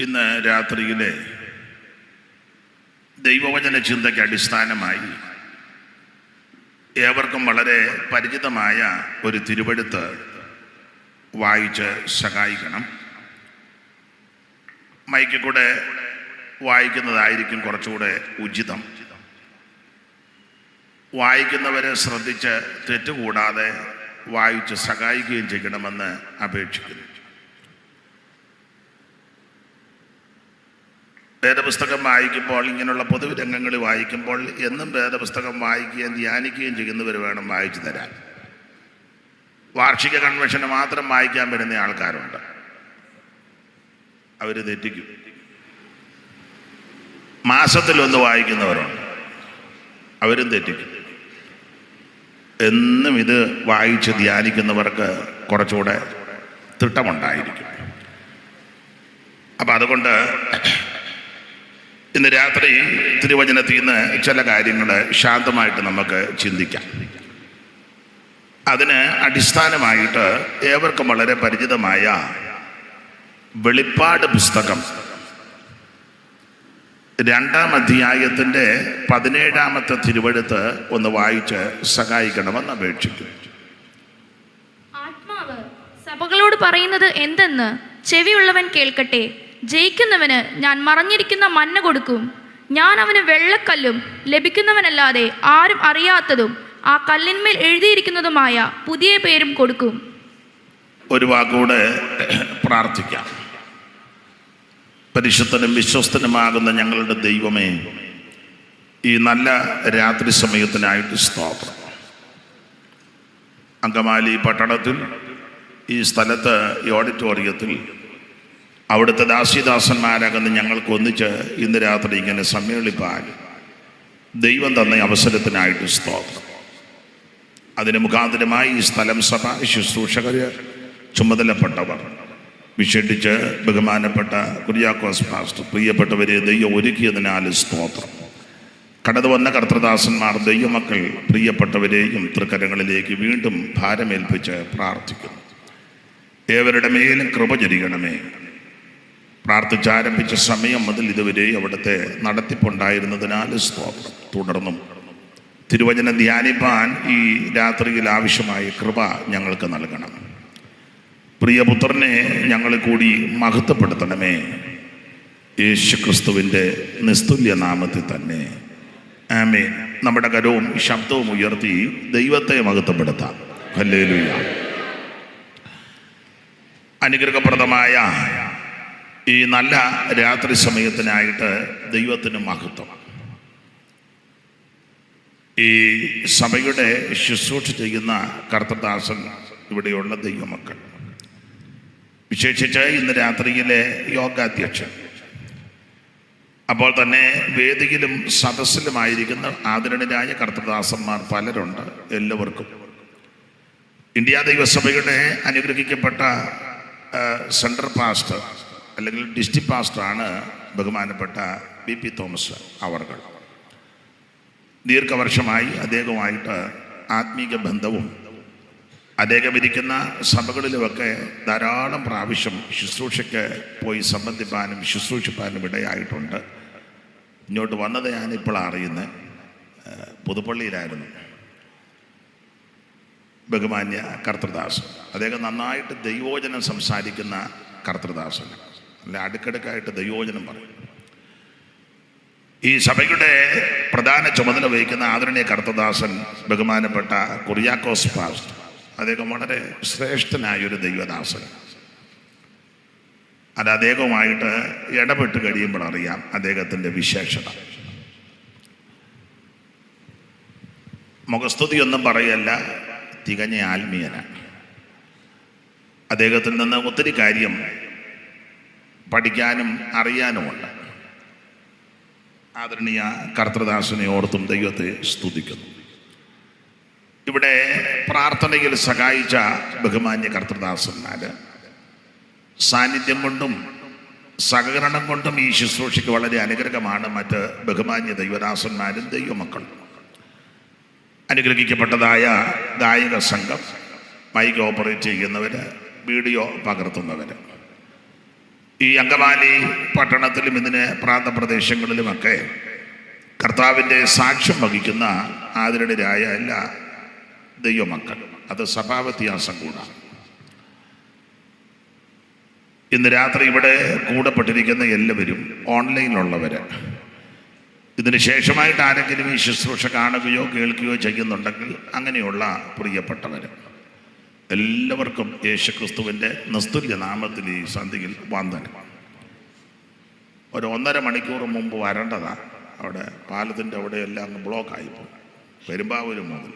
ഇന്ന് രാത്രിയിലെ ദൈവവചന ചിന്തയ്ക്ക് അടിസ്ഥാനമായി ഏവർക്കും വളരെ പരിചിതമായ ഒരു തിരുവെഴുത്ത് വായിച്ച് സഹായിക്കണം. മൈക്കിൽ കൂടെ വായിക്കുന്നതായിരിക്കും കുറച്ചുകൂടെ ഉചിതം. വായിക്കുന്നവരെ ശ്രദ്ധിച്ച് തെറ്റുകൂടാതെ വായിച്ച് സഹായിക്കുകയും ചെയ്യണമെന്ന് അപേക്ഷിക്കുന്നു. വേദപുസ്തകം വായിക്കുമ്പോൾ, ഇങ്ങനെയുള്ള പൊതുരംഗങ്ങളിൽ വായിക്കുമ്പോൾ എന്നും വേദപുസ്തകം വായിക്കുകയും ധ്യാനിക്കുകയും ചെയ്യുന്നവർ വേണം വായിച്ചു തരാൻ. വാർഷിക കൺവെൻഷന് മാത്രം വായിക്കാൻ വരുന്ന ആൾക്കാരുണ്ട്, അവർ തെറ്റിക്കും. മാസത്തിലൊന്ന് വായിക്കുന്നവരുണ്ട്, അവരും തെറ്റിക്കും. എന്നും ഇത് വായിച്ച് ധ്യാനിക്കുന്നവർക്ക് കുറച്ചുകൂടെ തിട്ടമുണ്ടായിരിക്കും. അപ്പം അതുകൊണ്ട് ഇന്ന് രാത്രി തിരുവചനത്തിൽ നിന്ന് ചില കാര്യങ്ങൾ ശാന്തമായിട്ട് നമുക്ക് ചിന്തിക്കാം. അതിന് അടിസ്ഥാനമായിട്ട് ഏവർക്കും വളരെ പരിചിതമായ വെളിപ്പാട് പുസ്തകം 2-ാം അധ്യായത്തിൻ്റെ 17-ാമത്തെ തിരുവെഴുത്ത് ഒന്ന് വായിച്ച് സഹായിക്കണമെന്ന് അപേക്ഷിക്കുന്നു. ആത്മാവ് സഭകളോട് പറയുന്നത് എന്തെന്ന് ചെവിയുള്ളവൻ കേൾക്കട്ടെ. ജയിക്കുന്നവന് ഞാൻ മറഞ്ഞിരിക്കുന്ന മന്ന കൊടുക്കും. ഞാൻ അവന് വെള്ളക്കല്ലും ലഭിക്കുന്നവനല്ലാതെ ആരും അറിയാത്തതും ആ കല്ലിന്മേൽ എഴുതിയിരിക്കുന്നതുമായ പുതിയ പേരും കൊടുക്കും. ഒരു വാക്കുകൂടെ പ്രാർത്ഥിക്കാം. പരിശുദ്ധനും വിശ്വസ്തനുമാകുന്ന ഞങ്ങളുടെ ദൈവമേ, ഈ നല്ല രാത്രി സമയത്തിനായിട്ട് സ്തോത്രം. അങ്കമാലി പട്ടണത്തിൽ ഈ സ്ഥലത്ത് ഈ ഓഡിറ്റോറിയത്തിൽ അവിടുത്തെ ദാസിദാസന്മാരാകുന്ന ഞങ്ങൾക്ക് ഒന്നിച്ച് ഇന്ന് രാത്രി ഇങ്ങനെ സമ്മേളിപ്പാൻ ദൈവം തന്ന അവസരത്തിനായിട്ട് സ്തോത്രം. അതിന് മുഖാന്തരമായി ഈ സ്ഥലം സഭ ശുശ്രൂഷകർ, ചുമതലപ്പെട്ടവർ, വിശേഷിച്ച് ബഹുമാനപ്പെട്ട കുര്യാക്കോസ് പാസ്റ്റർ, പ്രിയപ്പെട്ടവരെ ദൈവം ഒരുക്കിയതിനാൽ സ്തോത്രം. കടന്നു വന്ന കർത്തൃദാസന്മാർ, ദൈവമക്കൾ, പ്രിയപ്പെട്ടവരെയും തൃക്കരങ്ങളിലേക്ക് വീണ്ടും ഭാരമേൽപ്പിച്ച് പ്രാർത്ഥിക്കുന്നു. ഏവരുടെ മേലും കൃപ ചൊരിയണമേ. പ്രാർത്ഥിച്ചാരംഭിച്ച സമയം മുതൽ ഇതുവരെ അവിടുത്തെ നടത്തിപ്പുണ്ടായിരുന്നതിനാൽ സ്തോത്രം. തുടർന്നും തിരുവചനം ധ്യാനിപ്പാൻ ഈ രാത്രിയിൽ ആവശ്യമായ കൃപ ഞങ്ങൾക്ക് നൽകണം. പ്രിയപുത്രനെ ഞങ്ങൾ കൂടി മഹത്വപ്പെടുത്തണമേ. യേശുക്രിസ്തുവിൻ്റെ നിസ്തുല്യ നാമത്തിൽ തന്നെ ആമേൻ. നമ്മുടെ കരവും ശബ്ദവും ഉയർത്തി ദൈവത്തെ മഹത്വപ്പെടുത്താം. ഹല്ലേലൂയ. അനുഗ്രഹപ്രദമായ ഈ നല്ല രാത്രി സമയത്തിനായിട്ട് ദൈവത്തിന് മഹത്വം. ഈ സഭയുടെ ശുശ്രൂഷ ചെയ്യുന്ന കർത്തൃദാസൻ, ഇവിടെയുള്ള ദൈവമക്കൾ, വിശേഷിച്ച് ഇന്ന് രാത്രിയിലെ യോഗാധ്യക്ഷൻ, അപ്പോൾ തന്നെ വേദിയിലും സദസ്സിലുമായിരിക്കുന്ന ആദരണീയരായ കർത്തൃദാസന്മാർ പലരുണ്ട്. എല്ലാവർക്കും ഇന്ത്യ ദൈവസഭയുടെ അനുഗ്രഹിക്കപ്പെട്ട സെൻട്രൽ പാസ്റ്റർ അല്ലെങ്കിൽ ഡിസ്ട്രിക്ട് പാസ്റ്ററാണ് ബഹുമാനപ്പെട്ട BP തോമസ് അവർകൾ. ദീർഘവർഷമായി അദ്ദേഹവുമായിട്ട് ആത്മീക ബന്ധവും അദ്ദേഹം ഇരിക്കുന്ന സഭകളിലുമൊക്കെ ധാരാളം പ്രാവശ്യം ശുശ്രൂഷയ്ക്ക് പോയി സംബന്ധിപ്പാനും ശുശ്രൂഷിപ്പാനും ഇടയായിട്ടുണ്ട്. ഇങ്ങോട്ട് വന്നത് ഞാനിപ്പോൾ അറിയുന്നത് പുതുപ്പള്ളിയിലായിരുന്നു. ബഹുമാന്യ കർത്തൃദാസൻ, അദ്ദേഹം നന്നായിട്ട് ദൈവോചനം സംസാരിക്കുന്ന കർത്തൃദാസൻ, അല്ല അടുക്കടുക്കായിട്ട് ദൈവോചനം പറയും. ഈ സഭയുടെ പ്രധാന ചുമതല വഹിക്കുന്ന ആദരണീയ കർത്തൃദാസൻ ബഹുമാനപ്പെട്ട കുര്യാക്കോസ് പാസ്റ്റർ, അദ്ദേഹം വളരെ ശ്രേഷ്ഠനായൊരു ദൈവദാസൻ. അത് അദ്ദേഹവുമായിട്ട് ഇടപെട്ട് കഴിയുമ്പോൾ അറിയാം അദ്ദേഹത്തിൻ്റെ വിശേഷത. മുഖസ്തുതിയൊന്നും പറയല്ല, തികഞ്ഞ ആത്മീയനാണ്. അദ്ദേഹത്തിൽ നിന്ന് ഒത്തിരി കാര്യം പഠിക്കാനും അറിയാനുമുണ്ട്. ആദരണീയ കർത്തൃദാസനെ ഓർത്തും ദൈവത്തെ സ്തുതിക്കുന്നു. ഇവിടെ പ്രാർത്ഥനയിൽ സഹായിച്ച ബഹുമാന്യ കർത്തൃദാസന്മാർ സാന്നിധ്യം കൊണ്ടും സഹകരണം കൊണ്ടും ഈ ശുശ്രൂഷയ്ക്ക് വളരെ അനുഗ്രഹമാണ്. മറ്റ് ബഹുമാന്യ ദൈവദാസന്മാരും ദൈവമക്കളും, അനുഗ്രഹിക്കപ്പെട്ടതായ ഗായക സംഘം, മൈക്ക് ഓപ്പറേറ്റ് ചെയ്യുന്നവർ, വീഡിയോ പകർത്തുന്നവർ, ഈ അങ്കമാലി പട്ടണത്തിലും ഇതിന് പ്രാന്തപ്രദേശങ്ങളിലുമൊക്കെ കർത്താവിൻ്റെ സാക്ഷ്യം വഹിക്കുന്ന ആദരണീയരായ എല്ലാ ദൈവമക്കൾ, അത് സഭാവ്യത്യാസം കൂടാണ്. ഇന്ന് രാത്രി ഇവിടെ കൂടപ്പെട്ടിരിക്കുന്ന എല്ലാവരും, ഓൺലൈനിലുള്ളവർ, ഇതിന് ശേഷമായിട്ട് ആരെങ്കിലും ഈ ശുശ്രൂഷ കാണുകയോ കേൾക്കുകയോ ചെയ്യുന്നുണ്ടെങ്കിൽ അങ്ങനെയുള്ള പ്രിയപ്പെട്ടവർ എല്ലാവർക്കും യേശുക്രിസ്തുവിൻ്റെ നിസ്തുല്യ നാമത്തിൽ ഈ സന്ധിയിൽ വന്ദനം. ഒരു 1.5 മണിക്കൂർ മുമ്പ് വരേണ്ടതാണ്. അവിടെ പാലത്തിൻ്റെ അവിടെ എല്ലാം അങ്ങ് ബ്ലോക്കായിപ്പോയി, പെരുമ്പാവൂർ മുതൽ.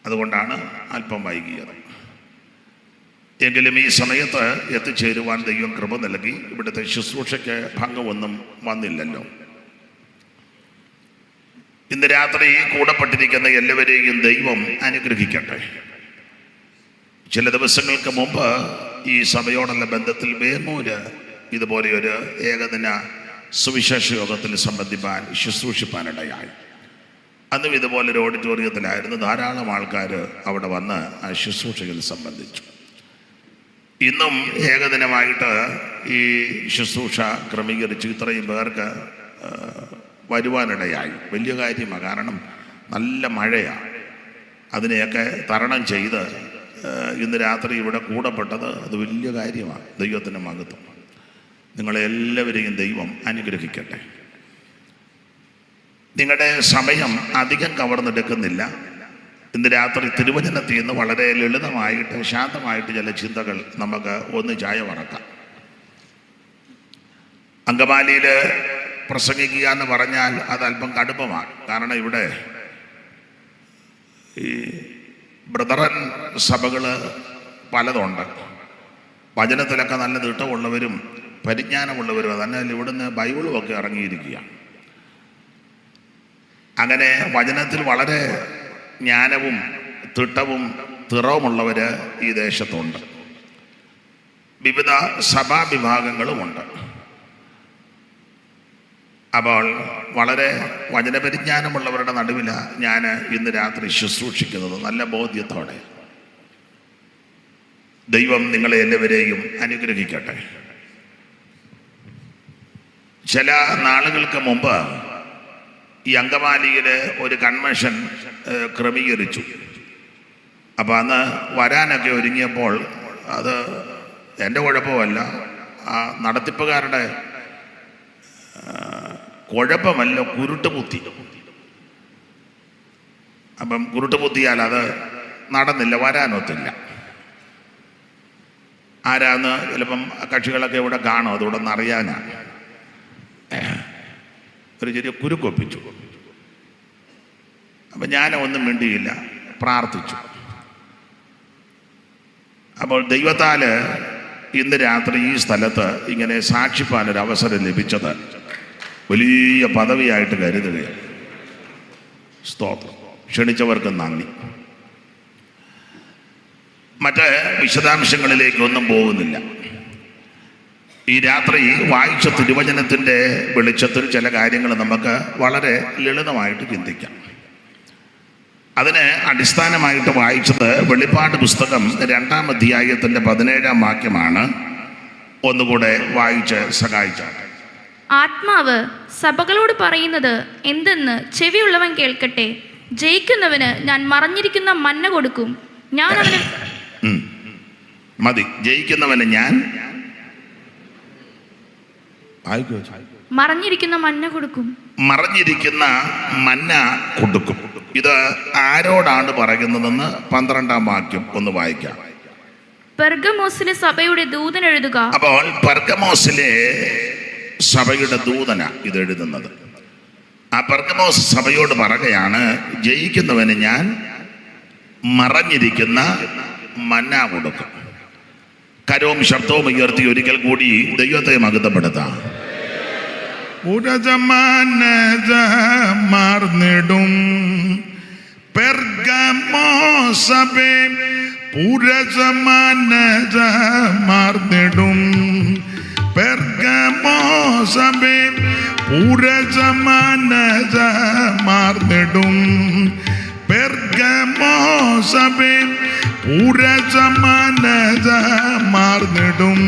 അതുകൊണ്ടാണ് അല്പം വൈകിയത്. എങ്കിലും ഈ സമയത്ത് എത്തിച്ചേരുവാൻ ദൈവം കൃപ നൽകി. ഇവിടുത്തെ ശുശ്രൂഷയ്ക്ക് ഭംഗമൊന്നും വന്നില്ലല്ലോ. ഇന്ന് രാത്രി കൂടപ്പെട്ടിരിക്കുന്ന എല്ലാവരെയും ദൈവം അനുഗ്രഹിക്കട്ടെ. ചില ദിവസങ്ങൾക്ക് മുമ്പ് ഈ സഭയോടുള്ള ബന്ധത്തിൽ വേങ്ങൂര് ഇതുപോലെ ഒരു ഏകദിന സുവിശേഷ യോഗത്തിൽ സംബന്ധിപ്പാൻ ശുശ്രൂഷിപ്പാനിടയായി. അന്നും ഇതുപോലൊരു ഓഡിറ്റോറിയത്തിലായിരുന്നു. ധാരാളം ആൾക്കാർ അവിടെ വന്ന് ആ ശുശ്രൂഷയിൽ സംബന്ധിച്ചു. ഇന്നും ഏകദിനമായിട്ട് ഈ ശുശ്രൂഷ ക്രമീകരിച്ച് ഇത്രയും പേർക്ക് വരുവാനിടയായി. വലിയ കാര്യമാണ്. കാരണം നല്ല മഴയാണ്. അതിനെയൊക്കെ തരണം ചെയ്ത് ഇന്ന് രാത്രി ഇവിടെ കൂടപ്പെട്ടത് അത് വലിയ കാര്യമാണ്. ദൈവത്തിൻ്റെ മഹത്വം. നിങ്ങളെല്ലാവരെയും ദൈവം അനുഗ്രഹിക്കട്ടെ. നിങ്ങളുടെ സമയം അധികം കവർന്നെടുക്കുന്നില്ല. ഇന്ന് രാത്രി തിരുവചനത്തിൽ നിന്ന് വളരെ ലളിതമായിട്ട് ശാന്തമായിട്ട് ചില ചിന്തകൾ നമുക്ക് ഒന്ന് ചായ വറക്കാം. അങ്കമാലിയിൽ പ്രസംഗിക്കുക എന്ന് പറഞ്ഞാൽ അത് അല്പം കടുപ്പമാണ്. കാരണം ഇവിടെ ഈ ബ്രദറൻ സഭകൾ പലതുണ്ട്. വചനത്തിലൊക്കെ നല്ല തിട്ടമുള്ളവരും പരിജ്ഞാനമുള്ളവരും എന്നാൽ ഇവിടുന്ന് ബൈബിളുമൊക്കെ ഇറങ്ങിയിരിക്കുക. അങ്ങനെ വചനത്തിൽ വളരെ ജ്ഞാനവും തിട്ടവും തിറവുമുള്ളവർ ഈ ദേശത്തുണ്ട്. വിവിധ സഭാവിഭാഗങ്ങളുമുണ്ട്. അപ്പോൾ വളരെ വചനപരിജ്ഞാനമുള്ളവരുടെ നടുവിലാണ് ഞാൻ ഇന്ന് രാത്രി ശുശ്രൂഷിക്കുന്നത്, നല്ല ബോധ്യത്തോടെ. ദൈവം നിങ്ങളെ എല്ലാവരെയും അനുഗ്രഹിക്കട്ടെ. ചില നാളുകൾക്ക് മുമ്പ് ഈ അങ്കമാലിയിൽ ഒരു കൺവെൻഷൻ ക്രമീകരിച്ചു. അപ്പോൾ അന്ന് വരാനൊക്കെ ഒരുങ്ങിയപ്പോൾ അത് എൻ്റെ കുഴപ്പമല്ല, ആ നടത്തിപ്പുകാരുടെ കുഴപ്പമല്ല, കുരുട്ടുബുദ്ധി. അപ്പം കുരുട്ടുബുദ്ധിയാൽ അത് നടന്നില്ല, വരാനൊത്തില്ല. ആരാന്ന് ചിലപ്പം കക്ഷികളൊക്കെ ഇവിടെ കാണും, അതുകൂടെ ഒന്ന് അറിയാനാണ്. ഒരു ചെറിയ കുരുക്കൊപ്പിച്ചു. അപ്പം ഞാനൊന്നും മിണ്ടിയില്ല, പ്രാർത്ഥിച്ചു. അപ്പോൾ ദൈവത്താൽ ഇന്ന് രാത്രി ഈ സ്ഥലത്ത് ഇങ്ങനെ സാക്ഷിപ്പാനൊരു അവസരം ലഭിച്ചത് വലിയ പദവിയായിട്ട് കരുതുകയാണ്. സ്തോത്രം. ക്ഷണിച്ചവർക്ക് നന്ദി. മറ്റ് വിശദാംശങ്ങളിലേക്കൊന്നും പോകുന്നില്ല. ഈ രാത്രി വായിച്ച തിരുവചനത്തിൻ്റെ വെളിച്ചത്തിൽ ചില കാര്യങ്ങൾ നമുക്ക് വളരെ ലളിതമായിട്ട് ചിന്തിക്കാം. അതിന് അടിസ്ഥാനമായിട്ട് വായിച്ചത് വെളിപ്പാട് പുസ്തകം 2-ാം അധ്യായത്തിൻ്റെ 17-ാം വാക്യമാണ്. ഒന്നുകൂടെ വായിച്ച് സഹായിച്ചാട്ടെ. ആത്മാവ് സഭകളോട് പറയുന്നത് എന്തെന്ന് ചെവിയുള്ളവൻ കേൾക്കട്ടെ. ജയിക്കുന്നവന് ഞാൻ മറഞ്ഞിരിക്കുന്ന മന്ന കൊടുക്കും. ഞാൻ അവന് മതി. ജയിക്കുന്നവന് ഞാൻ മറഞ്ഞിരിക്കുന്ന മന്ന കൊടുക്കും. മറഞ്ഞിരിക്കുന്ന മന്ന കൊടുക്കും. ഇത് ആരോടാണ് പറയുന്നതെന്ന് 12-ാം വാക്യം ഒന്ന് വായിക്കാം. പെർഗമോസിലെ സഭയുടെ ദൂതൻ എഴുതുക. അപ്പോൾ പെർഗമോസിലെ സഭയുടെ ദൂതന ഇത് എഴുതുന്നത്. ആ പെർഗമോസ് സഭയോട് പറയുകയാണ്, ജയിക്കുന്നവന് ഞാൻ മറഞ്ഞിരിക്കുന്ന മന്ന കൊടുക്കും. കരവും ശബ്ദവും ഉയർത്തി ഒരിക്കൽ കൂടി ദൈവത്തെ മഹത്വപ്പെടുത്താം. മാർന്നിടും പെർഗമോസഭേ മാർന്നിടും പെർഗമോസഭേ മാർന്നിടും പെർഗമോസഭേ മാർന്നിടും.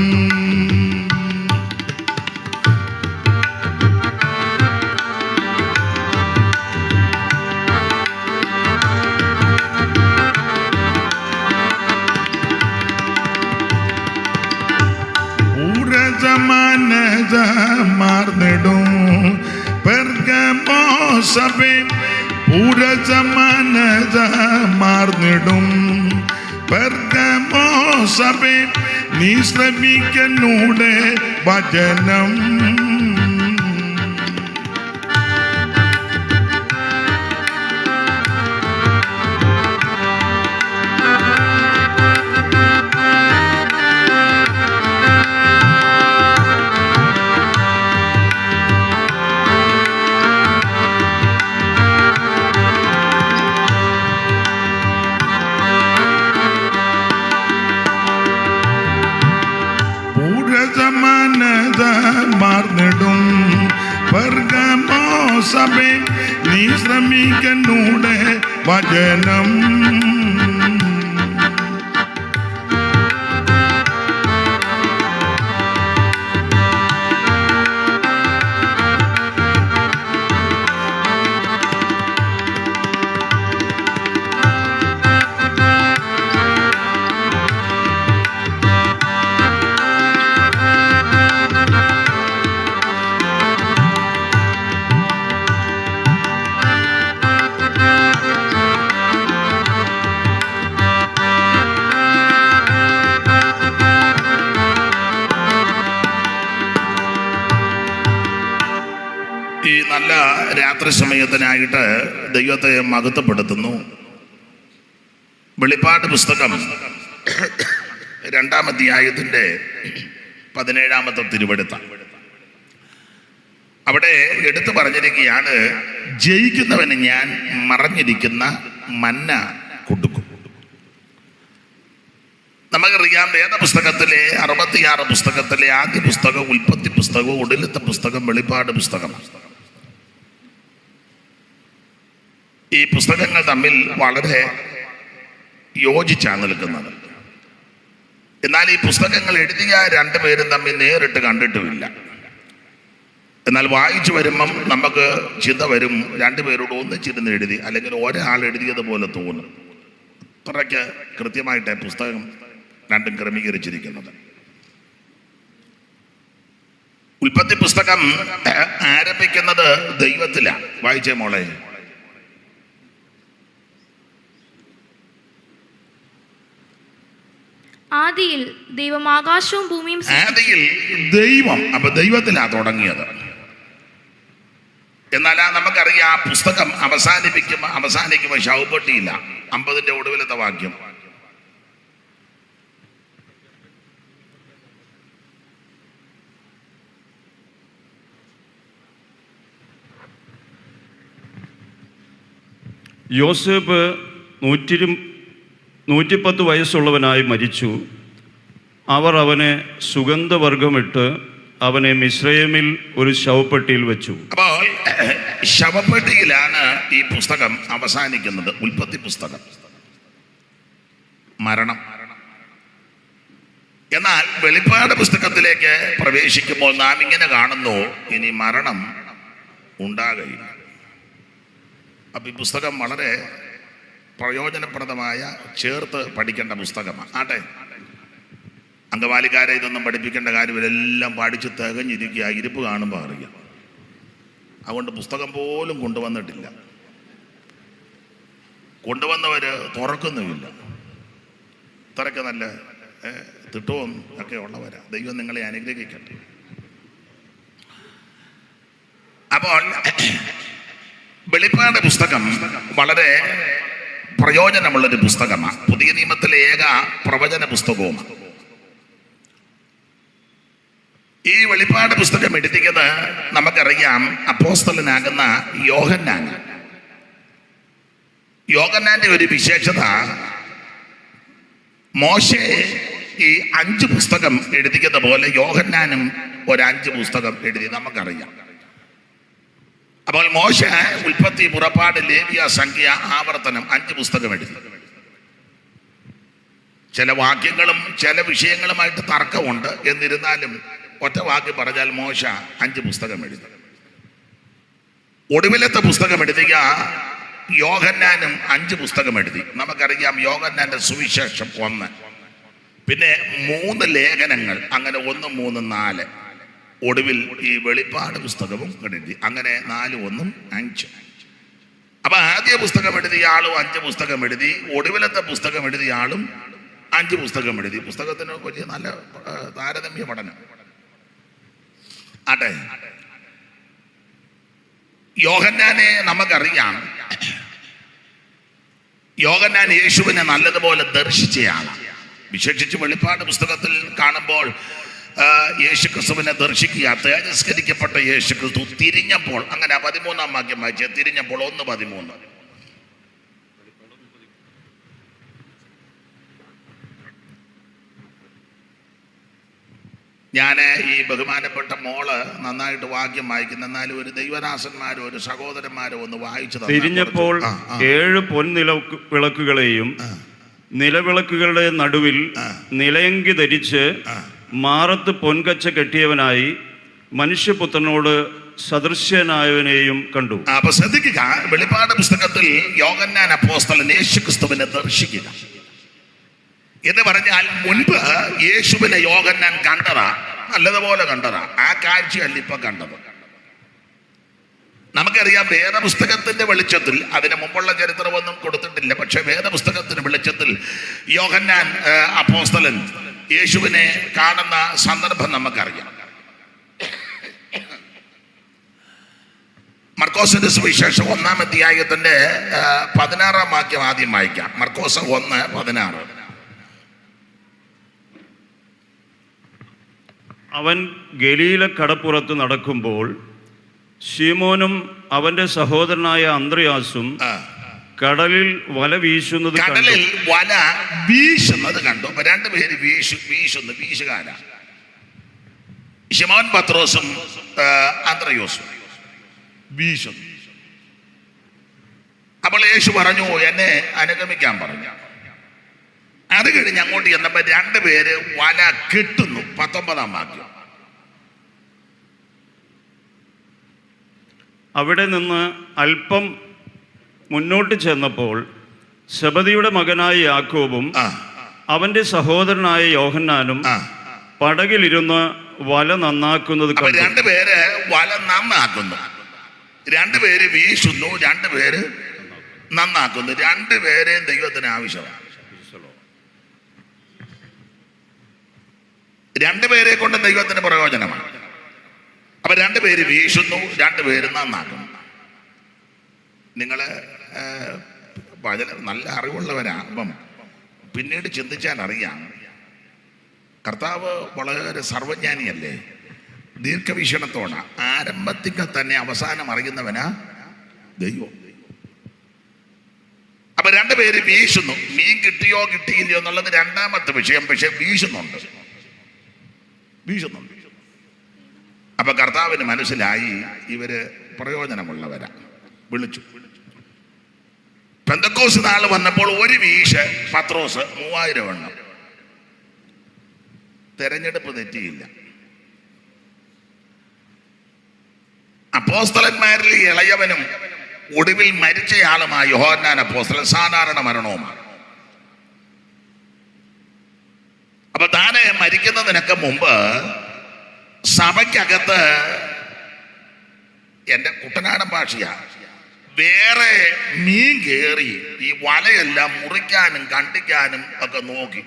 മാർന്നിടും. പെർഗമോ സഭേ പൂരജമാനത മാർന്നിടും. പെർഗമോ സഭേ നീ ശ്രമിക്കനൂടെ വചനം. മാർന്നിടും. പെർഗമോ സഭേ നീ ശ്രമിക്കനൂടെ വചനം. ഈ നല്ല രാത്രി സമയത്തിനായിട്ട് ദൈവത്തെ മഹത്വപ്പെടുത്തുന്നു. വെളിപ്പാട് പുസ്തകം 2-ാം അധ്യായത്തിന്റെ 17-ാമത്തെ തിരുവെടുത്ത അവിടെ എടുത്തു പറഞ്ഞിരിക്കുകയാണ്, ജയിക്കുന്നവന് ഞാൻ മറഞ്ഞിരിക്കുന്ന മന്ന കൊടുക്കും. നമുക്കറിയാം വേദപുസ്തകത്തിലെ 66 പുസ്തകത്തിലെ ആദ്യ പുസ്തകം ഉൽപ്പത്തി പുസ്തകവും ഒടുവിലത്തെ പുസ്തകം വെളിപ്പാട് പുസ്തകമാണ്. ഈ പുസ്തകങ്ങൾ തമ്മിൽ വളരെ യോജിച്ചാണ് നിൽക്കുന്നത്. എന്നാൽ ഈ പുസ്തകങ്ങൾ എഴുതിയ രണ്ടുപേരും തമ്മിൽ നേരിട്ട് കണ്ടിട്ടുമില്ല. എന്നാൽ വായിച്ചു വരുമ്പം നമുക്ക് ചിന്ത വരും, രണ്ടുപേരോട് ഒന്നിച്ചിരുന്ന് എഴുതി, അല്ലെങ്കിൽ ഒരാൾ എഴുതിയതുപോലെ തോന്നും. അത്രയ്ക്ക് കൃത്യമായിട്ട് പുസ്തകം രണ്ടും ക്രമീകരിച്ചിരിക്കുന്നത്. ഉൽപ്പത്തി പുസ്തകം ആരംഭിക്കുന്നത് ദൈവത്തിലാണ്. വായിച്ചേ മോളെ. ആദിയിൽ ദൈവം ആകാശവും ഭൂമിയും ആദിയിൽ ദൈവം, അപ്പൊ ദൈവത്തിലാ തുടങ്ങിയത്. എന്നാൽ നമുക്കറിയാം ആ പുസ്തകം അവസാനിക്കുമ്പോൾ ശവപ്പെട്ടിയില്ല. 50-ന്റെ ഒടുവിലത്തെ വാക്യം. യോസേപ്പ് 110 വയസ്സുള്ളവനായി മരിച്ചു. അവർ അവനെ സുഗന്ധവർഗമിട്ട് അവനെ മിസ്രയീമിൽ ഒരു ശവപ്പെട്ടിയിൽ വെച്ചു. അപ്പോൾ ശവപ്പെട്ടിയിലാണ് ഈ പുസ്തകം അവസാനിക്കുന്നത്. ഉൽപ്പത്തി പുസ്തകം മരണം. എന്നാൽ വെളിപ്പാട് പുസ്തകത്തിലേക്ക് പ്രവേശിക്കുമ്പോൾ നാം ഇങ്ങനെ കാണുന്നു, ഇനി മരണം ഉണ്ടാകയില്ല. അപ്പം ഈ പുസ്തകം വളരെ പ്രയോജനപ്രദമായ ചേർത്ത് പഠിക്കേണ്ട പുസ്തകമാണ്. ആട്ടെ, അംഗവാലിക്കാരെ ഇതൊന്നും പഠിപ്പിക്കേണ്ട കാര്യമില്ല. എല്ലാം പഠിച്ച് തികഞ്ഞിരിക്കുക, ഇരിപ്പ് കാണുമ്പോൾ അറിയാം. അതുകൊണ്ട് പുസ്തകം പോലും കൊണ്ടുവന്നിട്ടില്ല. കൊണ്ടുവന്നവർ തുറക്കുന്നുമില്ല. ഇത്രയ്ക്ക് നല്ല തിട്ടവും ഒക്കെ ഉള്ളവരാ. ദൈവം നിങ്ങളെ അനുഗ്രഹിക്കട്ടെ. അപ്പോൾ വെളിപ്പാട് പുസ്തകം വളരെ പ്രയോജനമുള്ളൊരു പുസ്തകമാണ്. പുതിയ നിയമത്തിലെ ഏക പ്രവചന പുസ്തകവുമാണ്. ഈ വെളിപ്പാട് പുസ്തകം എഴുതിയത് നമുക്കറിയാം അപ്പോസ്തലനാകുന്ന യോഹന്നാൻ. യോഹന്നാന്റെ ഒരു വിശേഷത, മോശെ ഈ 5 പുസ്തകം എഴുതിയത് പോലെ യോഹന്നാനും ഒരു 5 പുസ്തകം എഴുതി നമുക്കറിയാം. അപ്പോൾ മോശ ഉൽപ്പത്തി, പുറപ്പാട്, ലേവ്യ, സംഖ്യ, ആവർത്തനം 5 പുസ്തകം എഴുതി. ചില വാക്യങ്ങളും ചില വിഷയങ്ങളുമായിട്ട് തർക്കമുണ്ട്. എന്നിരുന്നാലും ഒറ്റ വാക്യം പറഞ്ഞാൽ മോശ 5 പുസ്തകം എഴുതി. ഒടുവിലത്തെ പുസ്തകം എഴുതിയ യോഹന്നാനും 5 പുസ്തകം എഴുതി. നമുക്കറിയാം യോഹന്നാന്റെ സുവിശേഷം 1, പിന്നെ 3 ലേഖനങ്ങൾ, അങ്ങനെ 1, 3, 4. ഒടുവിൽ ഈ വെളിപ്പാട് പുസ്തകവും എഴുതി. അങ്ങനെ 4, 1, 5. അപ്പൊ ആദ്യ പുസ്തകം എഴുതിയ ആളും 5 പുസ്തകം എഴുതി. ഒടുവിലത്തെ പുസ്തകം എഴുതിയ ആളും 5 പുസ്തകം എഴുതി. പുസ്തകത്തിന് വലിയ നല്ല താരതമ്യ പഠനം ആട്ടെ. യോഹന്നാനെ നമുക്കറിയാം. യോഹന്നാൻ യേശുവിനെ നല്ലതുപോലെ ദർശിച്ചയാളാണ്. വിശേഷിച്ച് വെളിപ്പാട് പുസ്തകത്തിൽ കാണുമ്പോൾ യേശുക്രിസ്തുവിനെ ദർശിക്കുക, തേജസ്കരിക്കപ്പെട്ട യേശുക്രിസ്തു തിരിഞ്ഞപ്പോൾ, അങ്ങനെ 13-ാം വാക്യം വായിച്ച തിരിഞ്ഞപ്പോൾ 1:13. ഞാൻ ഈ ബഹുമാനപ്പെട്ട മോള് നന്നായിട്ട് വാക്യം വായിക്കുന്ന, എന്നാലും ഒരു ദൈവദാസന്മാരോ ഒരു സഹോദരന്മാരോ ഒന്ന് വായിച്ചു. തിരിഞ്ഞപ്പോൾ 7 പൊൻവിളക്കുകളെയും നിലവിളക്കുകളുടെ നടുവിൽ നിലയങ്കി ധരിച്ച് മാറത്ത് പൊൻകച്ച കെട്ടിയവനായി മനുഷ്യപുത്രനോട് സദൃശ്യനായവനെയും കണ്ടു. അപ്പൊ ശ്രദ്ധിക്കുക, വെളിപ്പാട് പുസ്തകത്തിൽ യോഹന്നാൻ അപ്പോസ്തലൻ യേശുക്രിസ്തുവിനെ ദർശിക്കുക എന്ന് പറഞ്ഞാൽ, മുൻപ് യേശുവിനെ യോഹന്നാൻ കണ്ടതാ, നല്ലതുപോലെ കണ്ടതാ. ആ കാഴ്ചയല്ല ഇപ്പൊ കണ്ടത്. നമുക്കറിയാം വേദപുസ്തകത്തിന്റെ വെളിച്ചത്തിൽ, അതിന് മുമ്പുള്ള ചരിത്രമൊന്നും കൊടുത്തിട്ടില്ല, പക്ഷെ വേദപുസ്തകത്തിന്റെ വെളിച്ചത്തിൽ യോഹന്നാൻ അപ്പോസ്തലൻ യേശുവിനെ കാണുന്ന സന്ദർഭം നമുക്കറിയാം. മർക്കോസിന്റെ സുവിശേഷം 1-ാം അധ്യായത്തിന്റെ 16-ാം വാക്യം ആദ്യം വായിക്കാം. മർക്കോസ് 1:16. അവൻ ഗലീല കടപ്പുറത്ത് നടക്കുമ്പോൾ ശീമോനും അവന്റെ സഹോദരനായ അന്ത്രയാസും കടലിൽ വല വീശുന്നത് കടലിൽ വല വീശുന്നത് കണ്ടു. അപ്പൊ 2 പേര് വീശുന്നു, വീശുകാരാ. ശിമോൻ പത്രോസും അന്ത്രയോസും വീശുന്നു. അപ്പോൾ യേശു പറഞ്ഞു, എന്നെ അനുഗമിക്കാൻ പറഞ്ഞു. അത് കഴിഞ്ഞ് അങ്ങോട്ട് ചെന്നപ്പോ 2 പേര് വല കെട്ടുന്നു. 19-ാം വാക്യം. അവിടെ നിന്ന് അല്പം മുന്നോട്ട് ചെന്നപ്പോൾ സെബദിയുടെ മകനായ യാക്കോബും അവന്റെ സഹോദരനായ യോഹന്നാനും പടകിലിരുന്ന് വല നന്നാക്കുന്നത് കണ്ടു. 2 പേര് വല നന്നാക്കുന്നു, 2 പേര് വീശുന്നു, 2 പേര് നന്നാക്കുന്നു. 2 പേരെയും ദൈവത്തിന് ആവശ്യമാണ്. 2 പേരെ കൊണ്ട് ദൈവത്തിന് പ്രയോജനമാണ്. അപ്പൊ 2 പേര് വീശുന്നു, 2 പേര് നന്നാക്കുന്നു. നിങ്ങള് നല്ല അറിവുള്ളവരാകുമ്പം പിന്നീട് ചിന്തിച്ചാൽ അറിയാം, കർത്താവ് വളരെ സർവജ്ഞാനിയല്ലേ, ദീർഘവീക്ഷണത്തോടെ ആരംഭത്തിൽ തന്നെ അവസാനം അറിയുന്നവനാ ദൈവം. അപ്പൊ 2 പേര് വീശുന്നു. മീൻ കിട്ടിയോ കിട്ടിയില്ലയോ എന്നുള്ളത് 2ാമത്തെ വിഷയം. പക്ഷെ വീശുന്നുണ്ട്. അപ്പൊ കർത്താവിന് മനസ്സിലായി ഇവര് പ്രയോജനമുള്ളവരാ. വിളിച്ചു. പെന്തക്കോസ്ത് നാൾ വന്നപ്പോൾ ഒരു വീശ് പത്രോസ് 3000 എണ്ണം. തെരഞ്ഞെടുപ്പ് തെറ്റിയില്ല. അപ്പോസ്തലന്മാരിൽ ഇളയവനും ഒടുവിൽ മരിച്ചയാളുമായ യോഹന്നാൻ അപ്പോസ്തലൻ സാധാരണ മരണവുമാണ്. അപ്പൊ താനെ മരിക്കുന്നതിനൊക്കെ മുമ്പ് സഭയ്ക്കകത്ത്, എൻ്റെ കുട്ടനാടൻ ഭാഷയാ, വേറെ മീൻ കയറി ഈ വലയെല്ലാം മുറിക്കാനും കണ്ടിക്കാനും ഒക്കെ നോക്കി.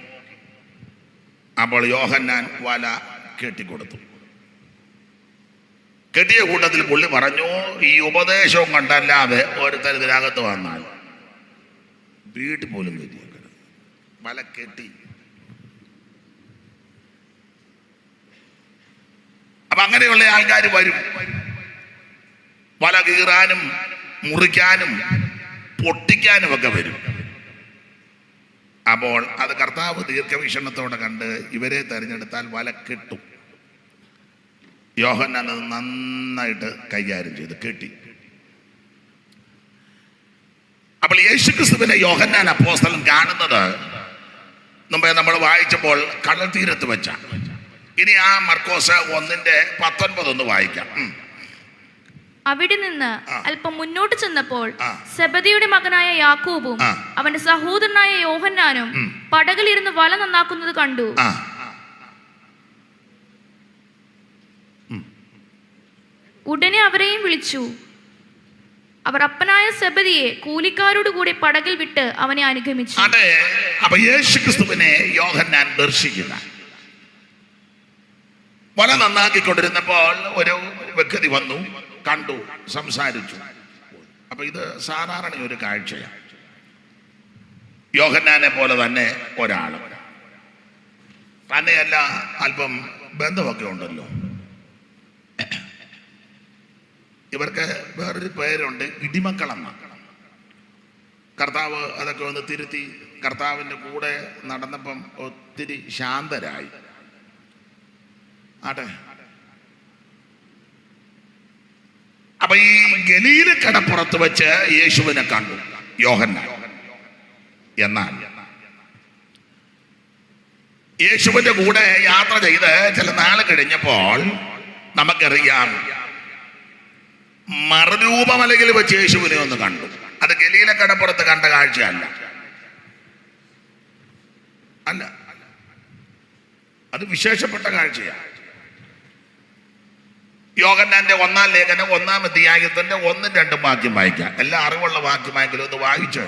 അപ്പോൾ യോഹന്നാൻ വല കെട്ടിക്കൊടുത്തു. കെട്ടിയ കൂട്ടത്തിൽ പുള്ളി പറഞ്ഞു, ഈ ഉപദേശവും കണ്ടല്ലാതെ ഒരുത്തർ ഇതിനകത്ത് വന്നാൽ വീട്ടിൽ പോലും കയറ്റിയേക്കണം. വല കെട്ടി. അപ്പൊ അങ്ങനെയുള്ള ആൾക്കാർ വരും, വല കീറാനും മുറിക്കാനും പൊട്ടിക്കാനും ഒക്കെ വരും. അപ്പോൾ അത് കർത്താവ് ദീർഘവീക്ഷണത്തോടെ കണ്ട് ഇവരെ തെരഞ്ഞെടുത്താൽ വല കിട്ടും. യോഹന്നാൻ അത് നന്നായിട്ട് കൈകാര്യം ചെയ്ത് കെട്ടി. അപ്പോൾ യേശുക്രിസ്തുവിനെ യോഹന്നാൻ അപ്പോസ്തലൻ കാണുന്നത് മുമ്പേ നമ്മൾ വായിച്ചപ്പോൾ കടൽ തീരത്ത് വെച്ച. ഇനി ആ മർക്കോസ് 1:19 ഒന്ന് വായിക്കാം. അവിടെ നിന്ന് അല്പം മുന്നോട്ട് ചെന്നപ്പോൾ സെബദിയുടെ മകനായ യാക്കോബും അവന്റെ സഹോദരനായ യോഹന്നാനും പടകിലിരുന്ന് വല നന്നാക്കുന്നത് കണ്ടു. ഉടനെ അവരെയും വിളിച്ചു. അവർ അപ്പനായ സെബദിയെ കൂലിക്കാരോട് കൂടി പടകിൽ വിട്ട് അവനെ അനുഗമിച്ചു. അപ്പൊ യേശുക്രിസ്തുവിനെ യോഹന്നാൻ ദർശിക്കുന്ന വല നന്നാക്കിക്കൊണ്ടിരുന്നപ്പോൾ ഒരു വ്യക്തി വന്നു, കണ്ടു, സംസാരിച്ചു. അപ്പൊ ഇത് സാധാരണ ഒരു കാഴ്ചയാണ്. യോഹന്നാനെ പോലെ തന്നെ ഒരാൾ തന്നെയല്ല, അല്പം ബന്ധമൊക്കെ ഉണ്ടല്ലോ. ഇവർക്ക് വേറൊരു പേരുണ്ട്, ഇടിമക്കളെന്ന. കർത്താവ് അതൊക്കെ ഒന്ന് തിരുത്തി കർത്താവിൻ്റെ കൂടെ നടന്നപ്പം ഒത്തിരി ശാന്തരായി. ആട്ടെ, അപ്പൊ ഈ ഗലീല കടപ്പുറത്ത് വെച്ച് യേശുവിനെ കണ്ടു യോഹന്നാൻ. എന്നാൽ യേശുവിന്റെ കൂടെ യാത്ര ചെയ്ത് ചില നാൾ കഴിഞ്ഞപ്പോൾ നമുക്കറിയാം മറുരൂപമലയിൽ വെച്ച് യേശുവിനെ ഒന്ന് കണ്ടു. അത് ഗലീല കടപ്പുറത്ത് കണ്ട കാഴ്ചയല്ല, അല്ല, അത് വിശേഷപ്പെട്ട കാഴ്ചയാണ്. യോഹന്നാന്റെ 1-ാം ലേഖനം 1-ാം അധ്യായത്തിന്റെ 1-2 വാക്യം വായിക്കാം. എല്ലാം അറിവുള്ള വാക്യമായെങ്കിലും ഒന്ന് വായിച്ചോ.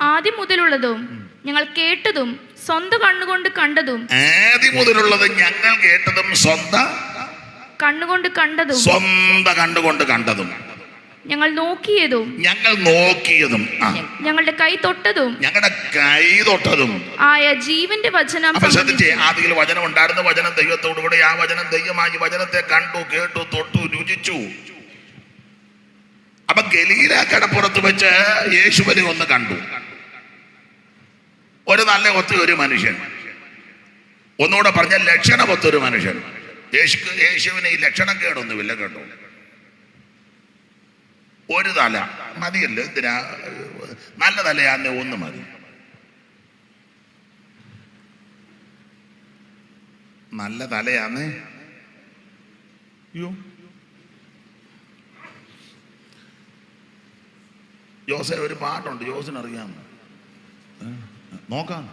ആദ്യം മുതലുള്ളതും ഞങ്ങൾ കേട്ടതും സ്വന്തം കണ്ണുകൊണ്ട് കണ്ടതും. ആദ്യം മുതലുള്ളത് ഞങ്ങൾ കേട്ടതും സ്വന്തം കണ്ണുകൊണ്ട് കണ്ടതും. സ്വന്തം കണ്ണുകൊണ്ട് കണ്ടതും. ഞങ്ങൾ നോക്കിയതും. ഞങ്ങളുടെ കൈ തൊട്ടതും. ആയ ജീവന്റെ വചനം. ശ്രദ്ധിച്ചേ, ആദിയിൽ വചനം ഉണ്ടായിരുന്നു, വചനം ദൈവത്തോടുകൂടി, ആ വചനം ദൈവമായി. വചനത്തെ കണ്ടു, കേട്ടു, തൊട്ടു, രുചിച്ചു. അപ്പൊ ഗലീല കടപ്പുറത്ത് വെച്ച് യേശുവിനെ ഒന്ന് കണ്ടു. ഒരു നല്ല ഒത്തൊരു മനുഷ്യൻ, ഒന്നുകൂടെ പറഞ്ഞ ലക്ഷണമൊത്തൊരു മനുഷ്യൻ. യേശുവിന് ഈ ലക്ഷണക്കേടൊന്നുമില്ല കേട്ടോ. ഒരു തല മതിയല്ലോ, എന്തിനാ? നല്ല തലയാന്ന് ഒന്ന് മതി. നല്ല തലയാന്ന്. അയ്യോ, ജോസെ ഒരു പാട്ടുണ്ട്, ജോസിനറിയാമോ? നോക്കാം.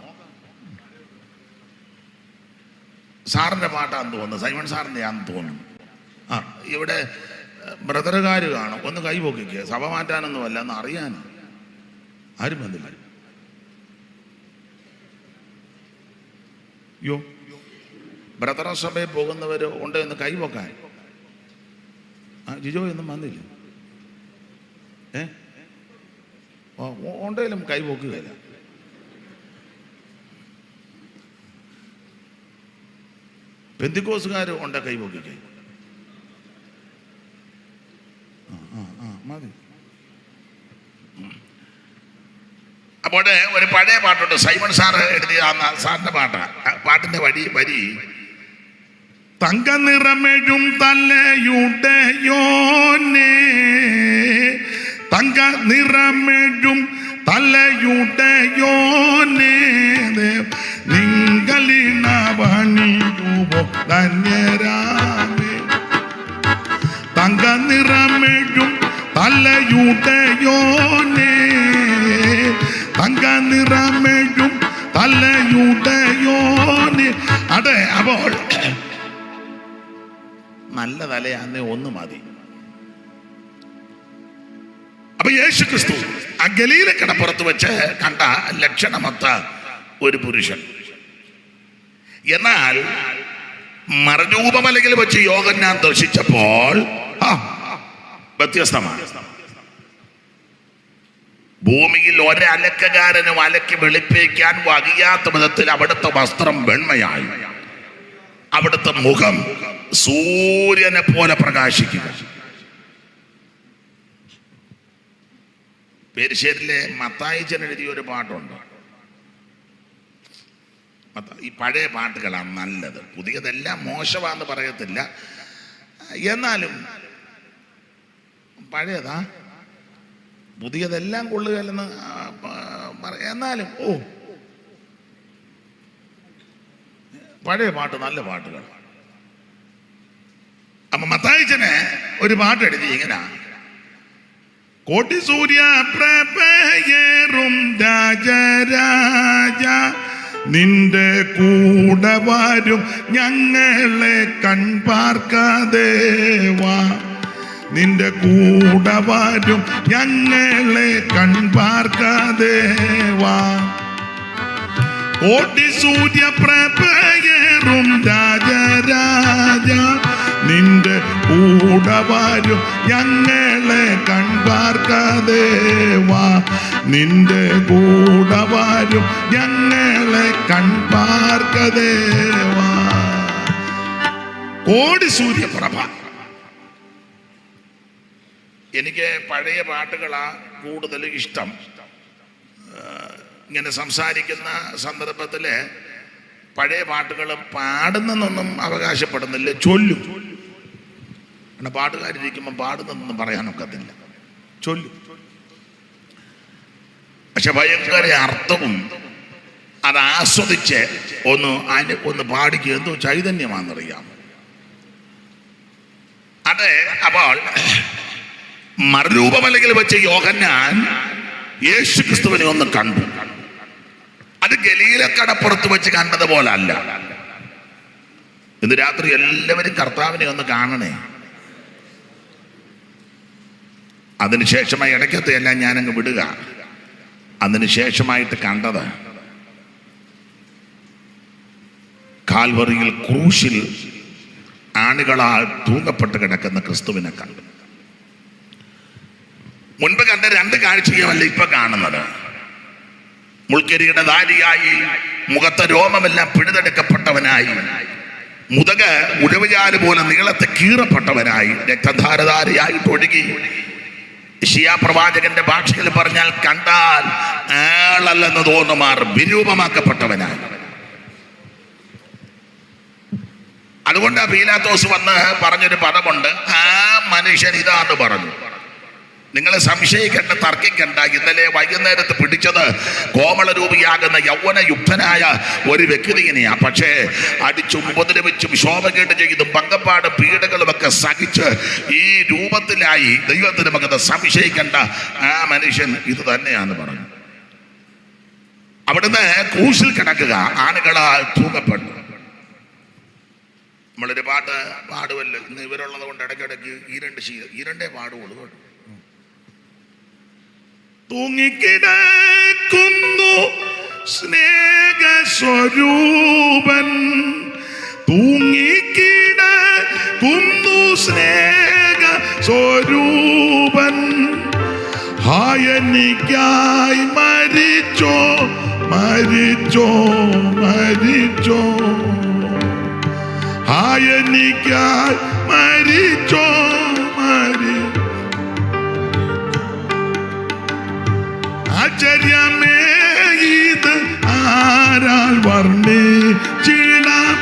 സാറിന്റെ പാട്ടാന്ന് തോന്നുന്നു, സൈമൺ സാറിന്റെ ആണെന്ന് തോന്നുന്നു. ഇവിടെ ബ്രദറുകാർ കാണും, ഒന്ന് കൈ പൊക്കിക്കുക. സഭ മാറ്റാനൊന്നുമല്ല, എന്ന് അറിയാനോ. ആരും വന്നില്ല. യോ, ബ്രദറ സഭയിൽ പോകുന്നവർ ഉണ്ട്, എന്ന് കൈ പൊക്കാൻ. ജിജോ ഒന്നും വന്നില്ല. ഉണ്ടെങ്കിലും കൈ പൊക്കുകയില്ല. പെന്തിക്കോസുകാർ ഉണ്ട്, കൈ പൊക്കിക്കൈ. മതി. അപ്പോൾ ഒരു പഴയ പാട്ടുണ്ട്, സൈമൺ സാറ് എഴുതിയ സാറിന്റെ പാട്ടാണ്. പാട്ടിന്റെ വരി തങ്ക നിറമെഴും തലയുടയോനേ, തങ്ക നിറമെഴും തലയുടയോനേ, നിങ്ങളിനവണിയുവോ ധന്യരാമേ. തങ്ക നിറമെഴും തലയുടയോനേ, തങ്ക നിറമെഴും തലയുടയോനേ. അതെ, അപ്പോൾ നല്ല തലയാന്നേ ഒന്ന് മതി. അപ്പൊ യേശു ക്രിസ്തു ആ ഗലീല കടപ്പുറത്ത് വെച്ച് കണ്ട ലക്ഷണമൊത്ത ഒരു പുരുഷൻ. എന്നാൽ മറുരൂപമലയിൽ വെച്ച് യോഹന്നാൻ ദർശിച്ചപ്പോൾ വ്യത്യസ്തമാണ്. ഭൂമിയിൽ ഒരലക്കകാരനും അലക്കി വെളുപ്പിക്കാൻ വകിയാത്ത വിധത്തിൽ അവിടുത്തെ വസ്ത്രം വെണ്മയായി, അവിടുത്തെ മുഖം സൂര്യനെ പോലെ പ്രകാശിക്കുക. പേരിശ്ശേരിലെ മത്തായിച്ചൻ എഴുതിയ ഒരു പാട്ടുണ്ട്. ഈ പഴയ പാട്ടുകളാണ് നല്ലത്, പുതിയതെല്ലാം മോശമാണെന്ന് പറയത്തില്ല, എന്നാലും പഴയതാ. പുതിയതെല്ലാം കൊള്ളുകയല്ലെന്ന് എന്നാലും പഴയ പാട്ട് നല്ല പാട്ടുകൾ. അപ്പൊ മത്തായിച്ചന് ഒരു പാട്ട് എഴുതി ഇങ്ങനെ: കോടി സൂര്യ പ്രഭയേറും രാജരാജ നിന്റെ കൂടെ വരും ഞങ്ങളെ കൺപാർക്കാദേവാ, നിന്റെ കൂടെ വരും ഞങ്ങളെ കൺപാർക്കാദേവാ. കോടി സൂര്യ പ്രഭയേറും രാജരാജ നിന്റെ കൂടെ വരും ഞങ്ങളെ കൺപാർക്കാദേവാ, നിന്റെ കൂടെ വരും ഞങ്ങളെ കൺപാർക്കാദേവാ. കോടി സൂര്യപ്രഭ. എനിക്ക് പഴയ പാട്ടുകളാ കൂടുതൽ ഇഷ്ടം. ഇങ്ങനെ സംസാരിക്കുന്ന സന്ദർഭത്തിൽ പഴയ പാട്ടുകൾ പാടുന്നെന്നൊന്നും അവകാശപ്പെടുന്നില്ല, ചൊല്ലും. കാരണം പാട്ടുകാരിരിക്കുമ്പോൾ പാടുന്നെന്നൊന്നും പറയാനൊക്കത്തില്ല, ചൊല്ലും. പക്ഷെ ഭയങ്കര അർത്ഥവും അത് ആസ്വദിച്ച് ഒന്ന് പാടിക്കുക, എന്തോ ചൈതന്യമാണെന്നറിയാം. അതെ. അപ്പോൾ മറുരൂപമലയിൽ വെച്ച് യോഹന്നാൻ യേശു ക്രിസ്തുവിനെ ഒന്ന് കണ്ടു. അത് ഗലീലക്കടപ്പുറത്ത് വെച്ച് കണ്ടതുപോലെ അല്ല. ഇന്ന് രാത്രി എല്ലാവരും കർത്താവിനെ ഒന്ന് കാണണേ. അതിനുശേഷമായി ഇടയ്ക്കത്തെ എല്ലാം ഞാനങ്ങ് വിടുക. അതിനുശേഷമായിട്ട് കണ്ടത് കാൽവറിയിൽ ക്രൂശിൽ ആണികളാൽ തൂങ്ങപ്പെട്ട് കിടക്കുന്ന ക്രിസ്തുവിനെ കണ്ടു. മുൻപ് കണ്ട രണ്ട് കാഴ്ചയുമല്ല ഇപ്പൊ കാണുന്നത്. മുൾക്കരിയുടെ ധാരിയായി, മുഖത്തെ രോമമെല്ലാം പിഴുതെടുക്കപ്പെട്ടവനായി, മുതക് ഉഴവുചാല് പോലെ നീളത്തെ കീറപ്പെട്ടവനായി, രക്തധാരധാരയായിട്ട് ഒഴുകി. യെശയ്യാ പ്രവാചകന്റെ ഭാഷയിൽ പറഞ്ഞാൽ കണ്ടാൽ ആളല്ലെന്ന് തോന്നുമാർ വിരൂപമാക്കപ്പെട്ടവനായി. അതുകൊണ്ട് പീലാത്തോസ് വന്ന് പറഞ്ഞൊരു പദമുണ്ട്, ആ മനുഷ്യൻ ഇതാന്ന് പറഞ്ഞു. നിങ്ങൾ സംശയിക്കേണ്ട, തർക്കിക്കേണ്ട. ഇന്നലെ വൈകുന്നേരത്ത് പിടിച്ചത് കോമളരൂപിയാകുന്ന യൗവനയുക്തനായ ഒരു വ്യക്തിനെയാ. പക്ഷേ അടിച്ചും ഉപദ്രവിച്ചും ശോഭകേട് ചെയ്തും പങ്കപ്പാട് പീഡകളും ഒക്കെ സഹിച്ച് ഈ രൂപത്തിലായി. ദൈവത്തിന് മകത്ത് സംശയിക്കേണ്ട, ആ മനുഷ്യൻ ഇത് തന്നെയാന്ന് പറഞ്ഞു. അവിടുന്ന് ക്രൂശിൽ കിടക്കുക, ആണുകളാൽ തൂങ്ങപ്പെട്ടു. നമ്മളൊരു പാട്ട് പാടുമല്ലോ. ഇന്ന് ഇവരുള്ളത് കൊണ്ട് ഇടയ്ക്കിടയ്ക്ക് ഈരണ്ടേ പാടുള്ളൂ. തൂങ്ങിക്കിടക്കുന്നു സ്നേഹസ്വരൂപൻ, തൂങ്ങിക്കിടക്കുന്നു സ്നേഹസ്വരൂപൻ. ഹായനിക്കായി മരിച്ചോ മരിച്ചോ മരിച്ചോ, ഹായനിക്കായി മരിച്ചോ മരി. ആശ്ചര്യമേ ഇത് ആരാൽ വർണ്ണിച്ചിടാം,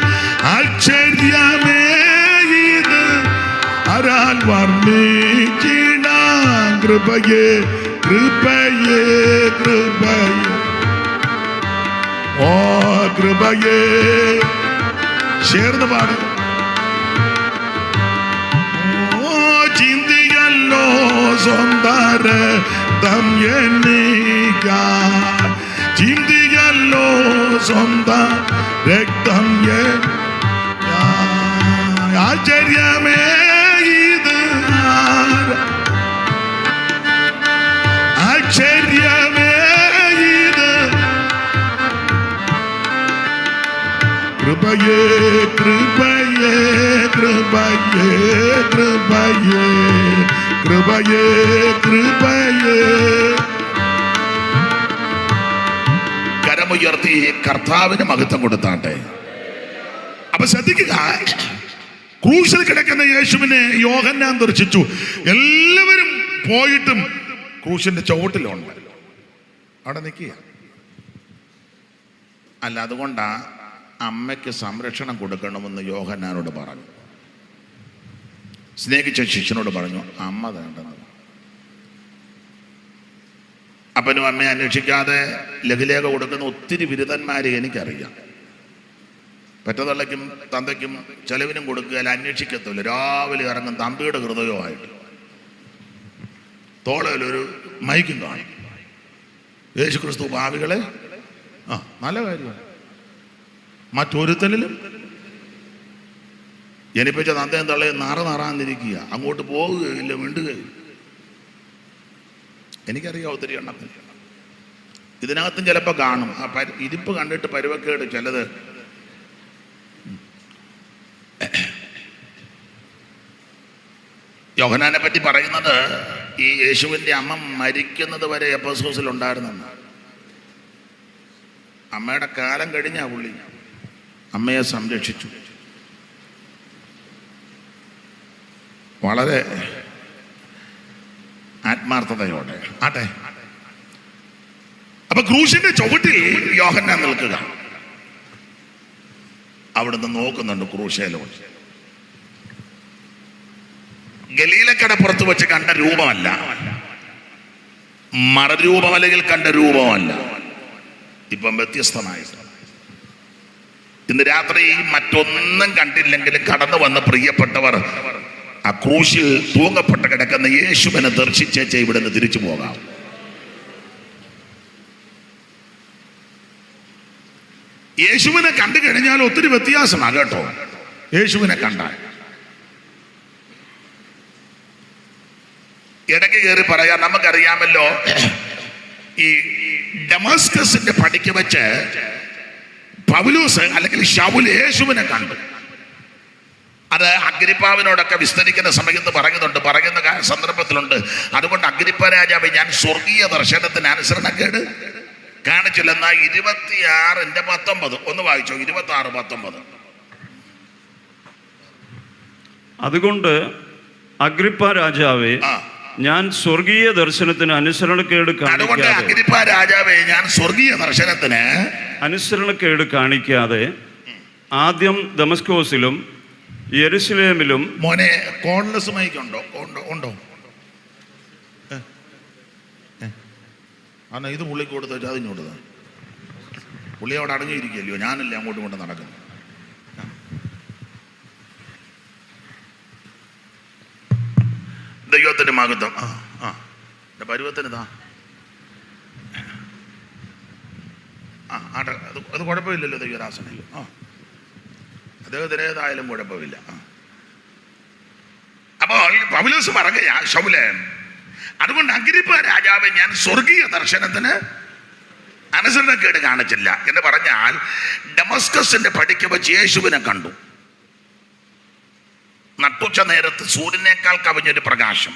ആശ്ചര്യമേ ഇത് ആരാൽ വർണ്ണിച്ചിടാം. കൃപയേ കൃപയേ കൃപയേ, ഓ കൃപയേ. ചേർന്ന് പാടും. ഓ ചിന്തിയല്ലോ സ്വന്തര തം എനിക്കായി, ചിന്തിയല്ലോ സ്വന്തം രക്തം എനിക്കായി. ആശ്ചര്യമേ ഇത് ആശ്ചര്യമേ ഇത്. കൃപയേ കൃപയേ കൃപയേ കൃപയേ കൃപയേ കൃപയേ. കരമുയർത്തി കർത്താവിന് മഹത്വം കൊടുത്താട്ടെ. അപ്പൊ ശ്രദ്ധിക്കുക, ക്രൂശിൽ കിടക്കുന്ന യേശുവിനെ യോഹന്നാൻ ദർശിച്ചു. എല്ലാവരും പോയിട്ടും ക്രൂശിന്റെ ചുവട്ടിലുണ്ട്, അവിടെ നിൽക്കുക. അല്ല, അതുകൊണ്ടാ അമ്മയ്ക്ക് സംരക്ഷണം കൊടുക്കണമെന്ന് യോഹന്നാനോട് പറഞ്ഞു. സ്നേഹിച്ച ശിഷ്യനോട് പറഞ്ഞു, അമ്മ വേണ്ടെന്ന്. അപ്പനും അമ്മയെ അന്വേഷിക്കാതെ ലഘുലേഖ കൊടുക്കുന്ന ഒത്തിരി ബിരുദന്മാരെ എനിക്കറിയാം. പെറ്റതള്ളയ്ക്കും തന്തയ്ക്കും ചെലവിനും കൊടുക്കുകയല്ല, അന്വേഷിക്കത്തില്ല. രാവിലെ ഇറങ്ങും തമ്പിയുടെ ഹൃദയവുമായിട്ട്, തോളയിലൊരു മൈക്കും കാണും. യേശുക്രിസ്തു പാപികളെ നല്ല കാര്യമാണ്. മറ്റൊരുത്തലിലും ജനിപ്പിച്ച തന്തയും തള്ളയും നാറാന്നിരിക്കുക, അങ്ങോട്ട് പോവുകയില്ല, മിണ്ടുകയില്ല. എനിക്കറിയാം ഒത്തിരി എണ്ണത്തിൽ. ഇതിനകത്തും ചിലപ്പോൾ കാണും ആ ഇരിപ്പ് കണ്ടിട്ട് പരുവക്കേട് ചിലത്. യോഹന്നാനെ പറ്റി പറയുന്നത് ഈ യേശുവിൻ്റെ അമ്മ മരിക്കുന്നത് വരെ എഫെസോസിലുണ്ടായിരുന്നെന്ന്. അമ്മയുടെ കാലം കഴിഞ്ഞാ പുള്ളി അമ്മയെ സംരക്ഷിച്ചു. വളരെ ആത്മാർത്ഥതയോടെ ആട്ടെ. അപ്പൊ ക്രൂശിന്റെ ചുവട്ടിൽ യോഹന്നാൻ നിൽക്കുക, അവിടുന്ന് നോക്കുന്നുണ്ട് ക്രൂശയിലോട്ട്. ഗലീലക്കടപ്പുറത്ത് വെച്ച് കണ്ട രൂപമല്ല, മറരൂപമല്ലെങ്കിൽ കണ്ട രൂപമല്ല, ഇപ്പം വ്യത്യസ്തമായി. ഇന്ന് രാത്രി മറ്റൊന്നും കണ്ടില്ലെങ്കിലും കടന്നു വന്ന പ്രിയപ്പെട്ടവർ ആ ക്രൂശിൽ തൂങ്ങപ്പെട്ട് കിടക്കുന്ന യേശുവിനെ ദർശിച്ചേച്ച് ഇവിടെ നിന്ന് തിരിച്ചു പോകാം. യേശുവിനെ കണ്ടു കഴിഞ്ഞാൽ ഒത്തിരി വ്യത്യാസമാണ് കേട്ടോ. യേശുവിനെ കണ്ടാൽ ഇടയ്ക്ക് കയറി പറയാം, നമുക്കറിയാമല്ലോ ഈ ഡമസ്കസിന്റെ പടിക്ക് വെച്ച് പൗലോസ് അല്ലെങ്കിൽ ശൗൽ യേശുവിനെ കണ്ടു. അത് അഗ്രിപ്പാവിനോടൊക്കെ വിസ്തരിക്കുന്ന സമയത്ത് പറയുന്ന സന്ദർഭത്തിലുണ്ട്. അതുകൊണ്ട് അഗ്രിപ്പ രാജാവ്, ഞാൻ സ്വർഗീയ ദർശനത്തിന് അനുസരണക്കേട് കാണിച്ചില്ലെന്ന 26:19 ഒന്ന് വായിച്ചോ. 26:19. അതുകൊണ്ട് അഗ്രിപ്പ രാജാവേ, ഞാൻ സ്വർഗീയ ദർശനത്തിന് അനുസരണക്കേട് കാണിക്കാതെ ആദ്യം ദമസ്കോസിലും യെരുശലേമിലും. മോനെ കോൺലെസ് മൈക്ക് ഉണ്ടോ? ഇത് പുള്ളിക്ക് കൊടുത്ത് വെച്ചാൽ അതിങ്ങോട്ട് പുള്ളി അവിടെ അടങ്ങിയിരിക്കല്ലോ, ഞാനല്ലേ അങ്ങോട്ടും ഇങ്ങോട്ട് നടക്കുന്നു. ദൈവത്തിന്റെ മഹത്വം. എന്റെ പരുവത്തിന് അത് കുഴപ്പമില്ലല്ലോ ദൈവരാസനല്ലോ. അദ്ദേഹത്തിനേതായാലും കുഴപ്പമില്ല. അപ്പോൾ പൗലോസ് പറയുകയാ, ശൗലേ, അതുകൊണ്ട് അഗ്രിപ്പ രാജാവേ, ഞാൻ സ്വർഗീയ ദർശനത്തിന് അനുസരണക്കേട് കാണിച്ചില്ല എന്ന് പറഞ്ഞാൽ ഡമസ്കസിന്റെ പടിക്ക് വെച്ച് യേശുവിനെ കണ്ടു. നട്ടുച്ച നേരത്ത് സൂര്യനേക്കാൾ കവിഞ്ഞൊരു പ്രകാശം.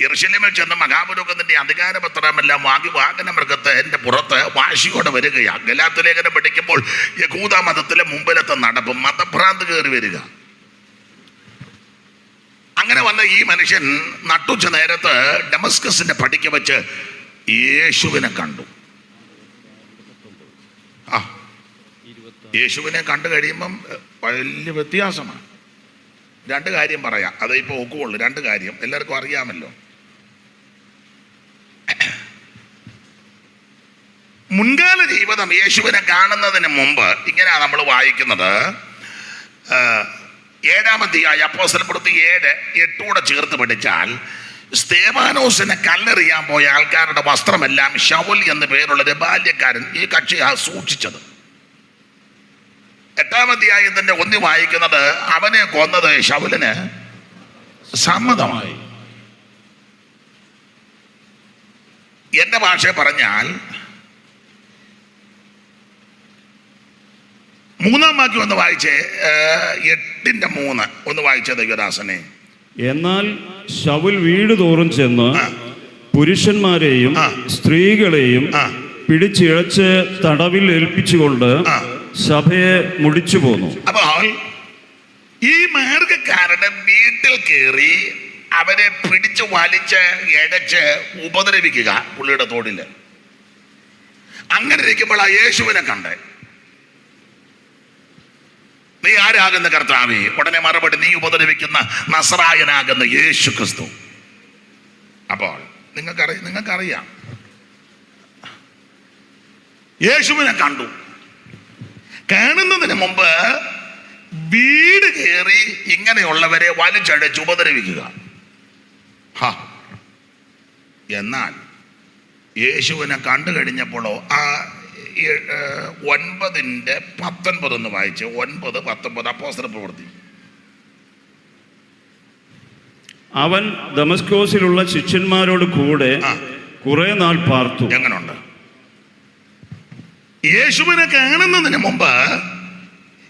യെരൂശലേമിൽ ചെന്ന് മഹാപുരോഹിതന്റെ അധികാരപത്രമെല്ലാം വാങ്ങി വാഹന മൃഗത്തെ എന്റെ പുറത്ത് വാശിയോടെ വരികയാണ്. ഗലാത്യ ലേഖനം പഠിക്കുമ്പോൾ യഹൂദ മതത്തിലെ മുമ്പിലത്തെ നടപ്പ്, മതഭ്രാന്ത് കയറി വരിക. അങ്ങനെ വന്ന ഈ മനുഷ്യൻ നട്ടുച്ച നേരത്ത് ഡമസ്കസിന്റെ പടിക്ക് വെച്ച് യേശുവിനെ കണ്ടു. യേശുവിനെ കണ്ടു കഴിയുമ്പം വലിയ വ്യത്യാസമാണ്. 2 കാര്യം പറയാം, അതേ ഇപ്പോൾ ഒക്കുള്ളൂ. 2 കാര്യം എല്ലാവർക്കും അറിയാമല്ലോ. മുൻകാല ജീവിതം യേശുവിനെ കാണുന്നതിന് മുമ്പ് ഇങ്ങനെയാണ് നമ്മൾ വായിക്കുന്നത്. 7-ാം അധ്യായം അപ്പോസ്തലപ്രവൃത്തി 7:8 ചേർത്ത് പഠിച്ചാൽ, സ്തേഫാനോസിനെ കല്ലെറിയാൻ പോയ ആൾക്കാരുടെ വസ്ത്രമെല്ലാം ശൗൽ എന്ന പേരുള്ള ഒരു ബാല്യക്കാരൻ ഈ കക്ഷിയാ സൂക്ഷിച്ചത്. 8-ാം അധ്യായത്തിന്റെ 1 വായിക്കുന്നത്, അവനെ കൊന്നത് ശൗലിന് സമ്മതമായി. എന്റെ ഭാഷ പറഞ്ഞാൽ 3-ാം വാക്യം ഒന്ന് വായിച്ചേ. 8:3 ഒന്ന് വായിച്ചേ ദൈവദാസനെ. എന്നാൽ ശൗൽ വീട് തോറും ചെന്ന് പുരുഷന്മാരെയും സ്ത്രീകളെയും പിടിച്ചിഴച്ച് തടവിൽ ഏൽപ്പിച്ചുകൊണ്ട് സഭയെ മുടിച്ചു പോന്നു. അപ്പോൾ ഈ മാർഗക്കാരുടെ വീട്ടിൽ കയറി അവരെ പിടിച്ച് വലിച്ച് ഇഴച്ച് ഉപദ്രവിക്കുക പുള്ളിയുടെ തോടില്. അങ്ങനെ ഇരിക്കുമ്പോൾ ആ യേശുവിനെ കണ്ടേ. നീ ആരാകുന്ന കർത്താവേ? ഉടനെ മറുപടി, നീ ഉപദ്രവിക്കുന്ന നസറായനാകുന്ന യേശു ക്രിസ്തു. അപ്പോൾ നിങ്ങൾക്കറിയാം യേശുവിനെ കണ്ടു. കാണുന്നതിന് മുമ്പ് വീട് കയറി ഇങ്ങനെയുള്ളവരെ വലിച്ചഴച്ച് ഉപദ്രവിക്കുക. എന്നാൽ യേശുവിനെ കണ്ടു കഴിഞ്ഞപ്പോഴോ ആ 9:19 ഒന്ന് വായിച്ച്. 9:19 അപ്പോസ്തല പ്രവൃത്തി. അവൻ ദമസ്കോസിലുള്ള ശിഷ്യന്മാരോട് കൂടെ കുറെ നാൾ പാർത്തു. എങ്ങനുണ്ട്? യേശുവിനെ കാണുന്നതിന് മുമ്പ്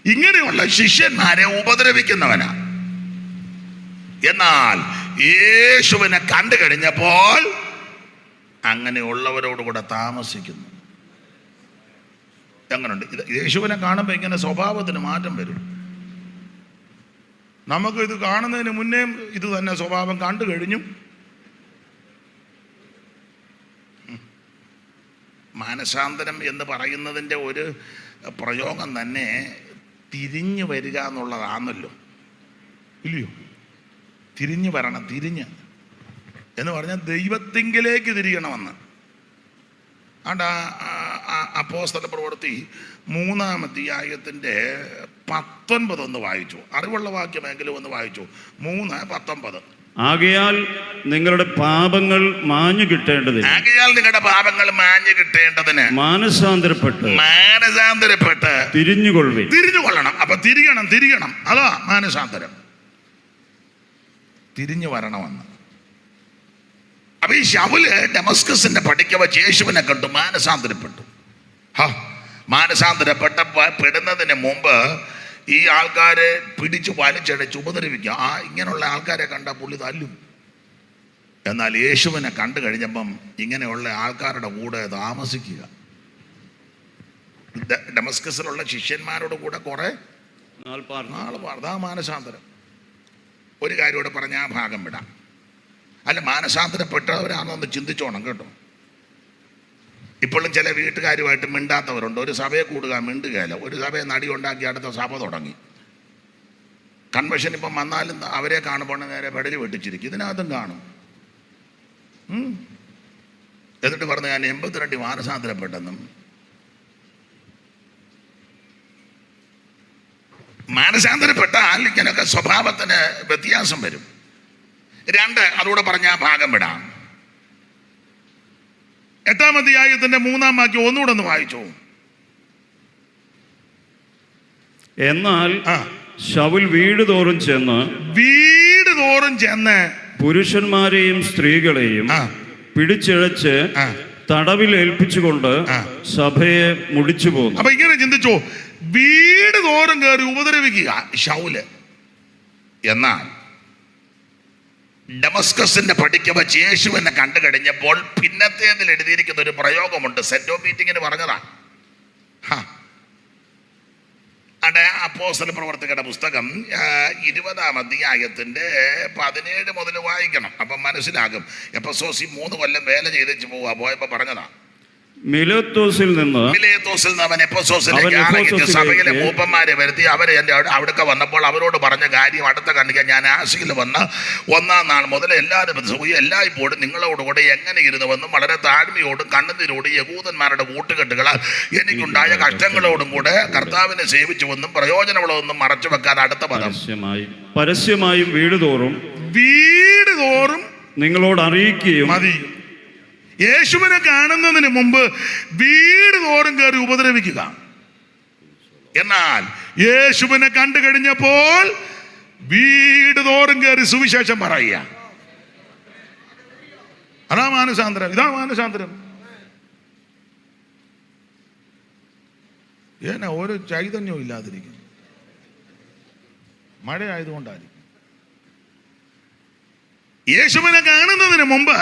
ഇങ്ങനെയുള്ള ശിഷ്യന്മാരെ ഉപദ്രവിക്കുന്നവനാ. എന്നാൽ യേശുവിനെ കണ്ടു കഴിഞ്ഞപ്പോൾ അങ്ങനെയുള്ളവരോട് കൂടെ താമസിക്കുന്നു. എങ്ങനുണ്ട്? ഇത് യേശുവിനെ കാണുമ്പോൾ ഇങ്ങനെ സ്വഭാവത്തിന് മാറ്റം വരും. നമുക്ക് ഇത് കാണുന്നതിന് മുന്നേ ഇത് തന്നെ സ്വഭാവം കണ്ടു കഴിഞ്ഞു. മാനസാന്തരം എന്ന് പറയുന്നതിൻ്റെ ഒരു പ്രയോഗം തന്നെ തിരിഞ്ഞു വരിക എന്നുള്ളതാണല്ലോ, ഇല്ലയോ? തിരിഞ്ഞു വരണം. തിരിഞ്ഞ് എന്ന് പറഞ്ഞാൽ ദൈവത്തിങ്കിലേക്ക് തിരിയണമെന്ന്. ആണ്ട് അപ്പോസ്തല പ്രവൃത്തി 3-ാം അധ്യായത്തിൻ്റെ 19 ഒന്ന് വായിച്ചു. അറിവുള്ള വാക്യമെങ്കിലും ഒന്ന് വായിച്ചു. 3:19. ആകയാൽ നിങ്ങളുടെ പാപങ്ങൾ മാഞ്ഞു കിട്ടേണ്ടതിന് മാനസാന്തരപ്പെട്ട് തിരിഞ്ഞുകൊള്ളണം. അപ്പൊ തിരിയണം. അതാ മാനസാന്തരം. തിരിഞ്ഞു വരണമെന്ന്. അപ്പൊ ഈ ശൗല് ഡമസ്കസിന്റെ പടിക്ക വെച്ച് യേശുവിനെ കണ്ടു, മാനസാന്തരപ്പെട്ടു. മാനസാന്തരപ്പെടുന്നതിന് മുമ്പ് ഈ ആൾക്കാരെ പിടിച്ചു വലിച്ചടച്ച് ഉപദ്രവിക്കുക. ഇങ്ങനെയുള്ള ആൾക്കാരെ കണ്ട പുള്ളി തല്ലും. എന്നാൽ യേശുവിനെ കണ്ടു കഴിഞ്ഞപ്പം ഇങ്ങനെയുള്ള ആൾക്കാരുടെ കൂടെ താമസിക്കുക. ഡമസ്കസിലുള്ള ശിഷ്യന്മാരോട് കൂടെ കുറെ നാൾ പാർത്താ മാനസാന്തരം. ഒരു കാര്യം കൂടെ പറഞ്ഞ ആ ഭാഗം വിടാം. അല്ല, മാനസാന്തരപ്പെട്ടവരാണെന്ന് ചിന്തിച്ചോണം കേട്ടോ. ഇപ്പോഴും ചില വീട്ടുകാരുമായിട്ട് മിണ്ടാത്തവരുണ്ട്. ഒരു സഭയെ കൂടുക, മിണ്ടുകയല്ല. ഒരു സഭയെ നടി ഉണ്ടാക്കി അടുത്ത സഭ തുടങ്ങി. കൺവെൻഷൻ ഇപ്പം വന്നാലും അവരെ കാണുമ്പോൾ നേരെ പെടലി വെട്ടിച്ചിരിക്കും. ഇതിനകത്തും കാണും. എന്നിട്ട് പറഞ്ഞു ഞാൻ 82 മാനസാന്തരപ്പെട്ടെന്നും. മാനസാന്തരപ്പെട്ടാൽ ഇങ്ങനെയൊക്കെ സ്വഭാവത്തിന് വ്യത്യാസം വരും. 2 അതുകൂടെ പറഞ്ഞ ആ ഭാഗം വിടാം. 8-ാം അധ്യായത്തിന്റെ 3-ാം വാക്യം ഒന്നുകൂടെ ഒന്ന് വായിച്ചു. എന്നാൽ ശൗൽ വീട് തോറും ചെന്ന് പുരുഷന്മാരെയും സ്ത്രീകളെയും പിടിച്ചിഴച്ച് തടവിൽ ഏൽപ്പിച്ചുകൊണ്ട് സഭയെ മുടിച്ചു പോകുന്നു. അപ്പൊ ഇങ്ങനെ ചിന്തിച്ചോ, വീട് തോറും കയറി ഉപദ്രവിക്കുക ശൗല്. എന്നാൽ ഡമസ്കസിന്റെ പടിക്ക വെച്ച് യേശുവിനെ കണ്ടു കഴിഞ്ഞപ്പോൾ പിന്നത്തേതിൽ എഴുതിയിരിക്കുന്ന ഒരു പ്രയോഗമുണ്ട്. സെന്റ് ഓഫ് മീറ്റിങ്ങിന് പറഞ്ഞതാ. അവിടെ അപ്പോസ്തല പ്രവർത്തകരുടെ പുസ്തകം 20-ാം അധ്യായത്തിന്റെ 17 മുതൽ വായിക്കണം. അപ്പം മനസ്സിലാകും. എഫെസോസിൽ 3 കൊല്ലം വേല ചെയ്തു പോയപ്പോ പറഞ്ഞതാ. മിലേത്തോസിൽ നിന്ന് അവൻ എഫെസോസിലേക്ക് സഭയിലെ മൂപ്പന്മാരെ വരുത്തി അവരെ എൻ്റെ അവിടേക്ക് വന്നപ്പോൾ അവരോട് പറഞ്ഞ കാര്യം അടുത്ത കണ്ടിക്കാൻ ഞാൻ ആശയിൽ വന്ന് 1-ാം നാൾ മുതൽ എല്ലായ്പ്പോഴും നിങ്ങളോടുകൂടെ എങ്ങനെ ഇരുന്നുവെന്നും വളരെ താഴ്മയോടും കണ്ണുനീരോടും യഹൂദന്മാരുടെ കൂട്ടുകെട്ടുകളാൽ എനിക്കുണ്ടായ കഷ്ടങ്ങളോടും കൂടെ കർത്താവിനെ സേവിച്ചുവെന്നും പ്രയോജനമുള്ളതൊന്നും മറച്ചു വെക്കാൻ അടുത്ത പദം പരസ്യമായും വീട് തോറും നിങ്ങളോട് അറിയിക്കുകയും മതി. യേശുവിനെ കാണുന്നതിന് മുമ്പ് വീട് തോറും കയറി ഉപദ്രവിക്കുക. എന്നാൽ യേശുവിനെ കണ്ടു കഴിഞ്ഞപ്പോൾ വീട് തോറും കയറി സുവിശേഷം പറയുക. അതാ മാനസാന്തരം. ഇതാ മാനസാന്തരം. ഏനാ ഒരു ചൈതന്യവും ഇല്ലാതിരിക്കും. മഴ ആയതുകൊണ്ടായിരിക്കും. യേശുവിനെ കാണുന്നതിന് മുമ്പ്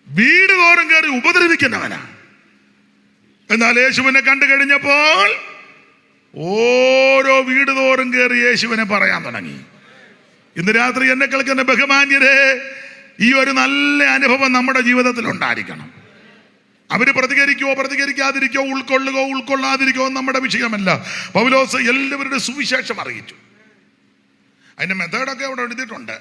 വീട് തോറും കയറി ഉപദ്രവിക്കുന്നവനാ. എന്നാൽ യേശുവിനെ കണ്ടു കഴിഞ്ഞപ്പോൾ ഓരോ വീട് തോറും കയറി യേശുവിനെ പറയാൻ തുടങ്ങി. ഇന്ന് രാത്രി എന്നെ കേൾക്കുന്ന ബഹുമാന്യരെ, ഈ ഒരു നല്ല അനുഭവം നമ്മുടെ ജീവിതത്തിൽ ഉണ്ടായിരിക്കണം. അവര് പ്രതികരിക്കാതിരിക്കോ, ഉൾക്കൊള്ളാതിരിക്കോ നമ്മുടെ വിഷയമല്ല. പൗലോസ് എല്ലാവരുടെ സുവിശേഷം അറിയിച്ചു. അതിന്റെ മെത്തേഡൊക്കെ അവിടെ എഴുതിയിട്ടുണ്ട്.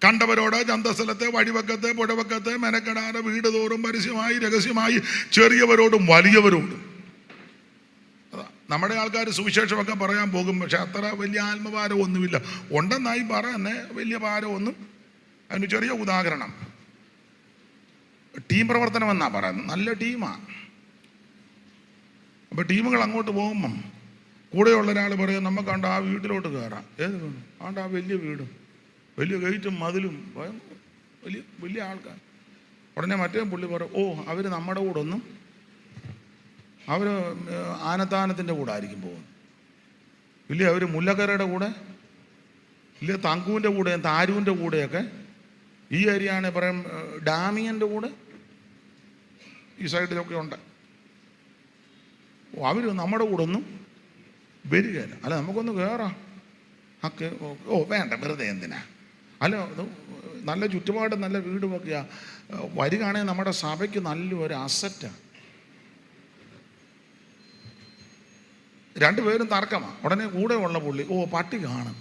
കണ്ടവരോട് ചന്തസ്ഥലത്തെ, വഴിവക്കത്തെ, പുഴവക്കത്തെ മെനക്കെടാതെ വീട് തോറും പരസ്യമായി രഹസ്യമായി ചെറിയവരോടും വലിയവരോടും. നമ്മുടെ ആൾക്കാർ സുവിശേഷമൊക്കെ പറയാൻ പോകും, പക്ഷെ അത്ര വലിയ ആത്മഭാരം ഒന്നുമില്ല. ഉണ്ടെന്നായി പറയുന്നേ, വലിയ ഭാരമൊന്നും. അതിന് ചെറിയ ഉദാഹരണം, ടീം പ്രവർത്തനം എന്നാ പറയുന്നത്. നല്ല ടീമാണ്. അപ്പോൾ ടീമുകൾ അങ്ങോട്ട് പോകുമ്പം കൂടെയുള്ള ഒരാൾ പറയും, നമുക്കാണ്ട് ആ വീട്ടിലോട്ട് കയറാം. ഏത് വീട്? ആണ്ട് ആ വലിയ വീടും വലിയ ഗേറ്റും മതിലും വലിയ വലിയ ആൾക്കാർ. ഉടനെ മറ്റേ പുള്ളി പറയും, ഓ അവർ നമ്മുടെ കൂടെ ഒന്നും, അവർ ആനത്താനത്തിൻ്റെ കൂടെ ആയിരിക്കും പോകുന്നത്. ഇല്ലേ അവർ മുല്ലക്കരയുടെ കൂടെ, ഇല്ലേ തങ്കുവിൻ്റെ കൂടെ, താരുവിൻ്റെ കൂടെയൊക്കെ. ഈ ഏരിയയാണ് പറയും ഡാമിയൻ്റെ കൂടെ, ഈ സൈഡിലൊക്കെ ഉണ്ട്. ഓ അവർ നമ്മുടെ കൂടെ ഒന്നും വരികയില്ല. അല്ല നമുക്കൊന്ന് കയറാം. ഓ വേണ്ട, വെറുതെ എന്തിനാ? അല്ല നല്ല ചുറ്റുപാട് നല്ല വീടുമൊക്കെയാണ്. വരികയാണെങ്കിൽ നമ്മുടെ സഭയ്ക്ക് നല്ലൊരു അസറ്റാണ്. രണ്ടുപേരും തർക്കമാണ്. ഉടനെ കൂടെ ഉള്ള പുള്ളി, ഓ പട്ടി കാണും.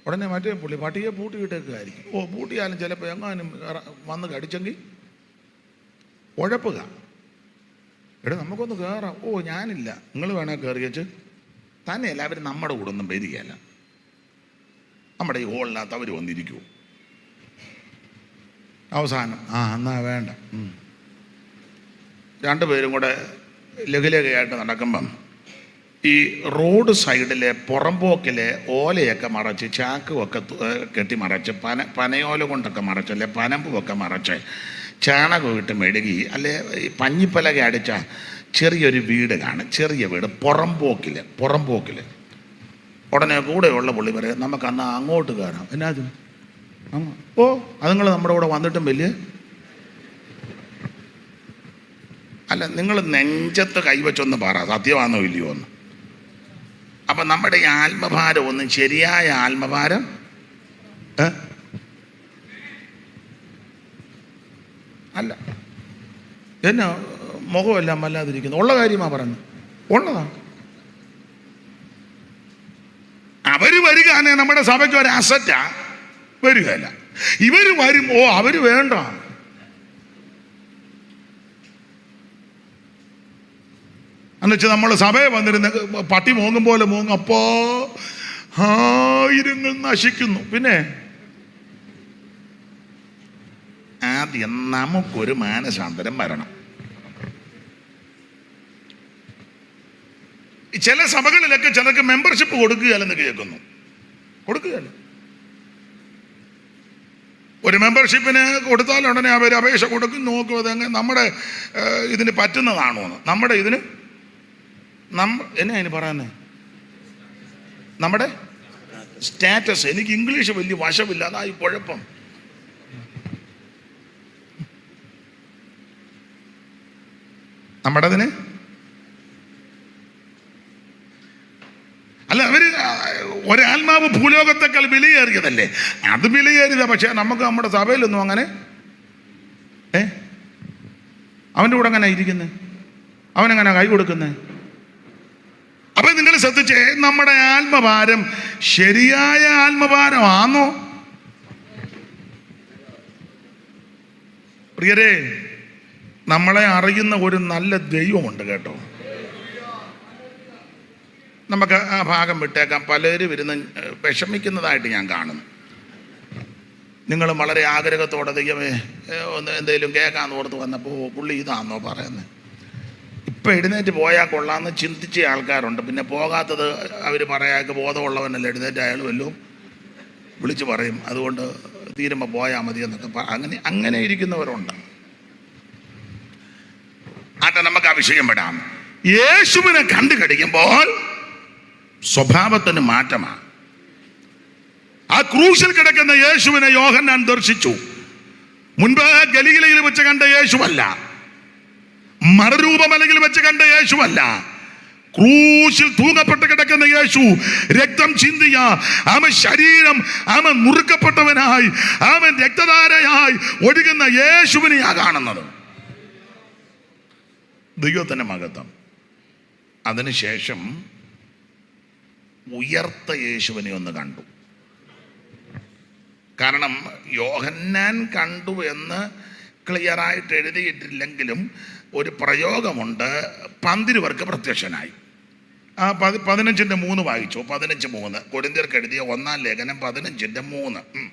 ഉടനെ മറ്റേ പുള്ളി പട്ടിയെ പൂട്ടിയിട്ടേക്കായിരിക്കും. ഓ പൂട്ടിയാലും ചിലപ്പോൾ എങ്ങാനും വന്ന് കടിച്ചെങ്കിൽ ഉഴപ്പുക. എടാ നമുക്കൊന്ന് കയറാം. ഓ ഞാനില്ല, നിങ്ങൾ വേണേൽ കയറി വെച്ച്. തന്നെയല്ല അവർ നമ്മുടെ കൂടെ ഒന്നും വരികയല്ല. നമ്മുടെ ഈ ഹോളിനകത്ത് അവർ വന്നിരിക്കുമോ? അവസാനം എന്നാ വേണ്ട. രണ്ടുപേരും കൂടെ ലഘുലഘയായിട്ട് നടക്കുമ്പം ഈ റോഡ് സൈഡിലെ പുറമ്പോക്കിലെ ഓലയൊക്കെ മറച്ച്, ചാക്കുമൊക്കെ കെട്ടി മറച്ച്, പനയോല കൊണ്ടൊക്കെ മറച്ച്, അല്ലെ പനമ്പുമൊക്കെ മറച്ച്, ചാണകം ഇട്ട് മെഴുകി, അല്ലെ ഈ പഞ്ഞിപ്പലക അടിച്ച ചെറിയൊരു വീട് കാണും. ചെറിയ വീട് പുറമ്പോക്കിൽ. ഉടനെ കൂടെയുള്ള പുള്ളി പറയും, നമുക്ക് അന്ന് അങ്ങോട്ട് കയറാം. എന്നാ ഓ അത് നിങ്ങൾ നമ്മുടെ കൂടെ വന്നിട്ടും വലിയ അല്ല, നിങ്ങൾ നെഞ്ചത്ത് കൈവച്ചൊന്ന് പറ, സത്യമാണോ ഇല്ലയോ എന്ന്. അപ്പം നമ്മുടെ ഈ ആത്മഭാരം ഒന്നും ശരിയായ ആത്മഭാരം അല്ല. എന്നാ മുഖമെല്ലാം വല്ലാതിരിക്കുന്നു? ഉള്ള കാര്യമാണ് പറഞ്ഞത്, ഉള്ളതാണ്. അവർ വരികയാണെങ്കിൽ നമ്മുടെ സഭയ്ക്ക് ഒരു അസറ്റാ. വരികയല്ല. ഇവർ വരും, ഓ അവർ വേണ്ട. എന്നുവെച്ചാൽ നമ്മൾ സഭയെ വന്നിരുന്ന പട്ടി മോങ്ങും പോലെ മോങ്ങും. അപ്പോ ആയിരങ്ങൾ നശിക്കുന്നു. പിന്നെ ആദ്യം നമുക്കൊരു മാനസാന്തരം വരണം. ചില സഭകളിലൊക്കെ ചിലർക്ക് മെമ്പർഷിപ്പ് കൊടുക്കുകയല്ലെന്ന് കേൾക്കുന്നു. കൊടുക്കുകയല്ല. ഒരു മെമ്പർഷിപ്പിന് കൊടുത്താൽ ഉടനെ അവർ അപേക്ഷ കൊടുക്കും, നോക്കും അതെങ്ങനെ നമ്മുടെ ഇതിന് പറ്റുന്നതാണോ എന്ന്. നമ്മുടെ ഇതിന് എന്നാ അതിന് പറയുന്നത്, നമ്മുടെ സ്റ്റാറ്റസ്. എനിക്ക് ഇംഗ്ലീഷ് വലിയ വശമില്ല, അതായി കുഴപ്പം. നമ്മുടെ അതിന് അല്ല, അവര് ഒരാത്മാവ് ഭൂലോകത്തെക്കാൾ വിലയേറിയതല്ലേ, അത് വിലയേറിയതാ. പക്ഷെ നമുക്ക് നമ്മുടെ സഭയിലൊന്നും അങ്ങനെ അവൻ്റെ കൂടെ അങ്ങനെ ഇരിക്കുന്നത്, അവനെങ്ങനെ കൈ കൊടുക്കുന്നത്? അപ്പൊ നിങ്ങൾ ശ്രദ്ധിച്ചേ, നമ്മുടെ ആത്മഭാരം ശരിയായ ആത്മഭാരമാണോ? പ്രിയരെ, നമ്മളെ അറിയുന്ന ഒരു നല്ല ദൈവമുണ്ട് കേട്ടോ. നമുക്ക് ആ ഭാഗം വിട്ടേക്കാം. പലരും ഇരുന്ന് വിഷമിക്കുന്നതായിട്ട് ഞാൻ കാണുന്നു. നിങ്ങളും വളരെ ആഗ്രഹത്തോടെ ദൈവമേ ഒന്ന് എന്തെങ്കിലും കേൾക്കാമെന്ന് ഓർത്ത് വന്നപ്പോൾ പുള്ളി ഇതാണെന്നോ പറയുന്നത്. ഇപ്പം എഴുന്നേറ്റ് പോയാൽ കൊള്ളാമെന്ന് ചിന്തിച്ച ആൾക്കാരുണ്ട്. പിന്നെ പോകാത്തത് അവർ പറയാക്ക് ബോധമുള്ളവനല്ല, എഴുന്നേറ്റ് അയാൾ വല്ലതും വിളിച്ച് പറയും, അതുകൊണ്ട് തീരുമ്പോൾ പോയാൽ മതി എന്നൊക്കെ അങ്ങനെ ഇരിക്കുന്നവരുണ്ട്. ആട്ടെ, നമുക്ക് ആ വിഷയം വിടാം. യേശുവിനെ കണ്ടു കഴിയുമ്പോൾ സ്വഭാവത്തിന് മാറ്റമാണ്. ആ ക്രൂശിൽ കിടക്കുന്ന യേശുവിനെ യോഹന്നാൻ ദർശിച്ചു. മുൻപ് ഗലീലയിൽ വെച്ച് കണ്ട യേശുവല്ല, മറുരൂപമലയിൽ വെച്ച് കണ്ട യേശുവല്ല, ക്രൂശിൽ തൂങ്ങപ്പെട്ട് കിടക്കുന്ന യേശു, രക്തം ചിന്തിയ അവൻ ശരീരം അവൻ മുറുക്കപ്പെട്ടവനായി, അവൻ രക്തധാരയായി ഒഴുകുന്ന യേശുവിനെയാ കാണുന്നത്. ദൈവത്തിന്റെ മഹത്വം. അതിനുശേഷം ഉയർത്ത യേശുവിനെ ഒന്ന് കണ്ടു. കാരണം യോഹന്നാൻ കണ്ടു എന്ന് ക്ലിയറായിട്ട് എഴുതിയിട്ടില്ലെങ്കിലും ഒരു പ്രയോഗമുണ്ട്, പന്തിരുവർക്ക് പ്രത്യക്ഷനായി. ആ 15:3 വായിച്ചു. 15:3 കൊരിന്ത്യർക്ക് എഴുതിയ 1-ാം ലേഖനം 15:3.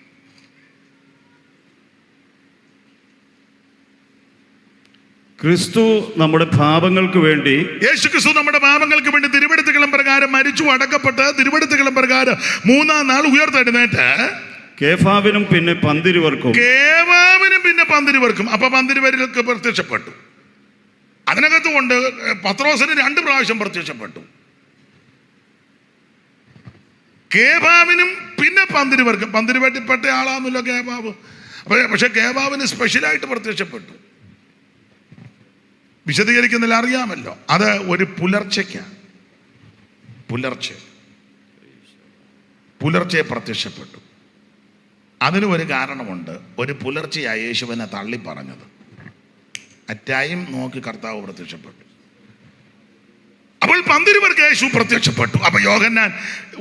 ക്രിസ്തു നമ്മുടെ പാപങ്ങൾക്ക് വേണ്ടി, യേശു ക്രിസ്തു നമ്മുടെ പാപങ്ങൾക്ക് വേണ്ടി തിരുവെടുത്തുകളും പ്രകാരം മരിച്ചു അടക്കപ്പെട്ട് തിരുവെടുത്തുകളും പ്രകാരം 3-ാം നാൾ ഉയർത്തെഴുന്നേറ്റ് കേഫാവിനും പിന്നെ പന്തിരുവർക്കും അപ്പൊ പന്തിരുവർക്ക് പ്രത്യക്ഷപ്പെട്ടു. അതിനകത്ത് കൊണ്ട് പത്രോസിന് 2 പ്രാവശ്യം പ്രത്യക്ഷപ്പെട്ടു. കേബാവിനും പിന്നെ പന്തിരുവർക്കും. പന്തിരുവട്ടിപ്പെട്ട ആളാന്നല്ലോ കേബാവ്. പക്ഷെ കേബാവിന് സ്പെഷ്യലായിട്ട് പ്രത്യക്ഷപ്പെട്ടു. വിശദീകരിക്കുന്നില്ല, അറിയാമല്ലോ. അത് ഒരു പുലർച്ചയ്ക്കാണ്. പുലർച്ചെ പ്രത്യക്ഷപ്പെട്ടു. അതിന് ഒരു കാരണമുണ്ട്. ഒരു പുലർച്ചയായി യേശുവിനെ തള്ളി പറഞ്ഞത്. ആ ടൈം നോക്കി കർത്താവ് പ്രത്യക്ഷപ്പെട്ടു. അപ്പോൾ പന്തിരുവർക്ക് യേശു പ്രത്യക്ഷപ്പെട്ടു. അപ്പൊ യോഹന്നാൻ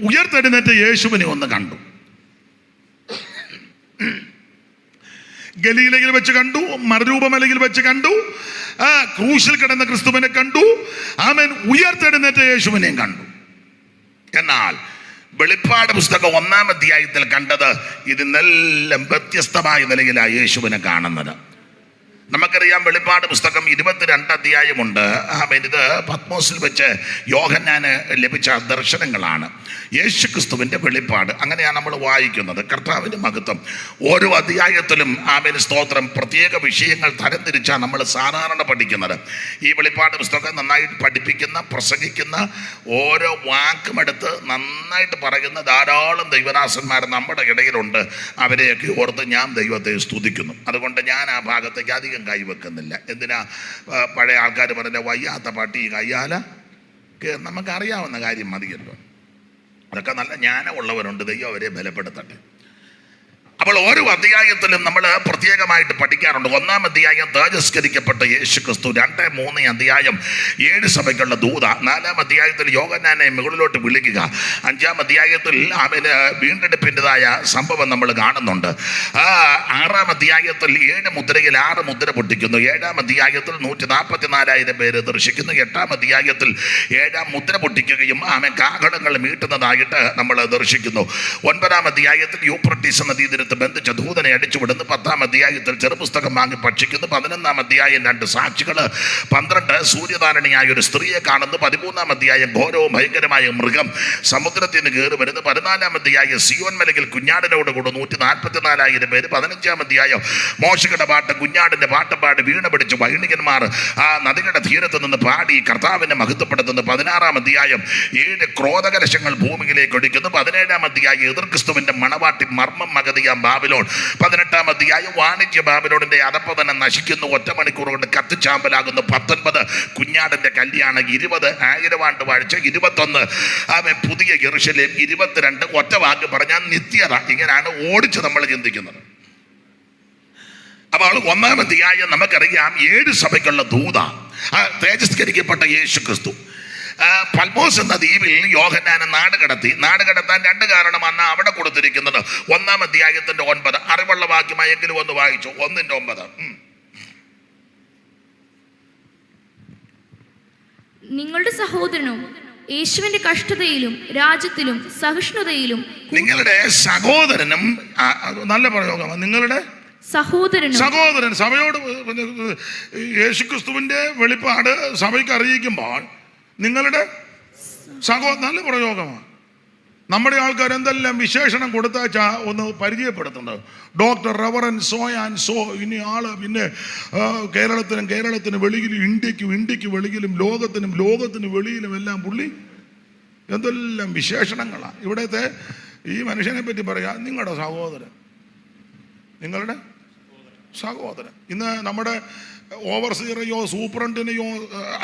ഉയർത്തെഴുന്നേറ്റ് യേശുവിനെ ഒന്ന് കണ്ടു. ഗലീലയിൽ വെച്ച് കണ്ടു, മറുരൂപമലയിൽ വെച്ച് കണ്ടു, ക്രൂശിൽ കിടന്ന ക്രിസ്തുവിനെ കണ്ടു. ആമേൻ. ഉയർത്തെഴുന്നേറ്റ് യേശുവിനെയും കണ്ടു. എന്നാൽ വെളിപ്പാട് പുസ്തകം 1-ാം അധ്യായത്തിൽ കണ്ടത് ഇതിനെല്ലാം വ്യത്യസ്തമായ നിലയിലാണ് യേശുവിനെ കാണുന്നത്. നമുക്കറിയാം, വെളിപ്പാട് പുസ്തകം 22 അധ്യായമുണ്ട്. ഇത് പത്മോസിൽ വെച്ച് യോഹന്നാന് ലഭിച്ച ദർശനങ്ങളാണ്. യേശു ക്രിസ്തുവിൻ്റെ വെളിപ്പാട്. അങ്ങനെയാണ് നമ്മൾ വായിക്കുന്നത്. കർത്താവിൻ്റെ മഹത്വം. ഓരോ അധ്യായത്തിലും സ്തോത്രം പ്രത്യേക വിഷയങ്ങൾ തരംതിരിച്ചാണ് നമ്മൾ സാധാരണ പഠിക്കുന്നത്. ഈ വെളിപ്പാട് പുസ്തകം നന്നായിട്ട് പഠിപ്പിക്കുന്ന, പ്രസംഗിക്കുന്ന, ഓരോ വാക്കുമെടുത്ത് നന്നായിട്ട് പറയുന്ന ധാരാളം ദൈവദാസന്മാർ നമ്മുടെ ഇടയിലുണ്ട്. അവരെയൊക്കെ ഓർത്ത് ഞാൻ ദൈവത്തെ സ്തുതിക്കുന്നു. അതുകൊണ്ട് ഞാൻ ആ ഭാഗത്തേക്ക് അധികം കൈവെക്കുന്നില്ല. എന്തിനാ പഴയ ആൾക്കാർ പറഞ്ഞ വയ്യാത്ത പട്ടി കയ്യാല നമുക്കറിയാവുന്ന കാര്യം മതിയല്ലോ. അതൊക്കെ നല്ല ജ്ഞാനമുള്ളവരുണ്ട്. ദൈവം അവരെ ബലപ്പെടുത്തട്ടെ. അപ്പോൾ ഓരോ അധ്യായത്തിലും നമ്മൾ പ്രത്യേകമായിട്ട് പഠിക്കാറുണ്ട്. 1-ാം അധ്യായം തേജസ്കരിക്കപ്പെട്ട യേശു ക്രിസ്തു. 2-3 അധ്യായം 7 സഭയ്ക്കുള്ള ദൂത. 4-ാം അധ്യായത്തിൽ യോഹന്നാനെ മുകളിലോട്ട് വിളിക്കുക. 5-ാം അധ്യായത്തിൽ അവന് വീണ്ടെടുപ്പിൻ്റെതായ സംഭവം നമ്മൾ കാണുന്നുണ്ട്. 6-ാം അധ്യായത്തിൽ 7 മുദ്രയിൽ 6 മുദ്ര പൊട്ടിക്കുന്നു. 7-ാം അധ്യായത്തിൽ 144,000 പേര് ദർശിക്കുന്നു. 8-ാം അധ്യായത്തിൽ 7-ാം മുദ്ര പൊട്ടിക്കുകയും കാഹളങ്ങൾ മീട്ടുന്നതായിട്ട് നമ്മൾ ദർശിക്കുന്നു. 9-ാം അധ്യായത്തിൽ യൂഫ്രട്ടീസ് നദീതീരത്ത് ബന്ധിച്ച ദൂതനെ അടിച്ചുവിടുന്നു. 10-ാം അധ്യായത്തിൽ ചെറുപുസ്തകം വാങ്ങി ഭക്ഷിക്കുന്നു. 11-ാം അധ്യായം 2 സാക്ഷികൾ. 12 സൂര്യധാരണിയായ ഒരു സ്ത്രീയെ കാണുന്നു. 13-ാം അധ്യായം ഘോരവും ഭയങ്കരമായ മൃഗം സമുദ്രത്തിൽ നിന്ന് കയറി വരുന്നു. 14-ാം അധ്യായം സിയോൻ മലയിൽ കുഞ്ഞാടിനോട് കൂടെ 144,000 പേര്. 15-ാം അധ്യായം മോശയുടെ പാട്ട്, കുഞ്ഞാടിന്റെ പാട്ട് പാടി വീണ പിടിച്ച് വൈണികന്മാർ ആ നദികളുടെ തീരത്ത് നിന്ന് പാടി കർത്താവിനെ മഹത്വപ്പെടുത്തുന്നു. 16-ാം അധ്യായം 7 ക്രോധകലശങ്ങൾ ഭൂമിയിലേക്ക് ഒടിക്കുന്നു. 17-ാം അധ്യായം എതിർ ക്രിസ്തുവിന്റെ മണവാട്ടി മർമ്മം മഗതിയാം ബാബിലോൺ. 18-ാം അധ്യായം വാണിജ്യ ബാബിലോണിന്റെ അതപ്പതനം നശിക്കുന്നു. 1 മണിക്കൂർ കൊണ്ട് കത്തിച്ചാമ്പലാകുന്നു. 19 കുഞ്ഞാടിന്റെ കല്യാണം. 20 1000 ആണ്ട് വാഴ്ച. 21 പുതിയ യെരൂശലേം. 22 ഒറ്റ വാക്ക് പറഞ്ഞാൽ നിത്യത. ഇങ്ങനെയാണ് ഓടിച്ച് നമ്മൾ ചിന്തിക്കുന്നത്. അപ്പോൾ 1-ാം അധ്യായം നമുക്കറിയാം 7 സഭയ്ക്കുള്ള ദൂത, തേജസ്കരിക്കപ്പെട്ട യേശു ക്രിസ്തു. പത്മോസ് എന്ന ദ്വീപിൽ യോഹന്നാനെ നാട് കടത്താൻ 2 കാരണമാണ് അവിടെ കൊടുത്തിരിക്കുന്നത്. 1-ാം അധ്യായത്തിന്റെ 9. അറിവുള്ള വാക്യമായെങ്കിലും ഒന്ന് വായിച്ചു. 1-9. നിങ്ങളുടെ സഹോദരനും യേശുവിന്റെ കഷ്ടതയിലും രാജ്യത്തിലും സഹിഷ്ണുതയിലും നിങ്ങളുടെ സഹോദരനും, നല്ല പ്രയോഗമാണ്, നിങ്ങളുടെ സഹോദരൻ സഭയോട് യേശുക്രിസ്തുവിന്റെ വെളിപ്പാട് സഭയ്ക്ക് അറിയിക്കുമ്പോൾ നിങ്ങളുടെ നല്ല പ്രയോഗമാണ്. നമ്മുടെ ആൾക്കാർ എന്തെല്ലാം വിശേഷണം കൊടുത്താച്ചാ ഒന്ന് പരിചയപ്പെടുത്തുന്നത്. Doctor, reverend, so and so. ഇനി ആള് പിന്നെ കേരളത്തിന് വെളിയിലും ഇന്ത്യക്ക് വെളിയിലും ലോകത്തിന് വെളിയിലും എല്ലാം പുള്ളി എന്തെല്ലാം വിശേഷണങ്ങളാണ്. ഇവിടത്തെ ഈ മനുഷ്യനെ പറ്റി പറയാ നിങ്ങളുടെ സഹോദരൻ. ഇന്ന് നമ്മുടെ ഓവർസിയറെയോ സൂപ്രണ്ടിനെയോ